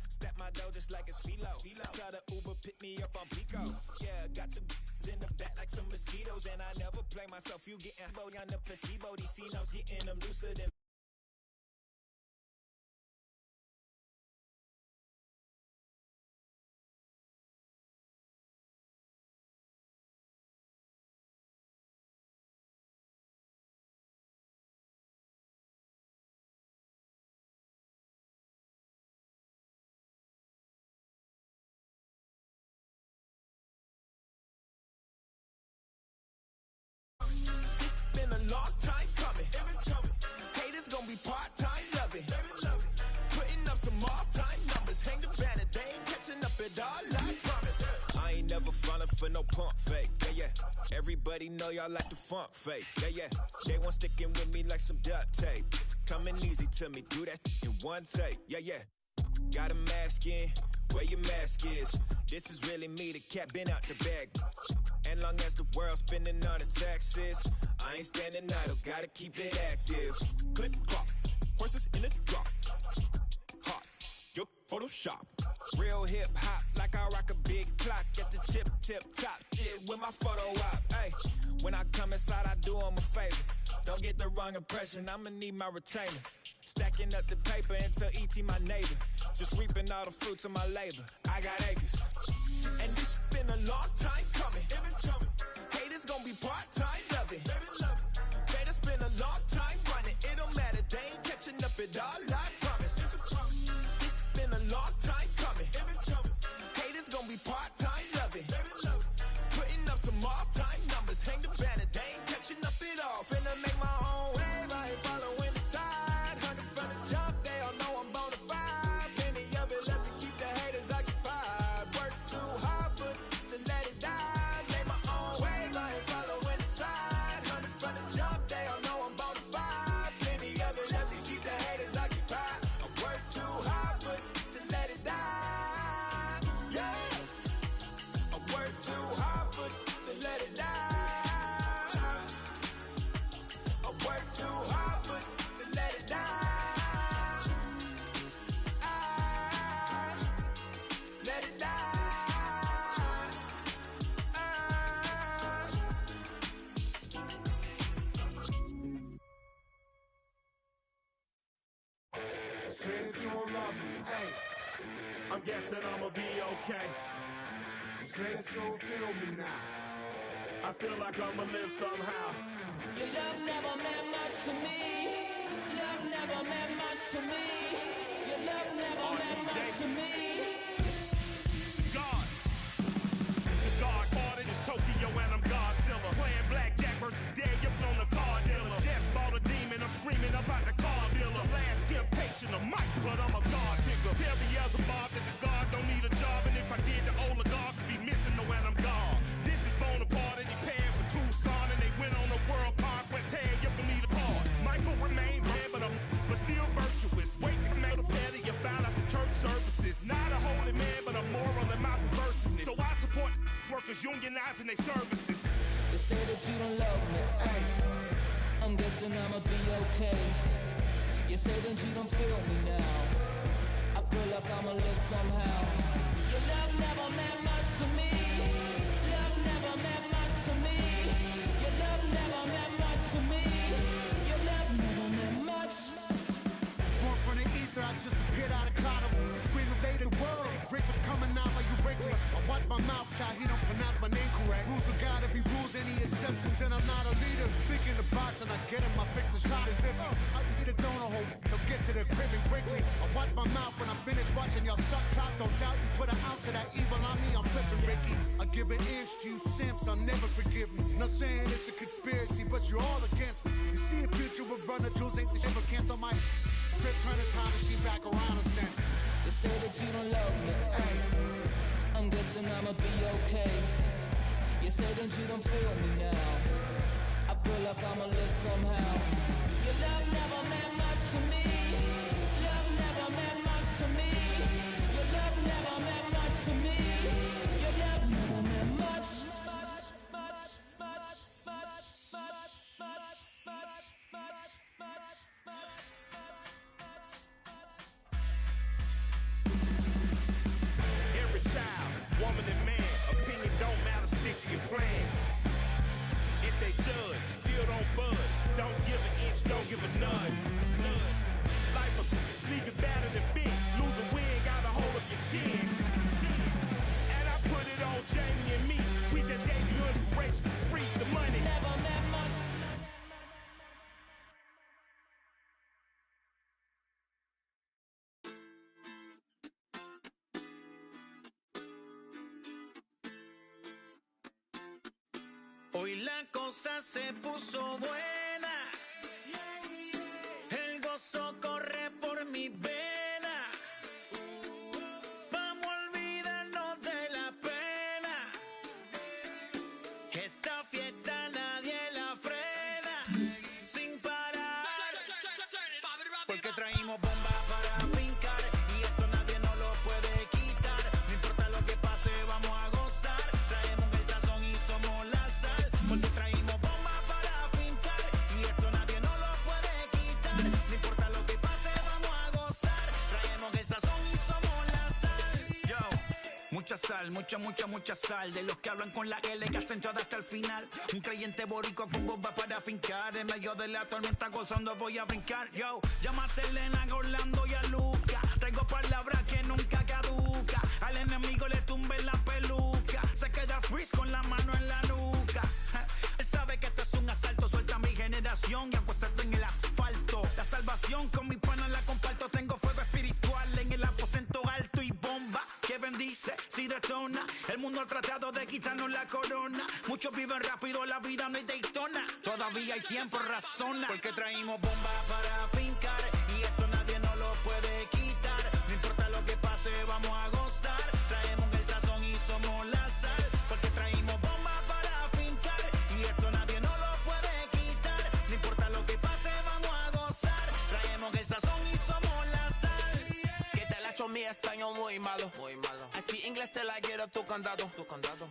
Step my dough just like it's philo. Tell the Uber pick me up on Pico. Yeah, got 2 in the back like some mosquitoes, and I never play myself. You getting low on the placebo. These C-notes getting them looser than. Long time coming. Haters gonna be part-time loving. Putting up some all-time numbers. Hang the banner, they ain't catching up at all, I promise. I ain't never falling for no pump fake. Yeah, yeah. Everybody know y'all like the funk fake. Yeah, yeah. They want sticking with me like some duct tape. Coming easy to me, do that in one take. Yeah, yeah. Got a mask in, where your mask is. This is really me, the cat been out the bag. And long as the world's spending on the taxes, I ain't standing idle, gotta keep it active. Clip clock, horses in the drop. Hot, your Photoshop. Real hip hop, like I rock a big clock at the tip top. Shit with my photo op. Hey, when I come inside, I do 'em a favor. Don't get the wrong impression, I'ma need my retainer. Stacking up the paper until E.T. my neighbor. Just reaping all the fruits of my labor. I got acres. And this been a long time coming. Haters gonna be part-time loving. Haters been a long time running. It don't matter, they ain't catching up at all, I promise. This been a long time coming. Haters gonna be part-time loving. Putting up some all-time numbers. Hang the banner, they ain't catching up at all. Finna make my own wave, I ain't following the tide. 100 from the jump, they all know I'm bona fide. Plenty of it left to keep the haters occupied. Work too hard, but to let it die. Make my own wave, I ain't following the tide. 100 from the jump, they all know I'm bona fide. Plenty of it left to keep the haters occupied. I work too hard, but to let it die. Yeah, I work too hard, but to let it die. I work too hard, but to let it die. Let it die. Since you don't love me, hey, I'm guessing I'ma be okay. Since you don't feel me now, I feel like I'ma live somehow. Your love never meant much to me. Love never meant much to me. Your love never meant much to me. God. The God ordered is Tokyo and I'm Godzilla. Playing blackjack versus dead, you're on the card dealer. Just bought a demon, I'm screaming about the car dealer. Last temptation of Mike, but I'm a God figure. Tell Beelzebub that the God don't need a job, and if I did, the oligarchs would be missing the when I'm gone. This is Bonaparte and he paired with Tucson, and they went on a world conquest. Tear you for me to part. Michael remained bad, but still virtuous. Wake the man, the petty, you found out the church services. Not a holy man, but a moral in my perverseness. So I support workers unionizing their services. The say that you don't love me, ay. I'm guessing I'ma be okay. You say that you don't feel me now. I feel like I'ma live somehow. Your love never meant much to me. Love never meant much to me. Your love never meant much to me. Your love never meant much. Born from the ether, I just appeared out of cloud. Scream invaded world. Rick was coming out like you Wrigley. I watch my mouth shot, he don't pronounce my name correct. Rules are gotta be rules, any exceptions, and I'm not a leader. Thinking the box and I get him, I fix the shot as if I eat a donut hole. They'll get to the crib and quickly. I watch my mouth when I'm finished watching y'all suck clock. Don't doubt you put an ounce of that evil on me, I'm flipping Ricky. I give an inch to you simps, I'll never forgive me. Not saying it's a conspiracy, but you're all against me. You see the future with runner jewels, ain't the shit but cancel my trip, turn the time machine back around a sense. You say that you don't love me, ay. I'm guessing I'ma be okay. You say that you don't feel me now. I feel like I'ma live somehow. Your love never meant much to me. Love never meant much to me. Your love never meant much to me. Your love never meant much. Every child, woman and man, opinion don't matter, stick to your plan. If they judge, still don't budge. Don't give an inch, don't give a nudge. Life will leave you battered and big. Lose a win, got a hold of your chin. And I put it on Jamie and me. We just gave you inspiration for free. The money Never meant much. Hoy la cosa se puso buena. El gozo corre por mi vena. Vamos a olvidarnos de la pena. Esta fiesta nadie la frena. Sin parar. Porque traímos bombas para fincar. Y esto nadie nos lo puede quitar. No importa lo que pase, vamos a gozar. Traemos el sazón y somos la sal. Porque traímos bombas para fincar. Y esto nadie nos lo puede quitar. No importa lo que pase, vamos a gozar. Traemos el sazón y somos la sal. Yo, mucha sal, mucha sal. De los que hablan con la L que hacen todo hasta el final. Un creyente boricua con bombas para fincar. En medio de la tormenta gozando voy a brincar. Yo, llámate a Elena, a Orlando y a Luca. Traigo palabras que nunca caduca. Al enemigo le tumbe la peluca. Se queda freeze con la mano en la nuca. Él sabe que esto es un asalto. Suelta mi generación y acuéstate en el asfalto. La salvación con mi pana la comparto. Tengo fuego espiritual en el aposento alto y bomba que bendice si detona. El mundo ha tratado de quitarnos la corona. Muchos viven rápido, la vida no es Daytona. Todavía hay tiempo, razona. Porque traímos bombas para fincar. Y esto nadie nos lo puede quitar. No importa lo que pase, vamos a gozar. Traemos el sazón y somos la sal. Porque traímos bombas para fincar. Y esto nadie nos lo puede quitar. No importa lo que pase, vamos a gozar. Traemos el sazón y somos la sal. Que te la echo mi español muy malo. I speak English till I get up tu condado.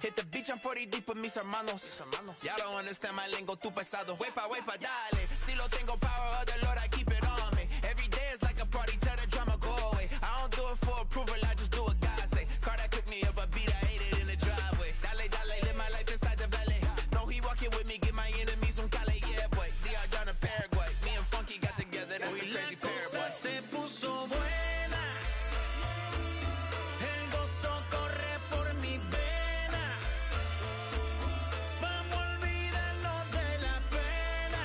Hit the beach and 40 deep with mis hermanos. Ya don't understand my lingo, tu pesado. Wepa, dale. Si lo tengo power of the Lord, I keep it on me. Every day is like a party, tell the drama go away. I don't do it for approval, I just do what God say. Car that cooked me up a beat, I ate it in the driveway. Dale, live my life inside the valley. No, he walking with me, give my enemies un cale, yeah, boy. DR down in Paraguay. Me and Funky got together, that's a crazy pair, boy. Se puso buena. El gozo corre por mi vena. Vamos a olvidarnos de la pena.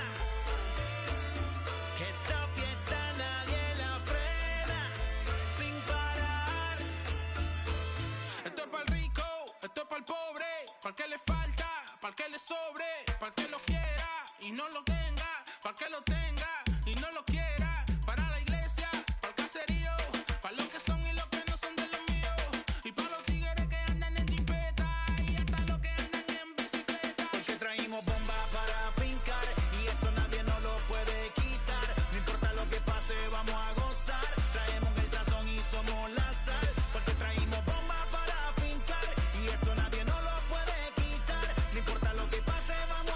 Que esta fiesta nadie la frena. Sin parar. Esto es para el rico, esto es para el pobre. Para el que le falta, para el que le sobre. Para el que lo quiera y no lo tenga. Para el que lo tenga y no lo quiera. Para la iglesia, para el caserío. Para los que son y los que no son de los míos. Y para los tigres que andan en jipeta. Y hasta los que andan en bicicleta. Porque traímos bombas para fincar. Y esto nadie nos lo puede quitar. No importa lo que pase, vamos a gozar. Traemos el sazón y somos la sal. Porque traímos bombas para fincar. Y esto nadie nos lo puede quitar. No importa lo que pase, vamos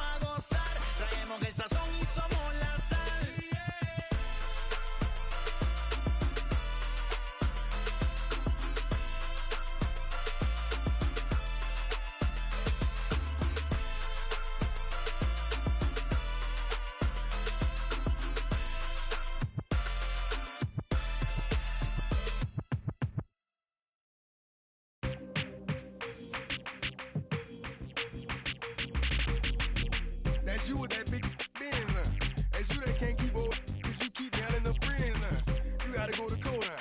That's you with that big Benz, That's you that can't keep old, cause you keep yelling the friends, You gotta go to court,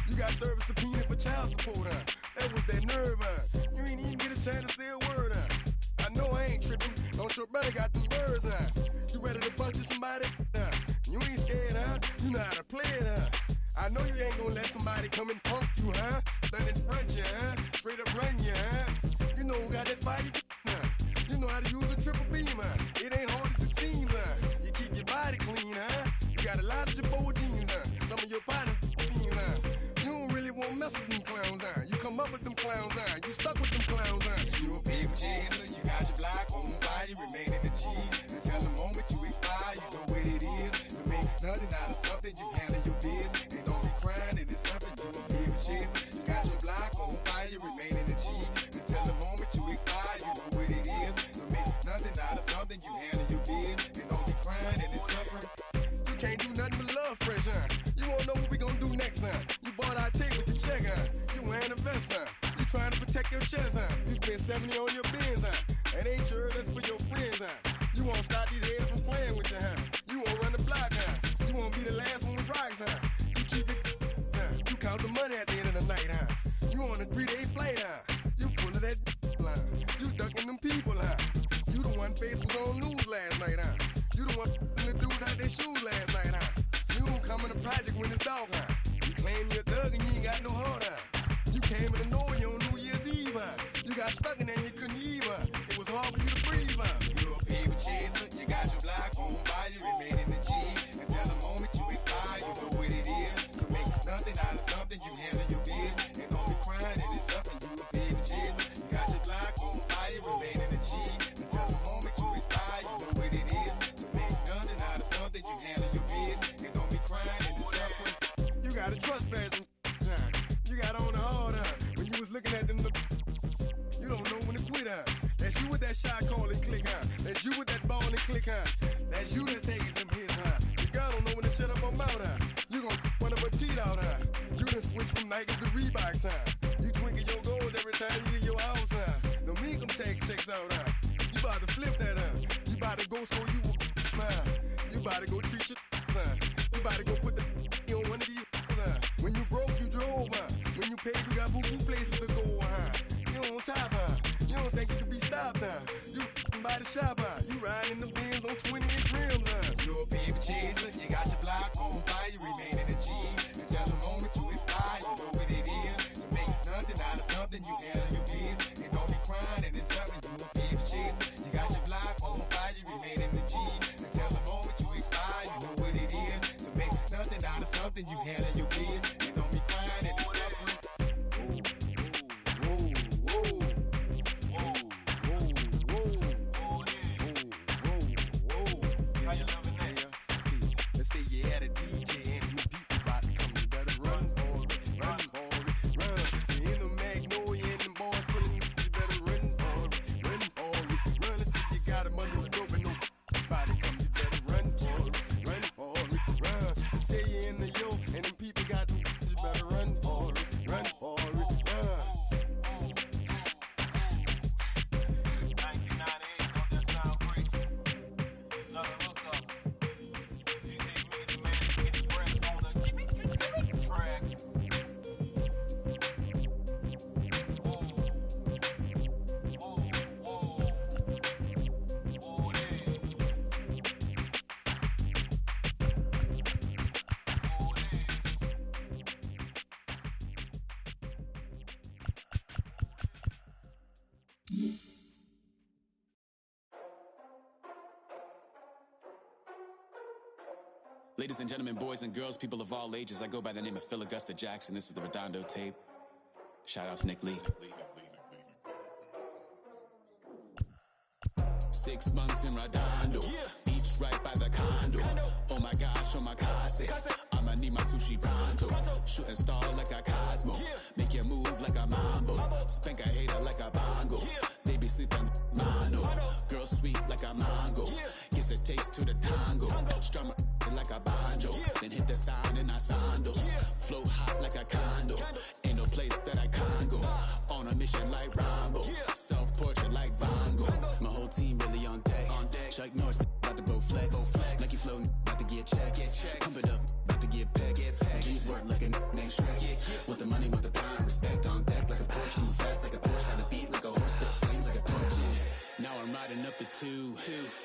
You got service subpoena for child support, That was that nerve, You ain't even get a chance to say a word, I know I ain't tripping, don't your brother got them birds, You ready to bust you somebody, You ain't scared, You know how to play it, I know you ain't gonna let somebody come and punk you, Stand in front you, Straight up run you, You know who got that fire, You know how to use a triple beam, It ain't hard as it seems, You keep your body clean, You got a lot of Jabot jeans, Some of your partners, You don't really want to mess with them clowns, You come up with them clowns, You stuck with them clowns, You a people chaser, you got your block on fire, you remain in the G. Until the moment you expire, you know what it is. You make nothing out of something, you handle your biz. And don't be crying, it is something, you a people chaser. You got your block on fire, you remain in the G. Until the moment you expire, you know what it is. You make nothing out of something, you handle your biz. And don't be crying, it is suffering. You can't do nothing but love fresh, You won't know what we gonna do next, You bought our tape with the check, You wearing a vest, You trying to protect your chest, You spent 70 on your bins, That ain't yours, that's for your friends, You won't stop these heads from playing with you, You won't run the block, You won't be the last one with rocks, You keep it, You count the money at the end of the night, You on a 3-day flight, You full of that line. You ducking them people, You the one face was on news last night, You the one the dudes out their shoes last night, You don't come in the project when it's dark, You claim you're a thug and you ain't got no heart, You came in the Norway on New Year's Eve, You got stuck in there and you couldn't leave, It was hard for you to breathe, You a people chaser, you got your block on fire, you remain in the G. Until the moment you expire, you know what it is. To make nothing out of something, you handle your biz. And don't be crying, it is something, you a people chaser. You got your block on fire, you remain in the G. Until the moment you expire, you know what it is. To make nothing out of something, you handle your biz. And don't be crying, it is suffering. You gotta trespass and you got on the hard, when you was looking at them, you don't know when to quit, That's you with that shot call and click, That's you with that ball and click, That's you that's taking them hits, The girl don't know when to shut up her mouth, You gon' one of her teeth out, You done switch from Nikes to Reeboks, You twinkle your goals every time you leave your house, The income tax checks out, You about to flip that, You about to go so you You about to go treat your, You about to go put the on one of these, When you broke, you drove, When you paid, you got boo-boo places to go, You on top, You don't think you can be stopped, You by the shop, You riding in the Benz on 20-inch rims, You a people chaser, you got your block on fire, you remain in the G. Until the moment you expire, you know what it is. To make nothing out of something, you handle your biz. And don't be crying, and it's something, you a people chaser. You got your block on fire, you remain in the G. Until the moment you expire, you know what it is. To make nothing out of something, you handle your biz. And don't be crying, and it's suffering. Let's say you had a DJ and you deep about to come, you better run for it, run for it, run. You in the Magnolia and them boys pulling you, you better run for it, run for it, run. Let's see you got a bunch of dope and no body come, you better run for it, run for it, run. Let's say you in the yo and them people got them, you better run for it, run for it, run. 1998, don't that sound great? Another hookup. Track. Ladies and gentlemen, boys and girls, people of all ages, I go by the name of Phil Augusta Jackson. This is the Redondo tape. Shout out to Nick Lee. 6 months in Redondo, each right by the condo. Oh my gosh, oh my casa, I'ma need my sushi pronto. Shooting star like a Cosmo, make you move like a mambo. Spank a hater like a bongo. They be sleeping mano. Girl sweet like a mango. Gives a taste to the tango. Strum like a banjo. Then hit the sound in our sandals. Flow hot like a condo. Ain't no place that I can't go. On a mission like Rambo. Self-portrait like Van Gogh. My whole team really on deck. Chuck Norris up the two.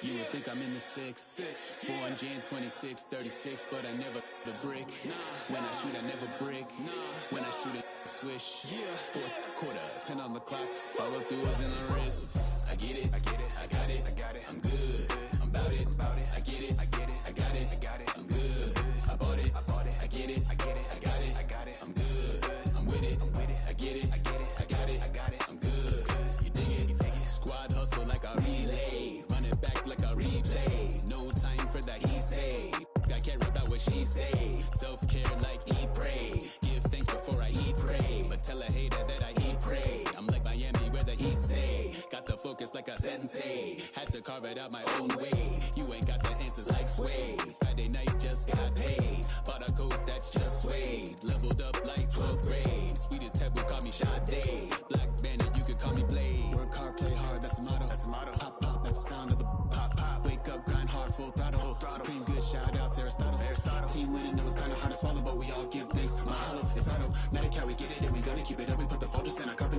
You would think I'm in the six. Born Jan 26, 36, but I never the brick. When I shoot, I never brick. When I shoot, I swish. Fourth quarter, 10 on the clock. Follow throughs in the wrist. I get it, I got it. I'm good, I'm about it. I get it, I got it. I'm good, I bought it. I get it, I got it. I'm good, I'm with it. I get it, I got it. I'm good, you dig it? Squad hustle like a relay, run it back like a replay. No time for that he say. I care about what she say. Self-care like eat, pray. Give thanks before I eat, pray. But tell a hater that I eat, pray. I'm like Miami where the heat stay. Got the focus like a sensei. Had to carve it out my own way. You ain't got the answers like Sway. Friday night just got paid. Bought a coat that's just suede. Leveled up like 12th grade. Sweetest tab would call me Sade. Black Bandit, you could call me Blade. Work hard, play hard, that's a motto. Pop, pop, that's the sound of the pop. Wake up, grind hard, full throttle. Supreme good, shout out to Aristotle. Team winning, know it's kinda hard to swallow, but we all give thanks. Mahalo, it's auto. Medical, we get it, and we gonna keep it up. We put the focus in our carpet.